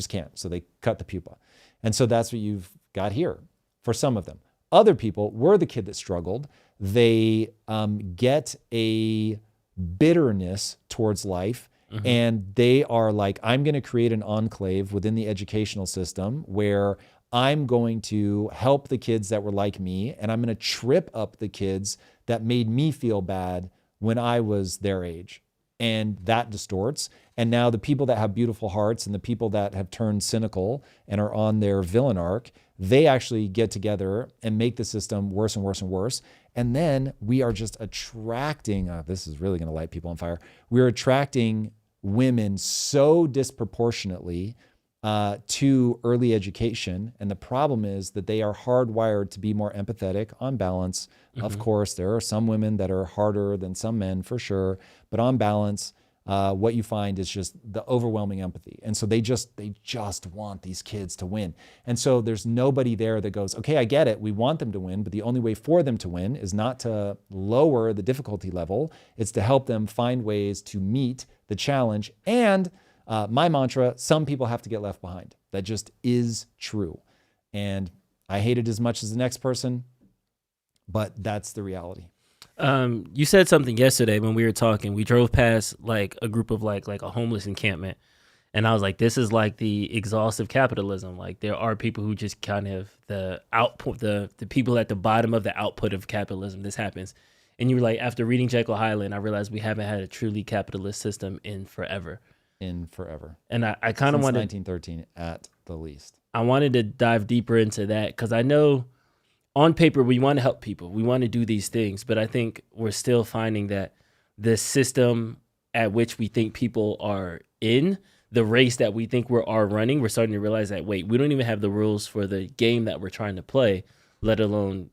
can't. So they cut the pupa. And so that's what you've got here for some of them. Other people were the kid that struggled. They get a bitterness towards life. And they are like, I'm going to create an enclave within the educational system where I'm going to help the kids that were like me, and I'm going to trip up the kids that made me feel bad when I was their age. And that distorts. And now the people that have beautiful hearts and the people that have turned cynical and are on their villain arc, they actually get together and make the system worse and worse and worse. And then we are just attracting, this is really going to light people on fire. We're attracting women so disproportionately to early education. And the problem is that they are hardwired to be more empathetic on balance. Of course, there are some women that are harder than some men for sure, but on balance, what you find is just the overwhelming empathy. And so they just want these kids to win. And so there's nobody there that goes, okay, I get it. We want them to win, but the only way for them to win is not to lower the difficulty level. It's to help them find ways to meet the challenge. And my mantra, some people have to get left behind. That just is true. And I hate it as much as the next person, but that's the reality. You said something yesterday when we were talking. We drove past like a group of like a homeless encampment, and I was like, "This is like the exhaustive capitalism. Like there are people who just kind of the output, the people at the bottom of the output of capitalism. This happens." And you were like, after reading Jekyll Highland, I realized we haven't had a truly capitalist system in forever. In forever. And I kind of wanted 1913 at the least. I wanted to dive deeper into that because I know. On paper, we want to help people. We want to do these things, but I think we're still finding that the system at which we think people are in, the race that we think are running, we're starting to realize that, wait, we don't even have the rules for the game that we're trying to play, let alone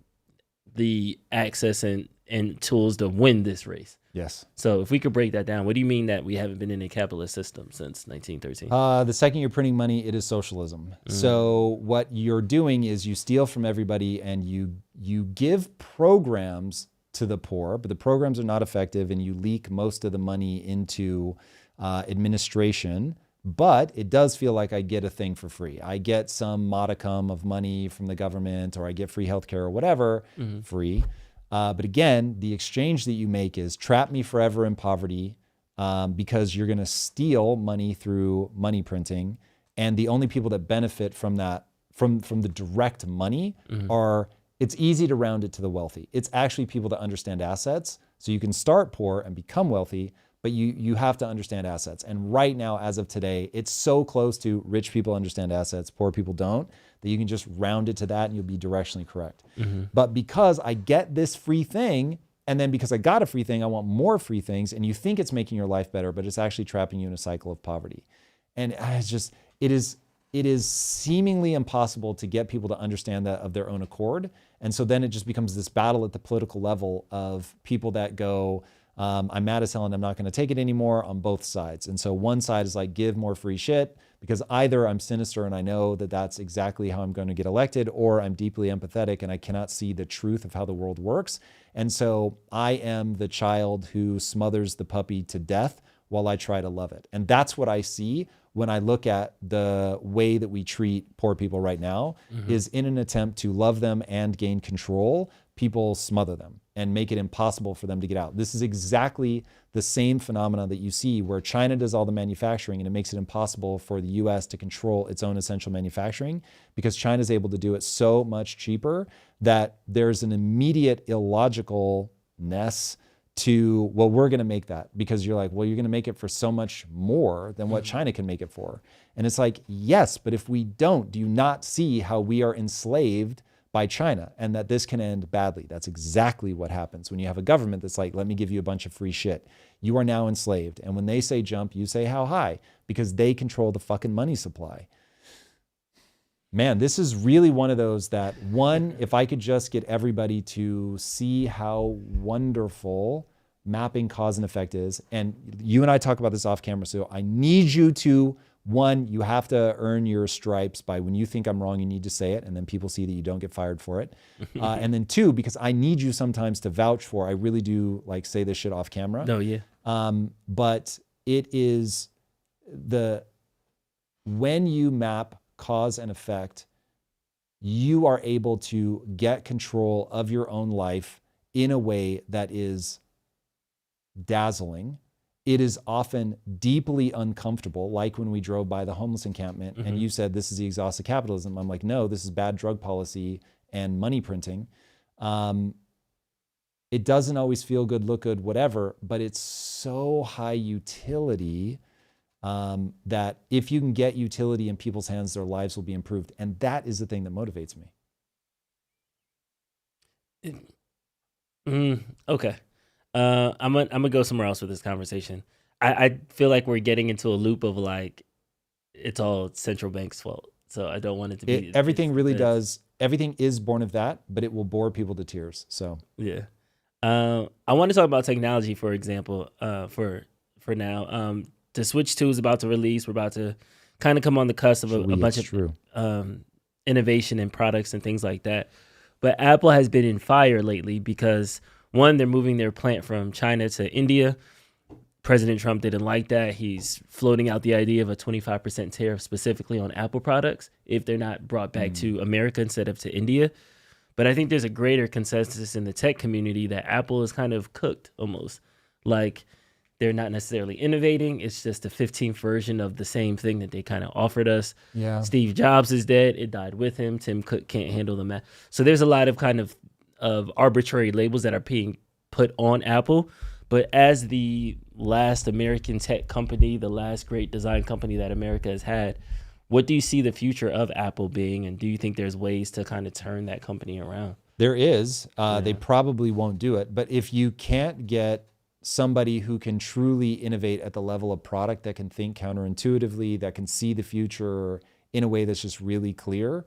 the access and tools to win this race. Yes. So if we could break that down, what do you mean that we haven't been in a capitalist system since 1913? The second you're printing money, it is socialism. So what you're doing is you steal from everybody and you give programs to the poor, but the programs are not effective and you leak most of the money into administration. But it does feel like I get a thing for free. I get some modicum of money from the government, or I get free healthcare or whatever, free. But again, the exchange that you make is trap me forever in poverty because you're going to steal money through money printing. And the only people that benefit from that, from the direct money are, it's easy to round it to the wealthy. It's actually people that understand assets. So you can start poor and become wealthy, but you have to understand assets. And right now, as of today, it's so close to rich people understand assets, poor people don't, that you can just round it to that and you'll be directionally correct. But because I get this free thing, and then because I got a free thing, I want more free things, and you think it's making your life better, but it's actually trapping you in a cycle of poverty. And it's just, it is it is seemingly impossible to get people to understand that of their own accord. And so then it just becomes this battle at the political level of people that go, I'm mad as hell and I'm not going to take it anymore on both sides. And so one side is like, give more free shit, because either I'm sinister and I know that that's exactly how I'm going to get elected, or I'm deeply empathetic and I cannot see the truth of how the world works. And so I am the child who smothers the puppy to death while I try to love it. And that's what I see when I look at the way that we treat poor people right now, is in an attempt to love them and gain control, people smother them and make it impossible for them to get out. This is exactly the same phenomena that you see where China does all the manufacturing and it makes it impossible for the US to control its own essential manufacturing, because China is able to do it so much cheaper that there's an immediate illogicalness to, well, we're going to make that, because you're like, well, you're going to make it for so much more than what China can make it for. And it's like, yes, but if we don't, do you not see how we are enslaved by China and that this can end badly? That's exactly what happens when you have a government that's like, let me give you a bunch of free shit. You are now enslaved. And when they say jump, you say how high, because they control the fucking money supply. Man, this is really one of those that, one, if I could just get everybody to see how wonderful mapping cause and effect is, and you and I talk about this off camera, so I need you to, one, you have to earn your stripes by when you think I'm wrong, you need to say it, and then people see that you don't get fired for it. And then two, because I need you sometimes to vouch for, I really do like say this shit off camera. No, yeah. But it is when you map cause and effect, you are able to get control of your own life in a way that is dazzling. It is often deeply uncomfortable, like when we drove by the homeless encampment and you said, this is the exhaust of capitalism. I'm like, no, this is bad drug policy and money printing. It doesn't always feel good, look good, whatever, but it's so high utility that if you can get utility in people's hands, their lives will be improved. And that is the thing that motivates me. Okay. I'm gonna go somewhere else with this conversation. I feel like we're getting into a loop of like, it's all central bank's fault. So I don't want it to be. Everything really does. Everything is born of that, but it will bore people to tears. So yeah. I want to talk about technology, for example, for now. The Switch 2 is about to release. We're about to kind of come on the cusp of a bunch of innovation in products and things like that. But Apple has been in fire lately because, one, they're moving their plant from China to India. President Trump didn't like that. He's floating out the idea of a 25% tariff specifically on Apple products if they're not brought back to America instead of to India. But I think there's a greater consensus in the tech community that Apple is kind of cooked almost. Like, they're not necessarily innovating. It's just a 15th version of the same thing that they kind of offered us. Yeah. Steve Jobs is dead. It died with him. Tim Cook can't handle the math. So there's a lot of kind of arbitrary labels that are being put on Apple. But as the last American tech company, the last great design company that America has had, what do you see the future of Apple being? And do you think there's ways to kind of turn that company around? There is. They probably won't do it. But if you can't get somebody who can truly innovate at the level of product, that can think counterintuitively, that can see the future in a way that's just really clear,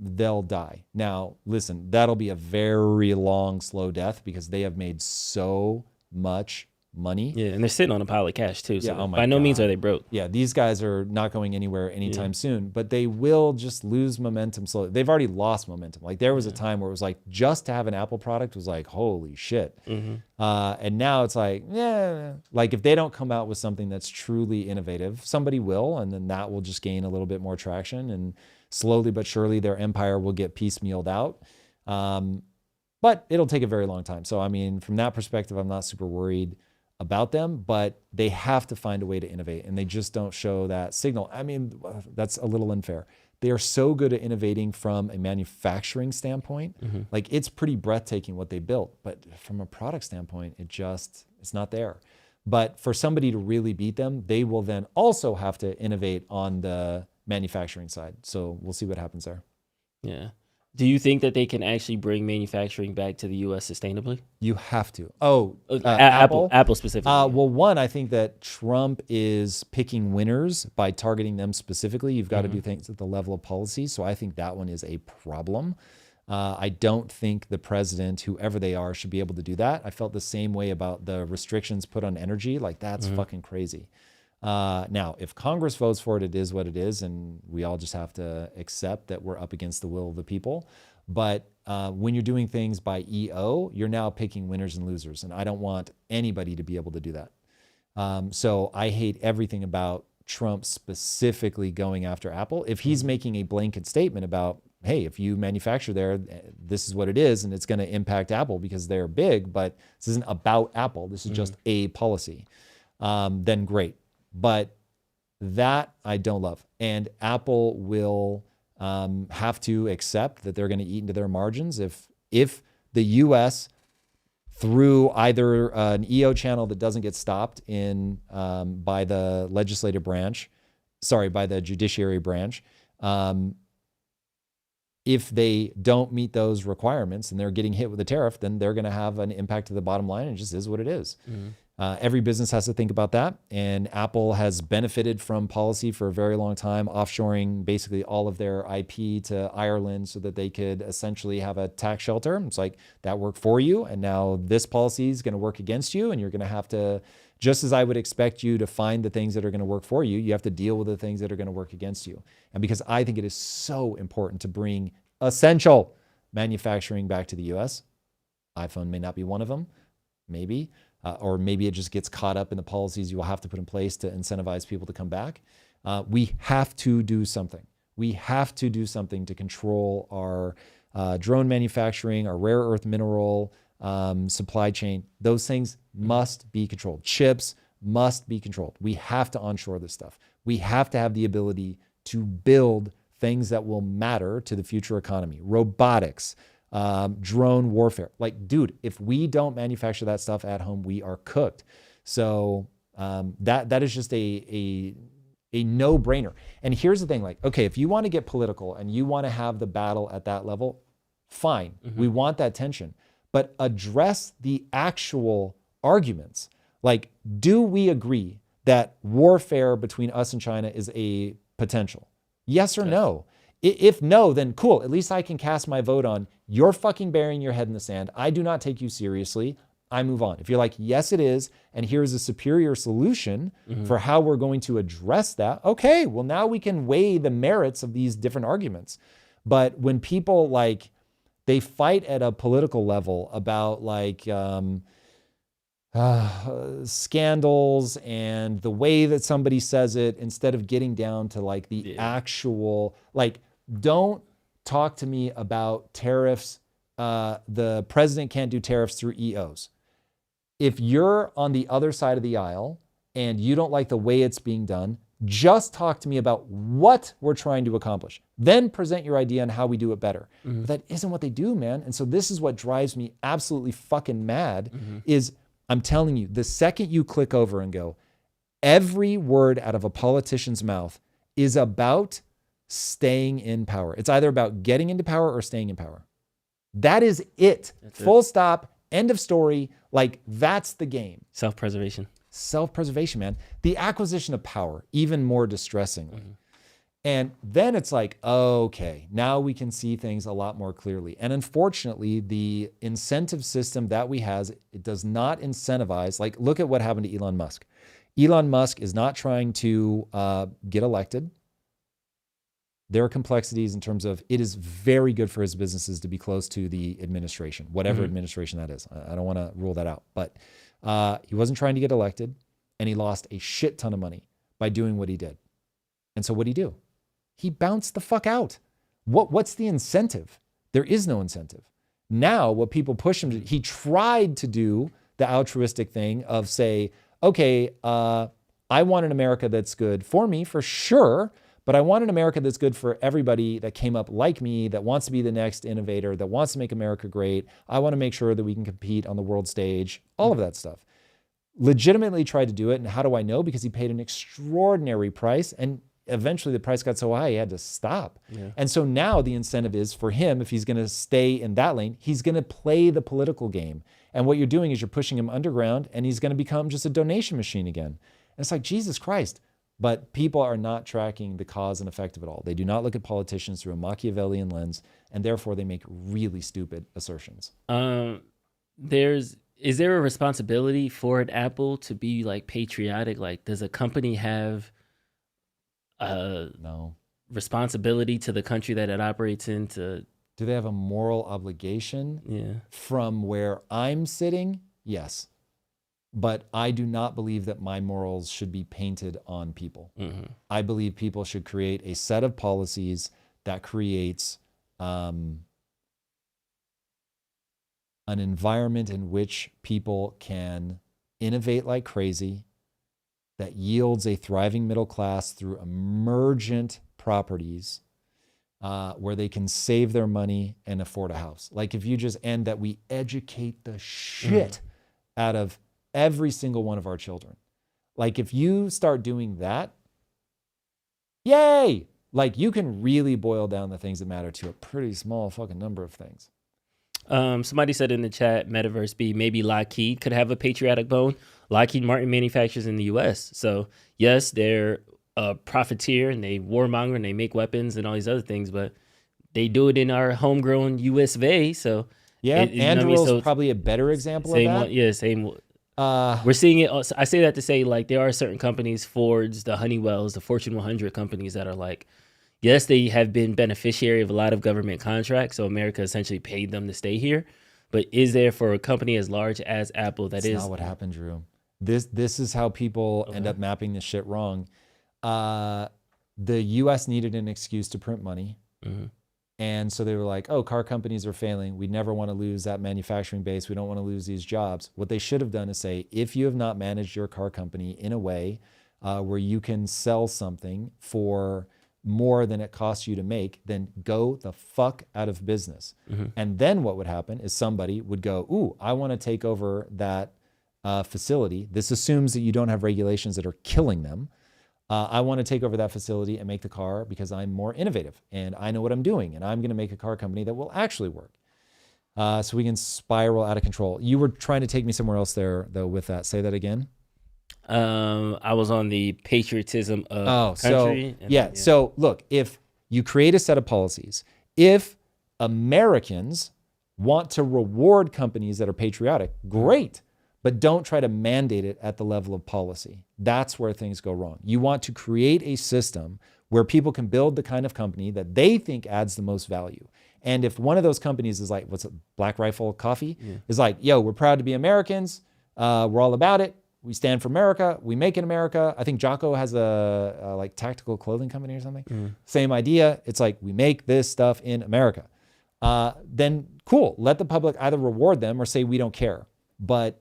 they'll die. Now, listen, that'll be a very long, slow death because they have made so much money. Yeah, and they're sitting on a pile of cash too. So yeah, by no means are they broke. Yeah, these guys are not going anywhere anytime soon, but they will just lose momentum slowly. They've already lost momentum. Like there was a time where it was like just to have an Apple product was like, holy shit. And now it's like, yeah, like if they don't come out with something that's truly innovative, somebody will, and then that will just gain a little bit more traction, and slowly but surely their empire will get piecemealed out. But it'll take a very long time. So, I mean, from that perspective, I'm not super worried about them, but they have to find a way to innovate, and they just don't show that signal. I mean, that's a little unfair. They are so good at innovating from a manufacturing standpoint. Like it's pretty breathtaking what they built, but from a product standpoint, it's not there. But for somebody to really beat them, they will then also have to innovate on the manufacturing side. So we'll see what happens there. Yeah. Do you think that they can actually bring manufacturing back to the U.S. sustainably? You have to. Oh, Apple specifically. Well, one, I think that Trump is picking winners by targeting them specifically. You've got to do things at the level of policy. So I think that one is a problem. I don't think the president, whoever they are, should be able to do that. I felt the same way about the restrictions put on energy. Like, that's fucking crazy. Now, if Congress votes for it, it is what it is, and we all just have to accept that we're up against the will of the people. But when you're doing things by EO, you're now picking winners and losers, and I don't want anybody to be able to do that. So I hate everything about Trump specifically going after Apple. If he's making a blanket statement about, hey, if you manufacture there, this is what it is, and it's going to impact Apple because they're big, but this isn't about Apple. This is just a policy. Then great. But that I don't love. And Apple will have to accept that they're going to eat into their margins if the U.S., through either an EO channel that doesn't get stopped in by the legislative branch, by the judiciary branch, if they don't meet those requirements and they're getting hit with a tariff, then they're going to have an impact to the bottom line. It just is what it is. Every business has to think about that. And Apple has benefited from policy for a very long time, offshoring basically all of their IP to Ireland so that they could essentially have a tax shelter. It's like, that worked for you, and now this policy is going to work against you, and you're going to have to, just as I would expect you to find the things that are going to work for you, you have to deal with the things that are going to work against you. And because I think it is so important to bring essential manufacturing back to the US, iPhone may not be one of them, maybe. Or maybe it just gets caught up in the policies you will have to put in place to incentivize people to come back. We have to do something. We have to do something to control our drone manufacturing, our rare earth mineral supply chain. Those things must be controlled. Chips must be controlled. We have to onshore this stuff. We have to have the ability to build things that will matter to the future economy. Robotics, drone warfare. Like, dude, if we don't manufacture that stuff at home, we are cooked. So that is just a no-brainer. And here's the thing, like, okay, if you want to get political and you want to have the battle at that level, fine. We want that tension. But address the actual arguments. Like, do we agree that warfare between us and China is a potential? Yes or no? If no, then cool. At least I can cast my vote on, you're fucking burying your head in the sand. I do not take you seriously. I move on. If you're like, yes, it is, and here's a superior solution for how we're going to address that, okay, well, now we can weigh the merits of these different arguments. But when people, like, they fight at a political level about, like, scandals and the way that somebody says it, instead of getting down to, like, the actual, like, don't talk to me about tariffs. The president can't do tariffs through EOs. If you're on the other side of the aisle and you don't like the way it's being done, just talk to me about what we're trying to accomplish. Then present your idea on how we do it better. But that isn't what they do, man. And so this is what drives me absolutely fucking mad is, I'm telling you, the second you click over and go, every word out of a politician's mouth is about staying in power. It's either about getting into power or staying in power. That is it. Full stop. End of story. Like, that's the game. Self-preservation. Self-preservation, man. The acquisition of power, even more distressingly. And then it's like, okay, now we can see things a lot more clearly. And unfortunately, the incentive system that we have, it does not incentivize. Like, look at what happened to Elon Musk. Elon Musk is not trying to get elected. There are complexities in terms of, it is very good for his businesses to be close to the administration, whatever administration that is. I don't want to rule that out. But he wasn't trying to get elected, and he lost a shit ton of money by doing what he did. And so what'd he do? He bounced the fuck out. What's the incentive? There is no incentive. Now, what people push him to, he tried to do the altruistic thing of say, okay, I want an America that's good for me, for sure, but I want an America that's good for everybody that came up like me, that wants to be the next innovator, that wants to make America great. I want to make sure that we can compete on the world stage, all of that stuff. Legitimately tried to do it. And how do I know? Because he paid an extraordinary price. And eventually the price got so high, he had to stop. Yeah. And so now the incentive is for him, if he's going to stay in that lane, he's going to play the political game. And what you're doing is you're pushing him underground, and he's going to become just a donation machine again. And it's like, Jesus Christ. But people are not tracking the cause and effect of it all. They do not look at politicians through a Machiavellian lens, and therefore they make really stupid assertions. Is there a responsibility for an Apple to be like patriotic? Like, does a company have No. responsibility to the country that it operates in? Do they have a moral obligation? Yeah. From where I'm sitting, yes. But I do not believe that my morals should be painted on people. Mm-hmm. I believe people should create a set of policies that creates an environment in which people can innovate like crazy, that yields a thriving middle class through emergent properties where they can save their money and afford a house. Like if you just, and that we educate the shit out of every single one of our children. Like if you start doing that, yay! Like you can really boil down the things that matter to a pretty small fucking number of things. Somebody said in the chat, Metaverse B, maybe Lockheed could have a patriotic bone. Lockheed Martin manufactures in the U.S. So, yes, they're a profiteer and they warmonger and they make weapons and all these other things, but they do it in our homegrown U.S. of A. So, yeah, Anduril is so probably a better example of that. One, yeah, same. We're seeing it. I say that to say, like, there are certain companies, Fords, the Honeywells, the Fortune 100 companies that are like, yes, they have been beneficiary of a lot of government contracts, so America essentially paid them to stay here. But is there for a company as large as Apple that That's not what happened, Drew. This is how people end up mapping this shit wrong. The U.S. needed an excuse to print money. Mm-hmm. And so they were like, oh, car companies are failing. We never want to lose that manufacturing base. We don't want to lose these jobs. What they should have done is say, if you have not managed your car company in a way where you can sell something for more than it costs you to make, then go the fuck out of business. Mm-hmm. And then what would happen is somebody would go, ooh, I want to take over that facility. This assumes that you don't have regulations that are killing them. I want to take over that facility and make the car because I'm more innovative and I know what I'm doing, and I'm going to make a car company that will actually work. So we can spiral out of control. You were trying to take me somewhere else there, though, with that. Say that again. I was on the patriotism of country. So look, if you create a set of policies, if Americans want to reward companies that are patriotic, great, but don't try to mandate it at the level of policy. That's where things go wrong. You want to create a system where people can build the kind of company that they think adds the most value. And if one of those companies is like, what's it, Black Rifle Coffee, is like, yo, we're proud to be Americans. We're all about it. We stand for America. We make in America. I think Jocko has a like tactical clothing company or something. Same idea. It's like, we make this stuff in America. Then cool. Let the public either reward them or say we don't care. But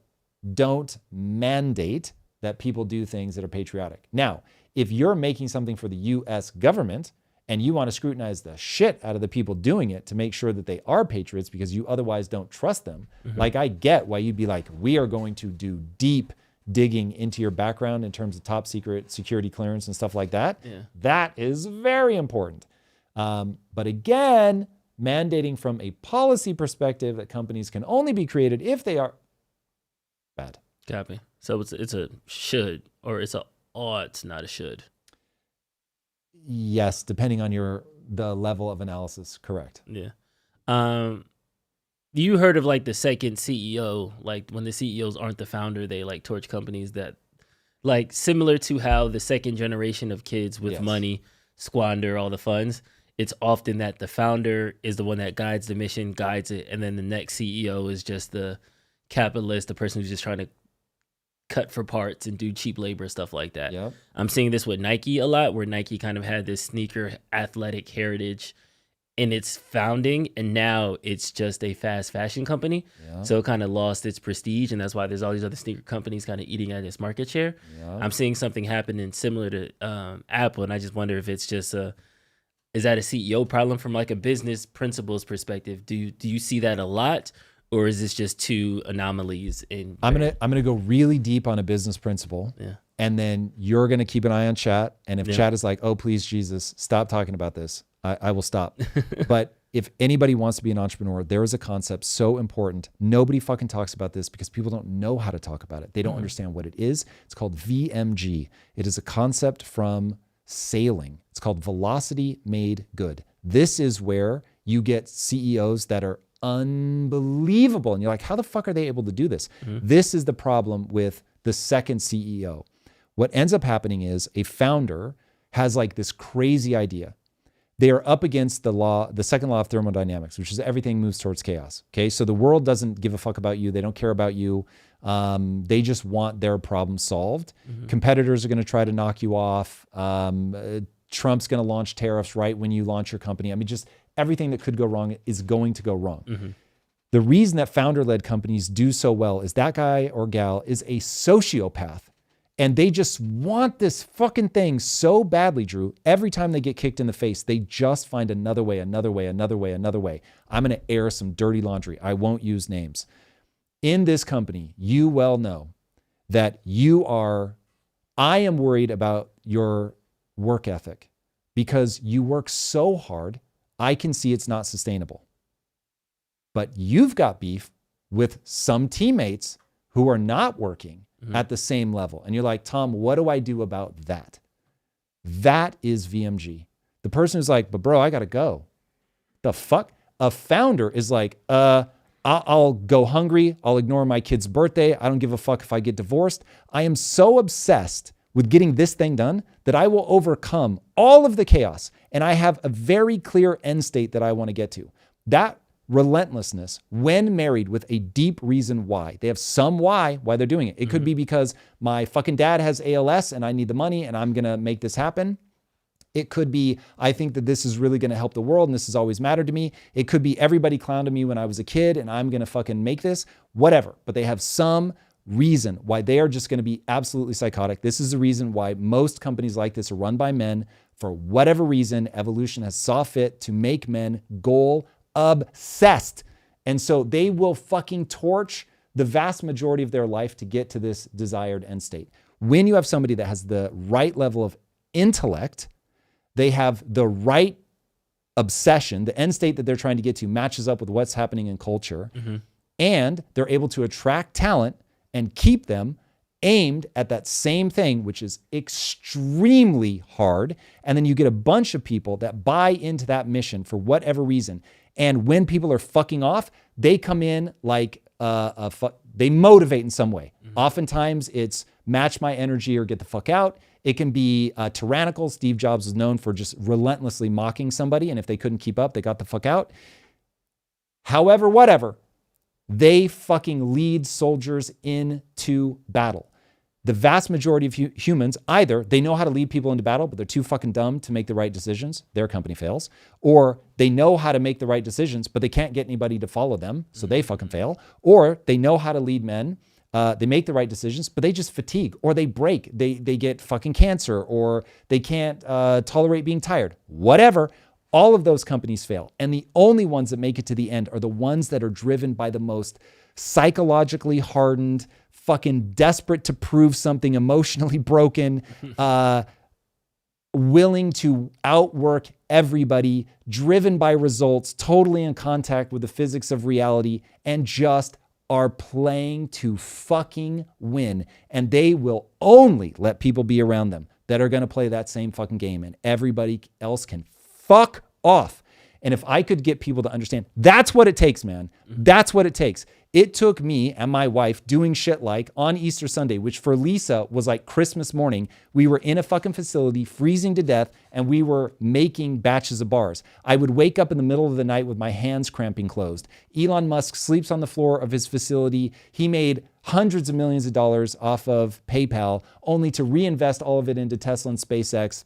don't mandate that people do things that are patriotic. Now, if you're making something for the U.S. government and you want to scrutinize the shit out of the people doing it to make sure that they are patriots because you otherwise don't trust them, like I get why you'd be like, we are going to do deep digging into your background in terms of top secret security clearance and stuff like that. Yeah. That is very important. But again, mandating from a policy perspective that companies can only be created if they are bad. Copy. So it's a should, or it's a ought, not a should. Yes, depending on the level of analysis, correct. Yeah. You heard of like the second CEO, like when the CEOs aren't the founder, they like torch companies that, like similar to how the second generation of kids with money squander all the funds. It's often that the founder is the one that guides the mission, guides it, and then the next CEO is just the capitalist, the person who's just trying to cut for parts and do cheap labor, stuff like that. Yep. I'm seeing this with Nike a lot, where Nike kind of had this sneaker athletic heritage in its founding, and now it's just a fast fashion company. Yeah. So it kind of lost its prestige, and that's why there's all these other sneaker companies kind of eating at its market share. Yeah. I'm seeing something happening similar to Apple, and I just wonder if it's just is that a CEO problem from like a business principles perspective? Do you see that a lot? Or is this just two anomalies in? I'm gonna go really deep on a business principle. Yeah. and then you're going to keep an eye on chat. And if chat is like, oh, please, Jesus, stop talking about this, I will stop. But if anybody wants to be an entrepreneur, there is a concept so important. Nobody fucking talks about this because people don't know how to talk about it. They don't understand what it is. It's called VMG. It is a concept from sailing. It's called velocity made good. This is where you get CEOs that are unbelievable. And you're like, how the fuck are they able to do this? This is the problem with the second CEO. What ends up happening is a founder has like this crazy idea. They are up against the second law of thermodynamics, which is everything moves towards chaos. Okay, so the world doesn't give a fuck about you. They don't care about you. They just want their problem solved. Competitors are going to try to knock you off. Trump's going to launch tariffs right when you launch your company. I mean, just everything that could go wrong is going to go wrong. The reason that founder-led companies do so well is that guy or gal is a sociopath. And they just want this fucking thing so badly, Drew. Every time they get kicked in the face, they just find another way, another way, another way, another way. I'm going to air some dirty laundry. I won't use names. In this company, you well know that I am worried about your work ethic because you work so hard, I can see it's not sustainable. But you've got beef with some teammates who are not working at the same level. And you're like, Tom, what do I do about that? That is VMG. The person who's like, but bro, I got to go. The fuck? A founder is like, I'll go hungry. I'll ignore my kid's birthday. I don't give a fuck if I get divorced. I am so obsessed with getting this thing done that I will overcome all of the chaos. And I have a very clear end state that I want to get to. That relentlessness, when married with a deep reason why. They have some why they're doing it. It could be because my fucking dad has ALS and I need the money and I'm going to make this happen. It could be, I think that this is really going to help the world and this has always mattered to me. It could be everybody clowned me when I was a kid and I'm going to fucking make this, whatever. But they have some reason why they are just going to be absolutely psychotic. This is the reason why most companies like this are run by men. For whatever reason, evolution has saw fit to make men goal obsessed. And so they will fucking torch the vast majority of their life to get to this desired end state. When you have somebody that has the right level of intellect, they have the right obsession, the end state that they're trying to get to matches up with what's happening in culture, and they're able to attract talent and keep them aimed at that same thing, which is extremely hard. And then you get a bunch of people that buy into that mission for whatever reason. And when people are fucking off, they come in like they motivate in some way. Oftentimes it's match my energy or get the fuck out. It can be tyrannical. Steve Jobs was known for just relentlessly mocking somebody. And if they couldn't keep up, they got the fuck out. However, whatever, they fucking lead soldiers into battle. The vast majority of humans, either they know how to lead people into battle, but they're too fucking dumb to make the right decisions. Their company fails. Or they know how to make the right decisions, but they can't get anybody to follow them. So they fucking fail. Or they know how to lead men. They make the right decisions, but they just fatigue or they break. They get fucking cancer or they can't tolerate being tired. Whatever. All of those companies fail. And the only ones that make it to the end are the ones that are driven by the most psychologically hardened, fucking desperate to prove something, emotionally broken, willing to outwork everybody, driven by results, totally in contact with the physics of reality, and just are playing to fucking win. And they will only let people be around them that are going to play that same fucking game, and everybody else can fuck off. And if I could get people to understand, that's what it takes, man. That's what it takes. It took me and my wife doing shit like on Easter Sunday, which for Lisa was like Christmas morning. We were in a fucking facility, freezing to death, and we were making batches of bars. I would wake up in the middle of the night with my hands cramping closed. Elon Musk sleeps on the floor of his facility. He made hundreds of millions of dollars off of PayPal, only to reinvest all of it into Tesla and SpaceX.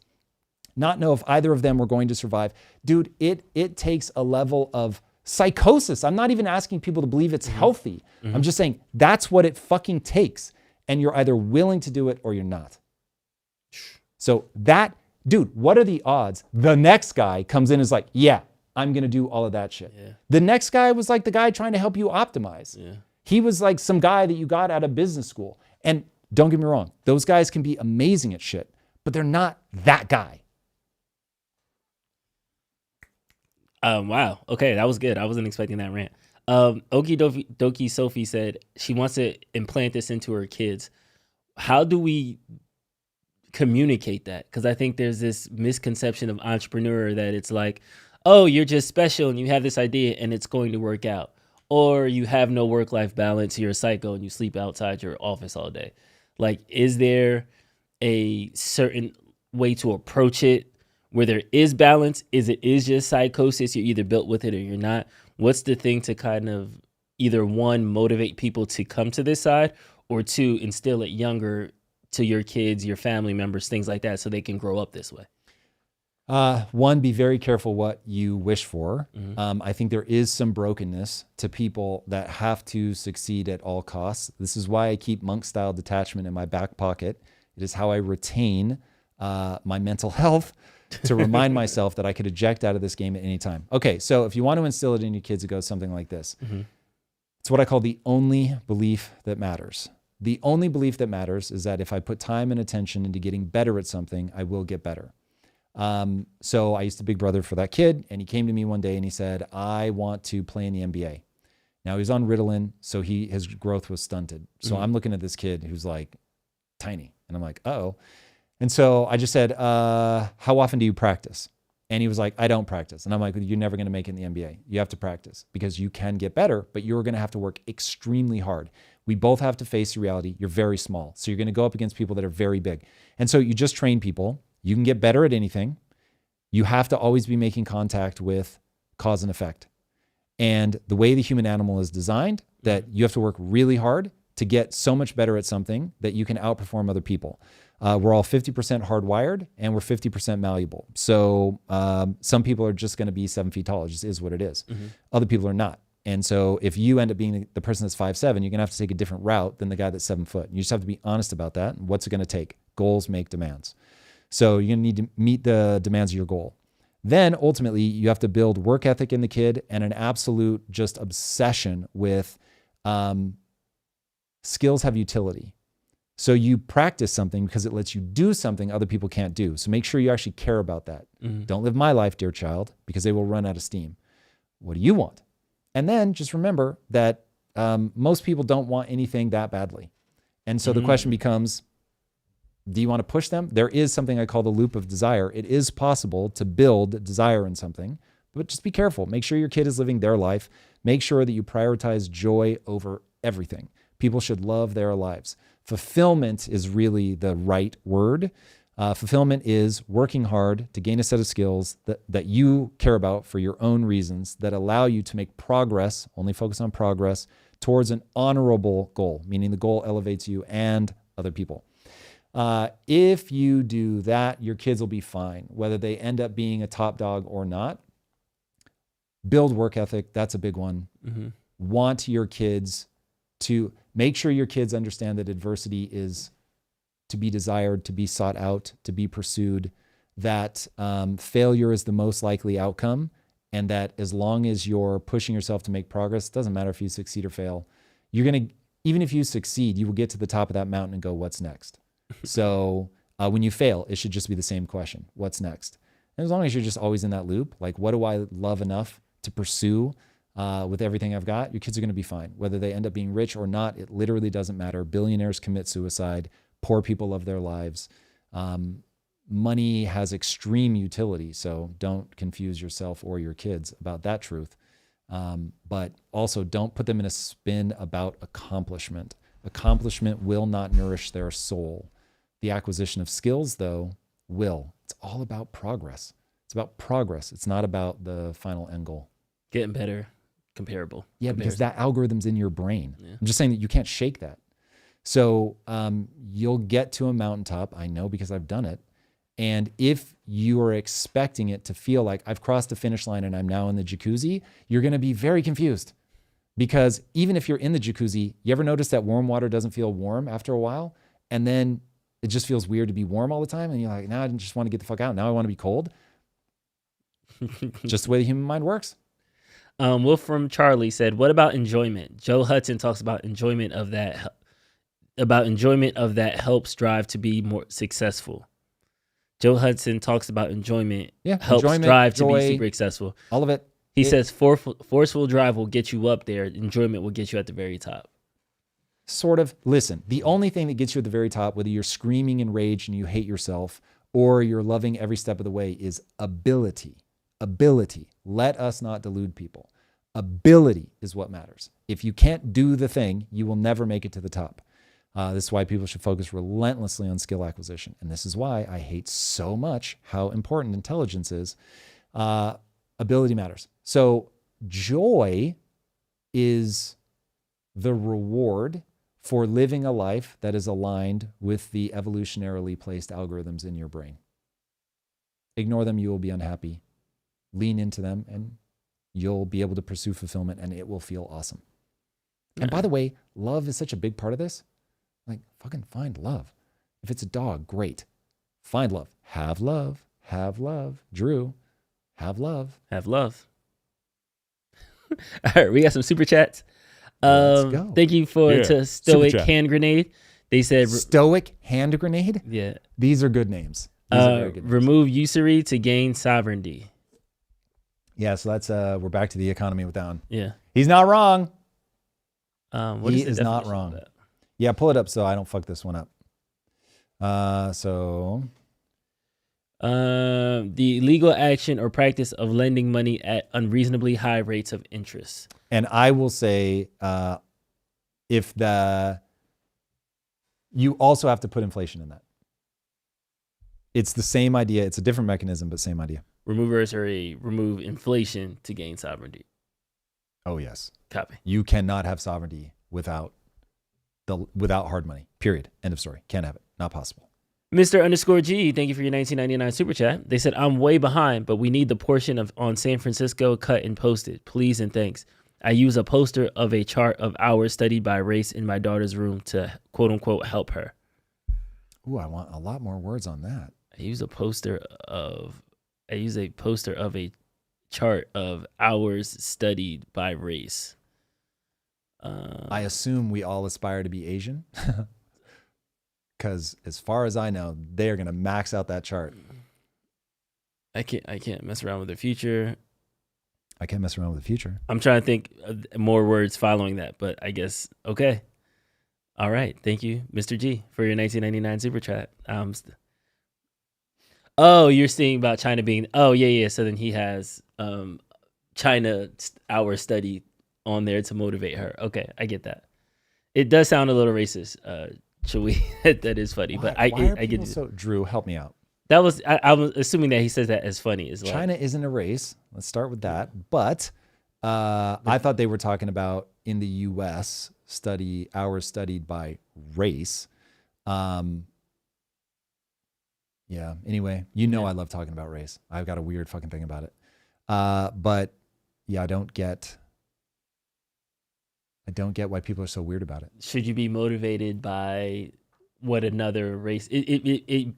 Not know if either of them were going to survive. Dude, it takes a level of psychosis. I'm not even asking people to believe it's healthy. I'm just saying that's what it fucking takes. And you're either willing to do it or you're not. So that, dude, what are the odds? The next guy comes in and is like, yeah, I'm going to do all of that shit. Yeah. The next guy was like the guy trying to help you optimize. Yeah. He was like some guy that you got out of business school. And Don't get me wrong. Those guys can be amazing at shit, but they're not that guy. Wow. Okay, that was good. I wasn't expecting that rant. Okie Dokie Sophie said she wants to implant this into her kids. How do we communicate that? Because I think there's this misconception of entrepreneur that it's like, oh, you're just special and you have this idea and it's going to work out. Or you have no work-life balance, you're a psycho and you sleep outside your office all day. Like, is there a certain way to approach it where there is balance? Is it is just psychosis? You're either built with it or you're not. What's the thing to kind of either one, motivate people to come to this side, or two, instill it younger to your kids, your family members, things like that, so they can grow up this way? One, be very careful what you wish for. Mm-hmm. I think there is some brokenness to people that have to succeed at all costs. This is why I keep monk-style detachment in my back pocket. It is how I retain my mental health to remind myself that I could eject out of this game at any time. Okay, so if you want to instill it in your kids, it goes something like this. Mm-hmm. It's what I call the only belief that matters. The only belief that matters is that if I put time and attention into getting better at something, I will get better. So I used to big brother for that kid, and he came to me one day and he said, I want to play in the NBA. Now he was on Ritalin, so his growth was stunted. So I'm looking at this kid who's like tiny, and I'm like, oh. And so I just said, how often do you practice? And he was like, I don't practice. And I'm like, you're never going to make it in the NBA. You have to practice because you can get better, but you're going to have to work extremely hard. We both have to face the reality. You're very small. So you're going to go up against people that are very big. And so you just train people. You can get better at anything. You have to always be making contact with cause and effect. And the way the human animal is designed, that you have to work really hard to get so much better at something that you can outperform other people. We're all 50% hardwired and we're 50% malleable. So some people are just going to be 7 feet tall. It just is what it is. Mm-hmm. Other people are not. And so if you end up being the person that's 5'7", you're going to have to take a different route than the guy that's 7 foot. You just have to be honest about that. And what's it going to take? Goals make demands. So you're going to need to meet the demands of your goal. Then ultimately you have to build work ethic in the kid and an absolute just obsession with skills have utility. So you practice something because it lets you do something other people can't do. So make sure you actually care about that. Mm-hmm. Don't live my life, dear child, because they will run out of steam. What do you want? And then just remember that most people don't want anything that badly. And so the question becomes, do you want to push them? There is something I call the loop of desire. It is possible to build desire in something, but just be careful. Make sure your kid is living their life. Make sure that you prioritize joy over everything. People should love their lives. Fulfillment is really the right word. Fulfillment is working hard to gain a set of skills that you care about for your own reasons that allow you to make progress, only focus on progress, towards an honorable goal, meaning the goal elevates you and other people. If you do that, your kids will be fine, whether they end up being a top dog or not. Build work ethic. That's a big one. Mm-hmm. Want your kids to make sure your kids understand that adversity is to be desired, to be sought out, to be pursued, that failure is the most likely outcome, and that as long as you're pushing yourself to make progress, it doesn't matter if you succeed or fail. You're going to, even if you succeed, you will get to the top of that mountain and go, what's next? So when you fail, it should just be the same question. What's next? And as long as you're just always in that loop, like, what do I love enough to pursue with everything I've got? Your kids are going to be fine. Whether they end up being rich or not, it literally doesn't matter. Billionaires commit suicide. Poor people love their lives. Money has extreme utility, so don't confuse yourself or your kids about that truth. But also don't put them in a spin about accomplishment. Accomplishment will not nourish their soul. The acquisition of skills, though, will. It's all about progress. It's about progress. It's not about the final end goal. Getting better, comparable. Yeah, comparison. because that algorithm's in your brain. Yeah. I'm just saying that you can't shake that. So you'll get to a mountaintop, I know because I've done it. And if you are expecting it to feel like I've crossed the finish line and I'm now in the jacuzzi, you're going to be very confused. Because even if you're in the jacuzzi, you ever notice that warm water doesn't feel warm after a while? And then it just feels weird to be warm all the time. And you're like, now I just want to get the fuck out. Now I want to be cold. Just the way the human mind works. Wolf from Charlie said, what about enjoyment? Joe Hudson talks about enjoyment of that about enjoyment of that helps strive to be more successful. Joe Hudson talks about enjoyment helps strive to be super successful. All of it. He says forceful drive will get you up there. Enjoyment will get you at the very top. Sort of. Listen, the only thing that gets you at the very top, whether you're screaming in rage and you hate yourself or you're loving every step of the way, is ability. Ability. Let us not delude people. Ability is what matters. If you can't do the thing, you will never make it to the top. This is why people should focus relentlessly on skill acquisition. And this is why I hate so much how important intelligence is. Ability matters. So joy is the reward for living a life that is aligned with the evolutionarily placed algorithms in your brain. Ignore them, you will be unhappy. Lean into them, and you'll be able to pursue fulfillment, and it will feel awesome. And by the way, love is such a big part of this. Like, fucking find love. If it's a dog, great. Find love. Have love. Have love. Drew, have love. Have love. All right, we got some super chats. Let's go. Thank you to Stoic Hand Grenade. They said Stoic Hand Grenade? Yeah. These are good names. These are very good names. Remove usury to gain sovereignty. Yeah, so that's we're back to the economy with that one. Yeah. He's not wrong. He is not wrong. Yeah, pull it up so I don't fuck this one up. The legal action or practice of lending money at unreasonably high rates of interest. And I will say, you also have to put inflation in that. It's the same idea. It's a different mechanism, but same idea. Remove inflation to gain sovereignty. Oh yes. Copy. You cannot have sovereignty without hard money. Period. End of story. Can't have it. Not possible. Mr_G, thank you for your 1999 super chat. They said, I'm way behind, but we need the portion on San Francisco cut and posted. Please and thanks. I use a poster of a chart of hours studied by race in my daughter's room to quote unquote help her. Ooh, I want a lot more words on that. I use a poster of a chart of hours studied by race. I assume we all aspire to be Asian. Because as far as I know, they are going to max out that chart. I can't mess around with the future. I can't mess around with the future. I'm trying to think of more words following that, but I guess, okay. All right. Thank you, Mr. G, for your 1999 super chat. You're seeing about China being, yeah. So then he has China hour study on there to motivate her. Okay, I get that. It does sound a little racist, Chewy. That is funny, but I get it. So Drew, help me out. That was I was assuming that he says that as funny as well. China isn't a race. Let's start with that. But I thought they were talking about in the U.S. hours studied by race. Yeah. Anyway, I love talking about race. I've got a weird fucking thing about it. But yeah, I don't get why people are so weird about it. Should you be motivated by what another race? It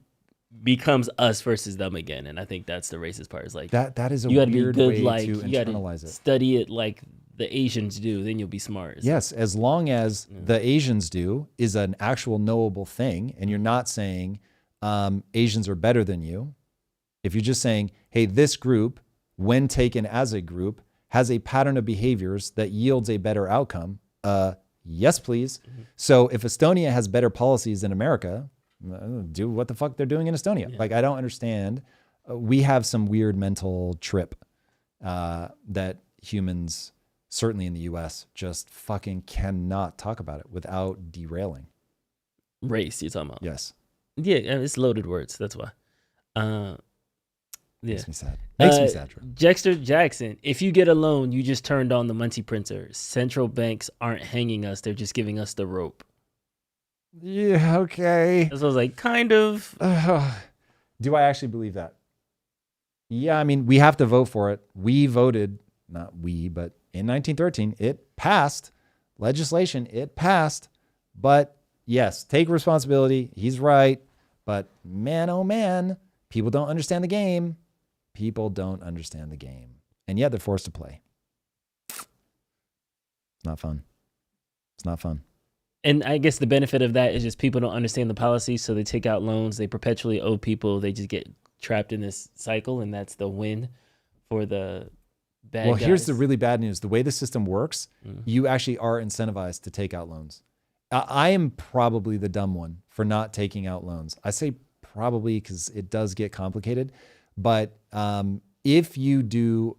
becomes us versus them again, and I think that's the racist part. Is like that is a you gotta weird be good, way like, to you internalize it. Study it like the Asians do, then you'll be smart. Yes, as long as the Asians do is an actual knowable thing, and you're not saying Asians are better than you. If you're just saying, hey, this group, when taken as a group, has a pattern of behaviors that yields a better outcome. Yes, please. Mm-hmm. So if Estonia has better policies than America, do what the fuck they're doing in Estonia. Yeah. Like, I don't understand. We have some weird mental trip that humans, certainly in the US, just fucking cannot talk about it without derailing. Race, you're talking about? Yes. Yeah, it's loaded words. That's why. Makes me sad. Makes me sad, Drew. Jexter Jackson, if you get a loan, you just turned on the Muncie printer. Central banks aren't hanging us. They're just giving us the rope. Yeah, okay. So I was like, kind of. Do I actually believe that? Yeah, I mean, we have to vote for it. We voted, not we, but in 1913, it passed legislation. It passed. But yes, take responsibility. He's right. But man, oh man, people don't understand the game. People don't understand the game. And yet they're forced to play. It's not fun. It's not fun. And I guess the benefit of that is just people don't understand the policy, so they take out loans, they perpetually owe people, they just get trapped in this cycle, and that's the win for the bad guys. Here's the really bad news. The way the system works, you actually are incentivized to take out loans. I am probably the dumb one for not taking out loans. I say probably because it does get complicated. But if you do,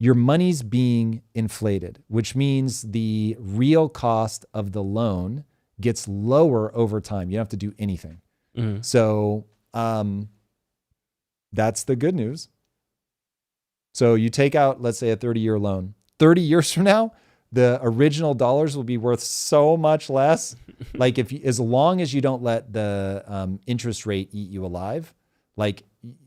your money's being inflated, which means the real cost of the loan gets lower over time. You don't have to do anything. So that's the good news. So you take out, let's say, a 30-year loan. 30 years from now, the original dollars will be worth so much less. Like as long as you don't let the interest rate eat you alive, like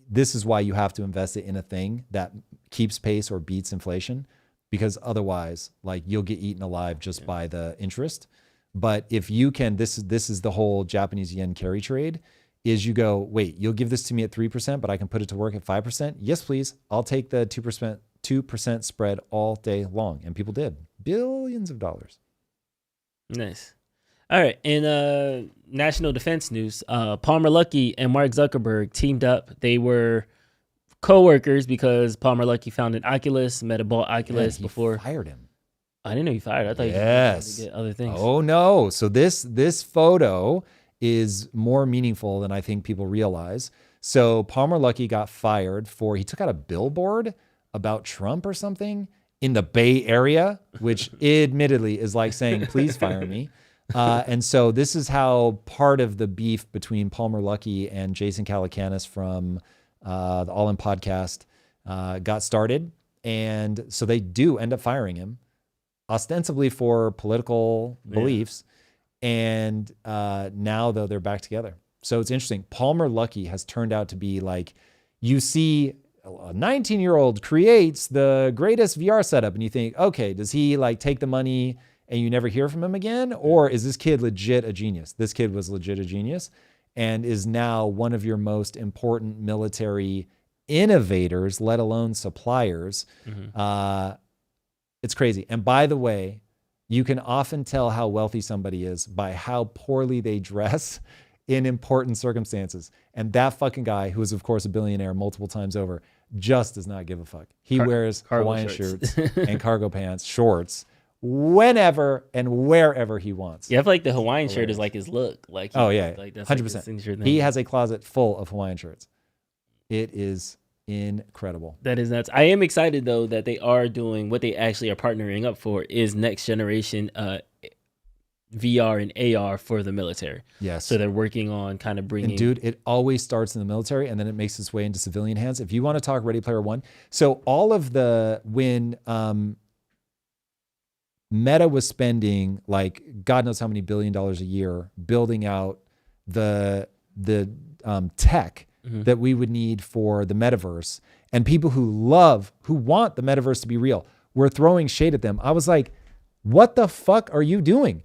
this is why you have to invest it in a thing that keeps pace or beats inflation, because otherwise, like you'll get eaten alive just by the interest. But if you can, this is the whole Japanese yen carry trade. Is you go, wait, you'll give this to me at 3%, but I can put it to work at 5%? Yes, please. I'll take the 2% spread all day long. And people did. Billions of dollars. Nice. All right. In national defense news, Palmer Luckey and Mark Zuckerberg teamed up. They were co-workers because Palmer Luckey founded Oculus, Meta bought Oculus before. Fired him. I didn't know he fired. I thought he yes. to get other things. Oh, no. So this photo is more meaningful than I think people realize. So Palmer Luckey got fired he took out a billboard about Trump or something in the Bay Area, which admittedly is like saying, please fire me. And so this is how part of the beef between Palmer Luckey and Jason Calacanis from the All In podcast got started. And so they do end up firing him, ostensibly for political beliefs. And now, though, they're back together. So it's interesting. Palmer Luckey has turned out to be like, you see a 19-year-old creates the greatest VR setup, and you think, okay, does he like take the money and you never hear from him again? Or is this kid legit a genius? This kid was legit a genius and is now one of your most important military innovators, let alone suppliers. It's crazy. And by the way, you can often tell how wealthy somebody is by how poorly they dress in important circumstances. And that fucking guy, who is of course a billionaire multiple times over, just does not give a fuck. He wears Hawaiian shirts and cargo pants, shorts, whenever and wherever he wants. Yeah, I feel like the Hawaiian shirt is like his look. Like like that's 100%. Like he has a closet full of Hawaiian shirts. It is incredible. That is nuts. I am excited though that they are doing what they actually are partnering up for is next generation VR and AR for the military. Yes. So they're working on kind of bringing. And dude, it always starts in the military and then it makes its way into civilian hands. If you want to talk Ready Player One, so all of when Meta was spending like God knows how many $1 billion a year building out the tech that we would need for the metaverse, and people who want the metaverse to be real, we're throwing shade at them. I was like, what the fuck are you doing?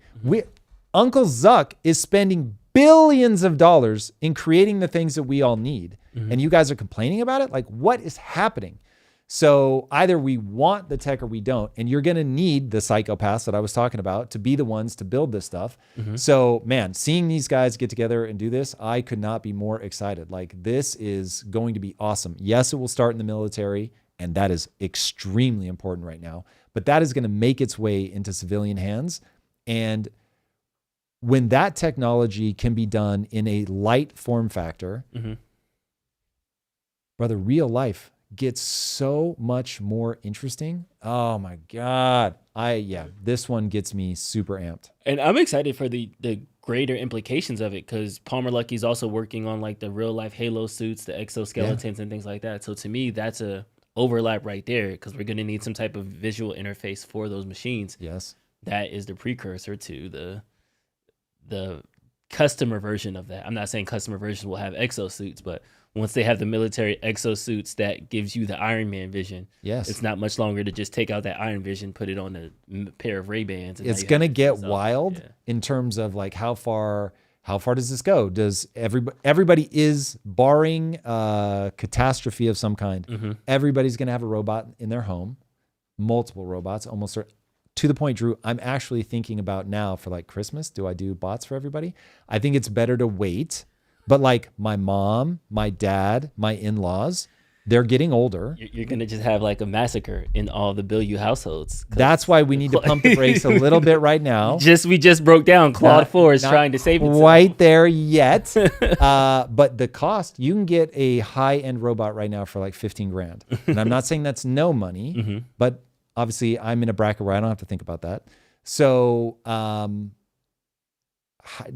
Uncle Zuck is spending billions of dollars in creating the things that we all need. And you guys are complaining about it? Like, what is happening? So either we want the tech or we don't. And you're going to need the psychopaths that I was talking about to be the ones to build this stuff. So man, seeing these guys get together and do this, I could not be more excited. Like, this is going to be awesome. Yes, it will start in the military, and that is extremely important right now. But that is going to make its way into civilian hands. And when that technology can be done in a light form factor, brother, real life gets so much more interesting. Oh my God. This one gets me super amped. And I'm excited for the greater implications of it, because Palmer Luckey's also working on like the real life Halo suits, the exoskeletons and things like that. So to me, that's a overlap right there, because we're going to need some type of visual interface for those machines. Yes. That is the precursor to the customer version of that. I'm not saying customer versions will have exosuits, but once they have the military exosuits that gives you the Iron Man vision, it's not much longer to just take out that Iron Vision, put it on a pair of Ray-Bans. It's going to get wild in terms of like how far does this go? Does everybody is barring catastrophe of some kind. Everybody's going to have a robot in their home, multiple robots, almost to the point, Drew, I'm actually thinking about now for like Christmas, do I do bots for everybody? I think it's better to wait. But like my mom, my dad, my in-laws, they're getting older. You're going to just have like a massacre in all the Bilyeu households. That's why we need to pump the brakes a little bit right now. We just broke down Claude 4 is trying to save itself. Quite there yet. But the cost, you can get a high-end robot right now for like 15 grand. And I'm not saying that's no money, but obviously I'm in a bracket where I don't have to think about that. So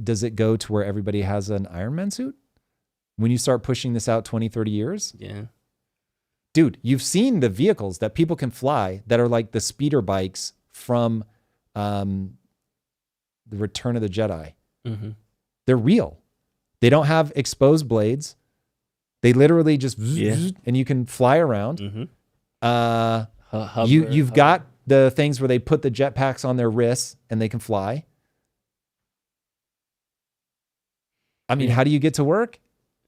does it go to where everybody has an Iron Man suit? When you start pushing this out 20, 30 years? Yeah. Dude, you've seen the vehicles that people can fly that are like the speeder bikes from the Return of the Jedi. They're real. They don't have exposed blades. They literally just and you can fly around. You've got the things where they put the jetpacks on their wrists and they can fly. I mean, how do you get to work?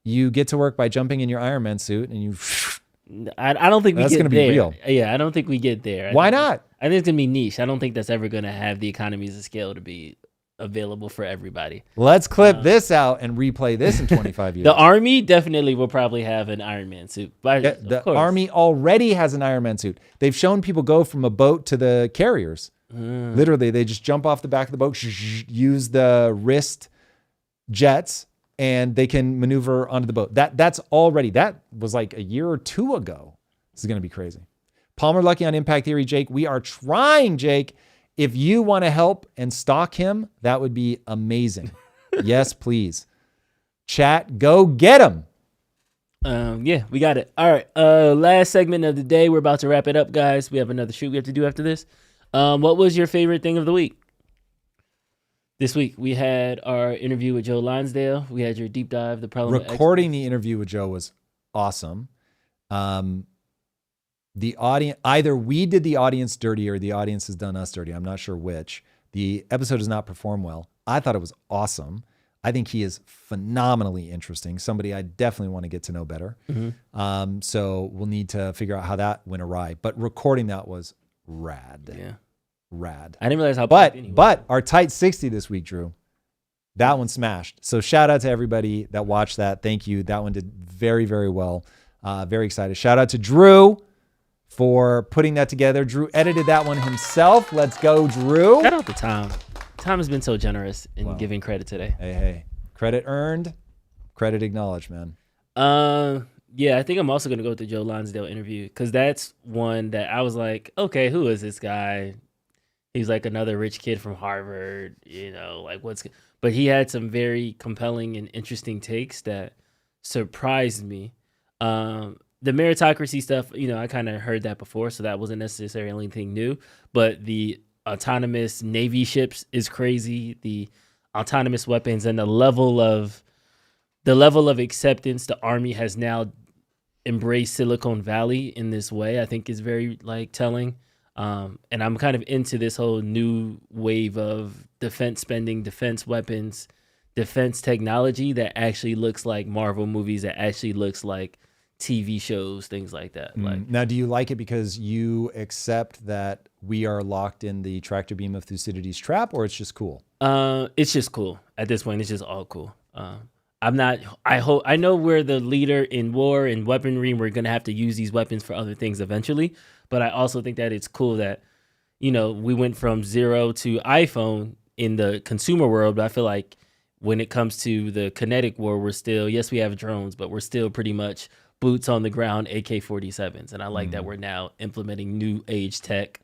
You get to work by jumping in your Iron Man suit and you... I don't think we that's get gonna there. be real. Yeah, I don't think we get there. Why not? I think it's going to be niche. I don't think that's ever going to have the economies of scale to be available for everybody. Let's clip this out and replay this in 25 years. The Army definitely will probably have an Iron Man suit. But The Army already has an Iron Man suit. They've shown people go from a boat to the carriers. Literally, they just jump off the back of the boat, use the wrist jets, and they can maneuver onto the boat. That was like a year or two ago. This is going to be crazy. Palmer Lucky on Impact Theory, Jake. We are trying, Jake. If you want to help and stalk him, that would be amazing. Yes, please. Chat, go get him. Yeah, we got it. All right. Last segment of the day. We're about to wrap it up, guys. We have another shoot we have to do after this. What was your favorite thing of the week? This week, we had our interview with Joe Lonsdale. We had your deep dive, the problem. Recording the interview with Joe was awesome. The audience, either we did the audience dirty or the audience has done us dirty. I'm not sure which. The episode does not perform well. I thought it was awesome. I think he is phenomenally interesting. Somebody I definitely want to get to know better. So we'll need to figure out how that went awry. But recording that was rad. Yeah. Rad. I didn't realize how. But our tight 60 this week, Drew, that one smashed. So shout out to everybody that watched that. Thank you. That one did very, very well. Very excited. Shout out to Drew for putting that together. Drew edited that one himself. Let's go, Drew. Shout out to Tom. Tom has been so generous in giving credit today. Hey. Credit earned, credit acknowledged, man. Yeah, I think I'm also going to go with the Joe Lonsdale interview because that's one that I was like, okay, who is this guy? He's like another rich kid from Harvard, but he had some very compelling and interesting takes that surprised me. The meritocracy stuff, I kind of heard that before, so that wasn't necessarily anything new, but the autonomous Navy ships is crazy. The autonomous weapons and the level of acceptance the Army has now embraced Silicon Valley in this way, I think is very telling. And I'm kind of into this whole new wave of defense spending, defense weapons, defense technology that actually looks like Marvel movies, that actually looks like TV shows, things like that. Now, do you like it because you accept that we are locked in the tractor beam of Thucydides's trap, or it's just cool? It's just cool. At this point, it's just all cool. I know we're the leader in war and weaponry, and we're going to have to use these weapons for other things eventually. But I also think that it's cool that, we went from 0 to iPhone in the consumer world. But I feel like when it comes to the kinetic war, we're still, yes, we have drones, but we're still pretty much boots on the ground AK-47s. And I like that we're now implementing new age tech.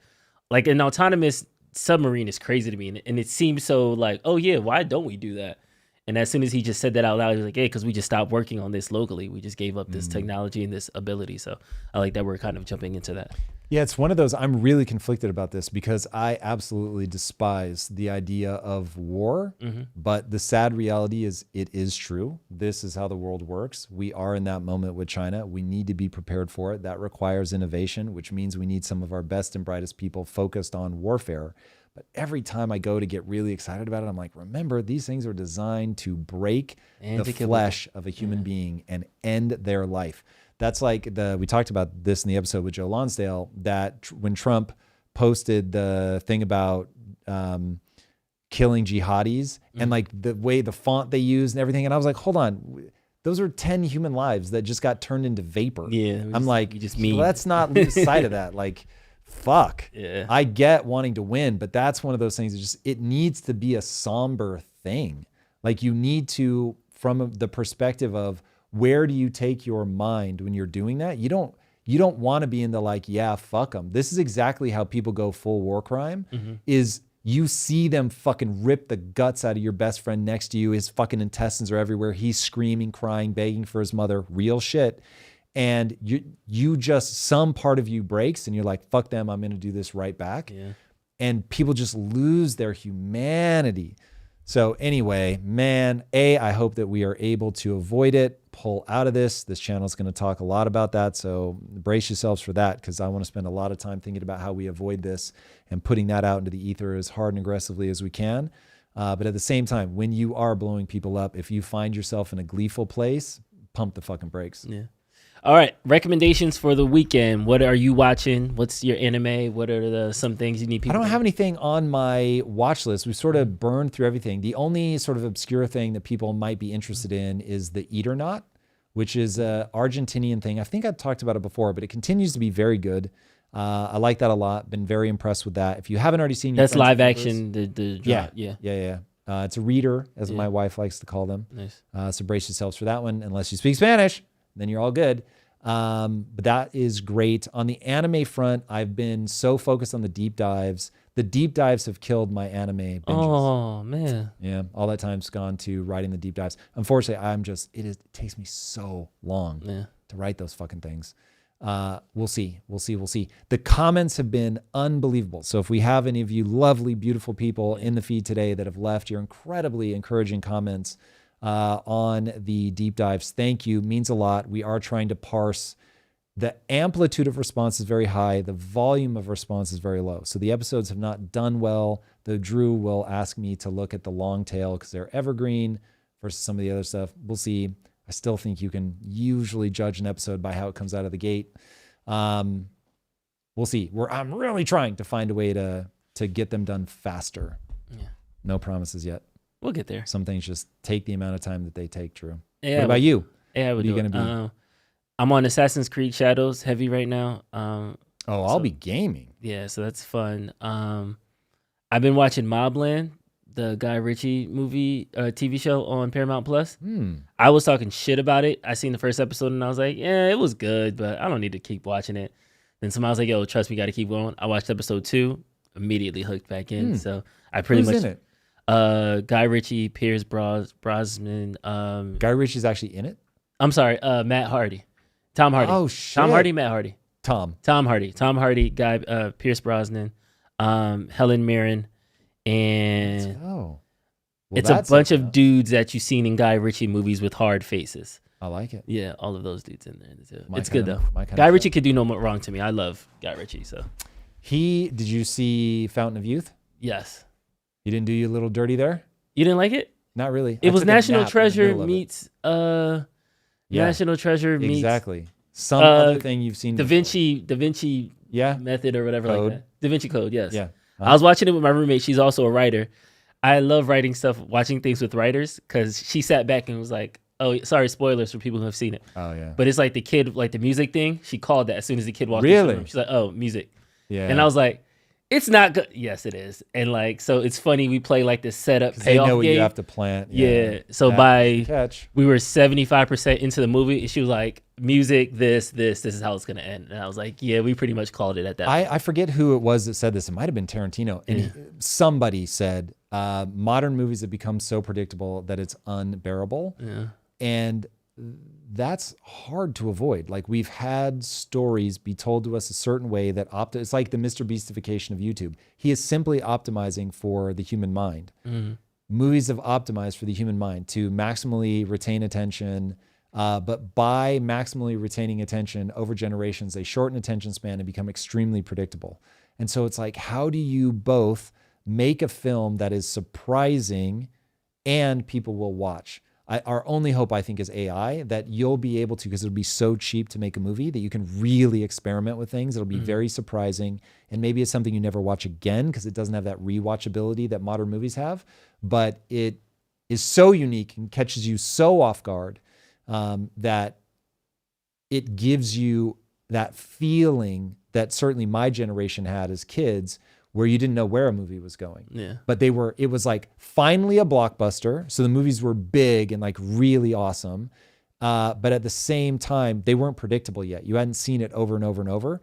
Like an autonomous submarine is crazy to me. And it seems so oh yeah, why don't we do that? And as soon as he just said that out loud, he was like, hey, because we just stopped working on this locally. We just gave up this technology and this ability. So I like that we're kind of jumping into that. Yeah, it's one of those, I'm really conflicted about this because I absolutely despise the idea of war. But the sad reality is it is true. This is how the world works. We are in that moment with China. We need to be prepared for it. That requires innovation, which means we need some of our best and brightest people focused on warfare. But every time I go to get really excited about it, I'm like, remember, these things are designed to break the flesh of a human being and end their life. That's like we talked about this in the episode with Joe Lonsdale, that when Trump posted the thing about killing jihadis and like the way the font they use and everything. And I was like, hold on, those are 10 human lives that just got turned into vapor. Yeah. I'm like, just mean. let's not lose sight of that. Like, fuck. Yeah. I get wanting to win, but that's one of those things that just, it needs to be a somber thing. Like you need to, from the perspective of where do you take your mind when you're doing that? You don't want to be in the like, yeah, fuck them. This is exactly how people go full war crime is you see them fucking rip the guts out of your best friend next to you. His fucking intestines are everywhere. He's screaming, crying, begging for his mother, real shit. And you just, some part of you breaks and you're like, fuck them. I'm going to do this right back. Yeah. And people just lose their humanity. So anyway, man, I hope that we are able to avoid it, pull out of this. This channel is going to talk a lot about that. So brace yourselves for that, because I want to spend a lot of time thinking about how we avoid this and putting that out into the ether as hard and aggressively as we can. But at the same time, when you are blowing people up, if you find yourself in a gleeful place, pump the fucking brakes. Yeah. All right. Recommendations for the weekend. What are you watching? What's your anime? What are some things you need people I don't have anything on my watch list. We've sort of burned through everything. The only sort of obscure thing that people might be interested in is the Eaternaut, which is a Argentinian thing. I think I've talked about it before, but it continues to be very good. I like that a lot. Been very impressed with that. If you haven't already seen, that's live action. Yeah. Yeah. It's a reader, as my wife likes to call them. Nice. So brace yourselves for that one. Unless you speak Spanish, then you're all good. But that is great. On the anime front, I've been so focused on the deep dives. The deep dives have killed my anime binges. Oh man. Yeah, all that time's gone to writing the deep dives. Unfortunately, it takes me so long to write those fucking things. We'll see. The comments have been unbelievable. So if we have any of you lovely, beautiful people in the feed today that have left your incredibly encouraging comments on the deep dives, thank you. Means a lot. We are trying to parse. The amplitude of response is very high. The volume of response is very low. So the episodes have not done well. Though Drew will ask me to look at the long tail because they're evergreen versus some of the other stuff. We'll see. I still think you can usually judge an episode by how it comes out of the gate. We'll see. I'm really trying to find a way to get them done faster. Yeah. No promises yet. We'll get there. Some things just take the amount of time that they take, Drew. Yeah, what about you? Yeah, what are you going to be? I'm on Assassin's Creed Shadows heavy right now. I'll be gaming. Yeah, so that's fun. I've been watching Mobland, the Guy Ritchie movie, TV show on Paramount Plus. I was talking shit about it. I seen the first episode and I was like, yeah, it was good, but I don't need to keep watching it. Then somebody was like, yo, trust me, got to keep going. I watched episode 2, immediately hooked back in. So I pretty Who's much in it? Guy Ritchie, Pierce Brosnan. Guy Ritchie's actually in it? I'm sorry, Matt Hardy. Tom Hardy. Oh, shit. Tom Hardy, Matt Hardy. Tom Hardy, Guy, Pierce Brosnan, Helen Mirren, and it's a bunch of dudes that you've seen in Guy Ritchie movies with hard faces. I like it. Yeah, all of those dudes in there. It's kind good of- though. Guy Ritchie could do no more wrong to me. I love Guy Ritchie, so Did you see Fountain of Youth? yes. He didn't do you a little dirty there? You didn't like it? Not really. It I was took a National nap in the Treasure middle of it. meets National Treasure meets Exactly. Some other thing you've seen Da before. Vinci Yeah. Method or whatever Code. like that. Da Vinci Code, yes. Yeah. I was watching it with my roommate. She's also a writer. I love writing stuff, watching things with writers, because she sat back and was like, oh, sorry, spoilers for people who have seen it. Oh yeah. But it's like the kid, like the music thing. She called that as soon as the kid walked Really? into the room. She's like, oh, music. Yeah. And I was like, it's not good. Yes, it is. And like, so it's funny. We play like this setup 'Cause they payoff know what game. you have to plant. Yeah. So That's by the catch. we were 75% into the movie, and she was like, music, this is how it's gonna end. And I was like, yeah, we pretty much called it at that point. I forget who it was that said this. It might have been Tarantino. And somebody said, modern movies have become so predictable that it's unbearable. Yeah. And that's hard to avoid. Like, we've had stories be told to us a certain way that it's like the Mr. Beastification of YouTube. He is simply optimizing for the human mind. Movies have optimized for the human mind to maximally retain attention. But by maximally retaining attention over generations, they shorten attention span and become extremely predictable. And so it's like, how do you both make a film that is surprising and people will watch? Our only hope, I think, is AI, that you'll be able to, because it'll be so cheap to make a movie, that you can really experiment with things. It'll be very surprising. And maybe it's something you never watch again because it doesn't have that rewatchability that modern movies have. But it is so unique and catches you so off guard that it gives you that feeling that certainly my generation had as kids, where you didn't know where a movie was going. Yeah. But it was like finally a blockbuster. So the movies were big and like really awesome. But at the same time, they weren't predictable yet. You hadn't seen it over and over and over.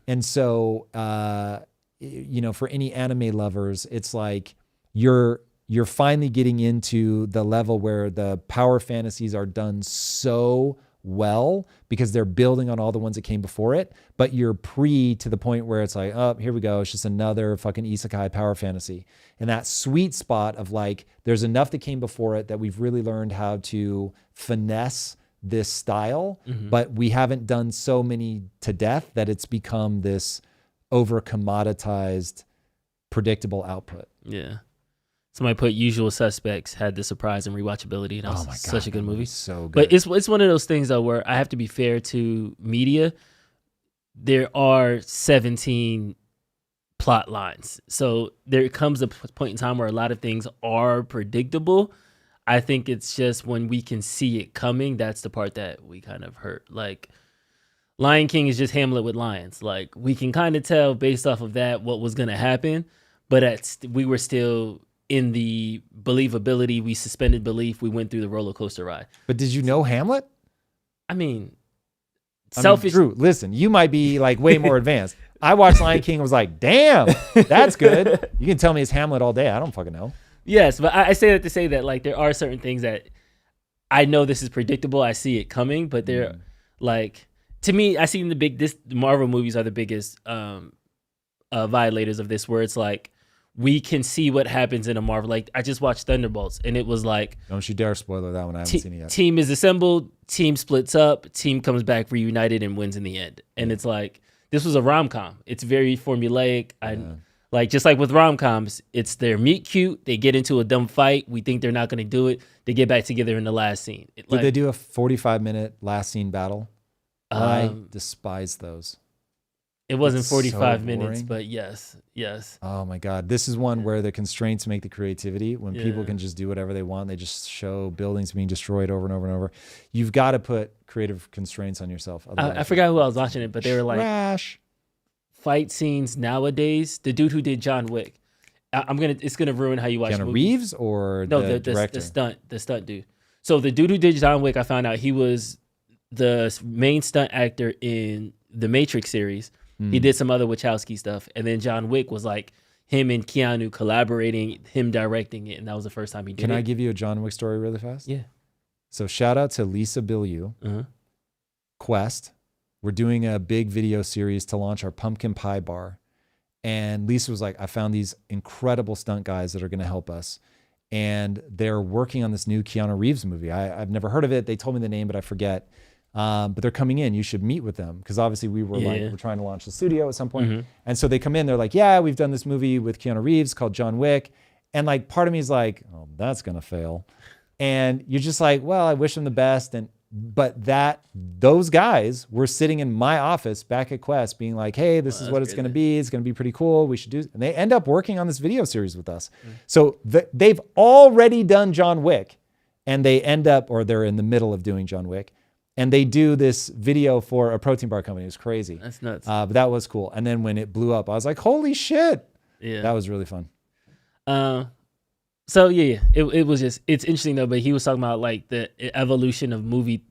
And so, for any anime lovers, it's like you're finally getting into the level where the power fantasies are done so well because they're building on all the ones that came before it, but you're to the point where it's like, oh, here we go. It's just another fucking isekai power fantasy. And that sweet spot of like, there's enough that came before it that we've really learned how to finesse this style, but we haven't done so many to death that it's become this over commoditized, predictable output. Yeah. Somebody put Usual Suspects had the surprise and rewatchability, and that was such a good movie. So good. But it's one of those things though where I have to be fair to media. There are 17 plot lines, so there comes a point in time where a lot of things are predictable. I think it's just when we can see it coming, that's the part that we kind of hurt. Like Lion King is just Hamlet with lions. Like we can kind of tell based off of that what was going to happen, but we were still in the believability. We suspended belief. We went through the roller coaster ride. But did you know Hamlet? I mean, Drew, listen, you might be like way more advanced. I watched Lion King and was like, damn, that's good. You can tell me it's Hamlet all day. I don't fucking know. Yes, but I say that to say that like there are certain things that I know this is predictable. I see it coming, but they're like, to me, I see the Marvel movies are the biggest violators of this, where it's like, we can see what happens in a Marvel. Like I just watched Thunderbolts and it was like, don't you dare spoiler that one. I haven't seen it yet. Team is assembled, team splits up, team comes back reunited and wins in the end. And it's like, this was a rom-com. It's very formulaic. Like just like with rom-coms, it's their meet cute. They get into a dumb fight. We think they're not going to do it. They get back together in the last scene. Did they do a 45-minute last scene battle? I despise those. It wasn't It's 45 so minutes, boring. but yes. Oh my God. This is one where the constraints make the creativity. When people can just do whatever they want, they just show buildings being destroyed over and over and over. You've got to put creative constraints on yourself. I forgot who I was watching it, but they were like Trash. fight scenes nowadays. The dude who did John Wick. It's gonna ruin how you watch Keanu movies. Reeves or the director? The stunt dude. So the dude who did John Wick, I found out he was the main stunt actor in the Matrix series. He did some other Wachowski stuff, and then John Wick was like him and Keanu collaborating, him directing it, and that was the first time he did it. Can I give you a John Wick story really fast? Yeah. So shout out to Lisa Bilyeu, Quest. We're doing a big video series to launch our pumpkin pie bar. And Lisa was like, I found these incredible stunt guys that are going to help us. And they're working on this new Keanu Reeves movie. I've never heard of it. They told me the name, but I forget. But they're coming in. You should meet with them. Because obviously we're trying to launch the studio at some point. And so they come in. They're like, yeah, we've done this movie with Keanu Reeves called John Wick. And like part of me is like, oh, that's going to fail. And you're just like, well, I wish them the best. But those guys were sitting in my office back at Quest being like, hey, this is what it's going to be. It's going to be pretty cool. We should do. And they end up working on this video series with us. So they've already done John Wick, and they end up, or they're in the middle of doing John Wick, and they do this video for a protein bar company. It was crazy. That's nuts. But that was cool. And then when it blew up, I was like, holy shit. Yeah. That was really fun. So it was just, it's interesting though, but he was talking about like the evolution of movie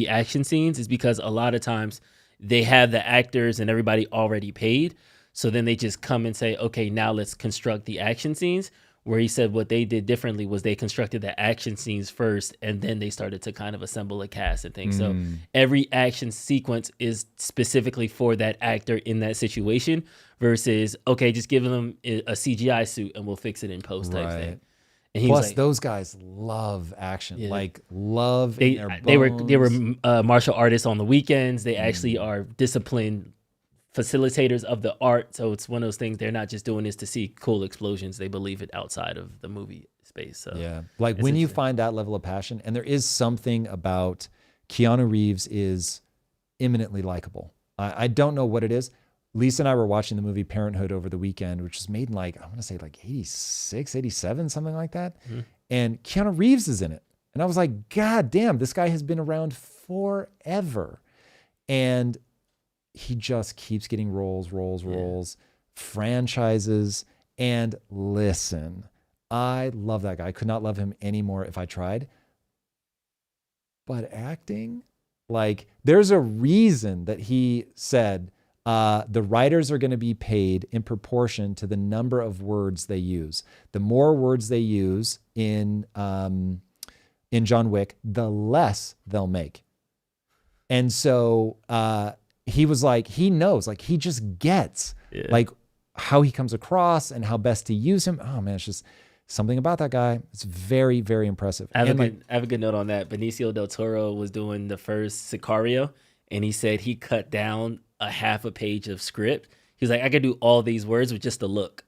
action scenes is because a lot of times they have the actors and everybody already paid. So then they just come and say, okay, now let's construct the action scenes. Where he said what they did differently was they constructed the action scenes first, and then they started to kind of assemble a cast and things. So every action sequence is specifically for that actor in that situation versus, okay, just give them a CGI suit and we'll fix it in post type thing. And he Plus, was like, those guys love action, love they were martial artists on the weekends. They actually are disciplined facilitators of the art. So it's one of those things. They're not just doing this to see cool explosions. They believe it outside of the movie space. So yeah, like when you find that level of passion, and there is something about Keanu Reeves is eminently likable. I don't know what it is. Lisa and I were watching the movie Parenthood over the weekend, which was made in like, I want to say like 86, 87, something like that. Mm-hmm. And Keanu Reeves is in it. And I was like, God damn, this guy has been around forever. And he just keeps getting roles, franchises. And listen, I love that guy. I could not love him anymore if I tried. But acting, like, there's a reason that he said the writers are going to be paid in proportion to the number of words they use. The more words they use in John Wick, the less they'll make. And so he was like, he knows, like he just gets like how he comes across and how best to use him. Oh man, it's just something about that guy. It's very, very impressive. I have a good note on that. Benicio del Toro was doing the first Sicario, and he said he cut down a half a page of script. He was like, I could do all these words with just a look.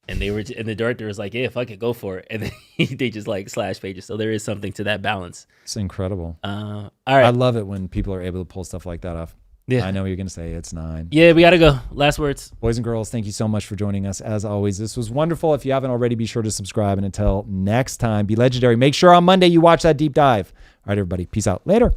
And and the director was like, yeah, if I could go for it. And then they just like slash pages. So there is something to that balance. It's incredible. All right. I love it when people are able to pull stuff like that off. Yeah. I know what you're going to say. It's 9. Yeah, we got to go. Last words. Boys and girls, thank you so much for joining us. As always, this was wonderful. If you haven't already, be sure to subscribe. And until next time, be legendary. Make sure on Monday you watch that deep dive. All right, everybody. Peace out. Later.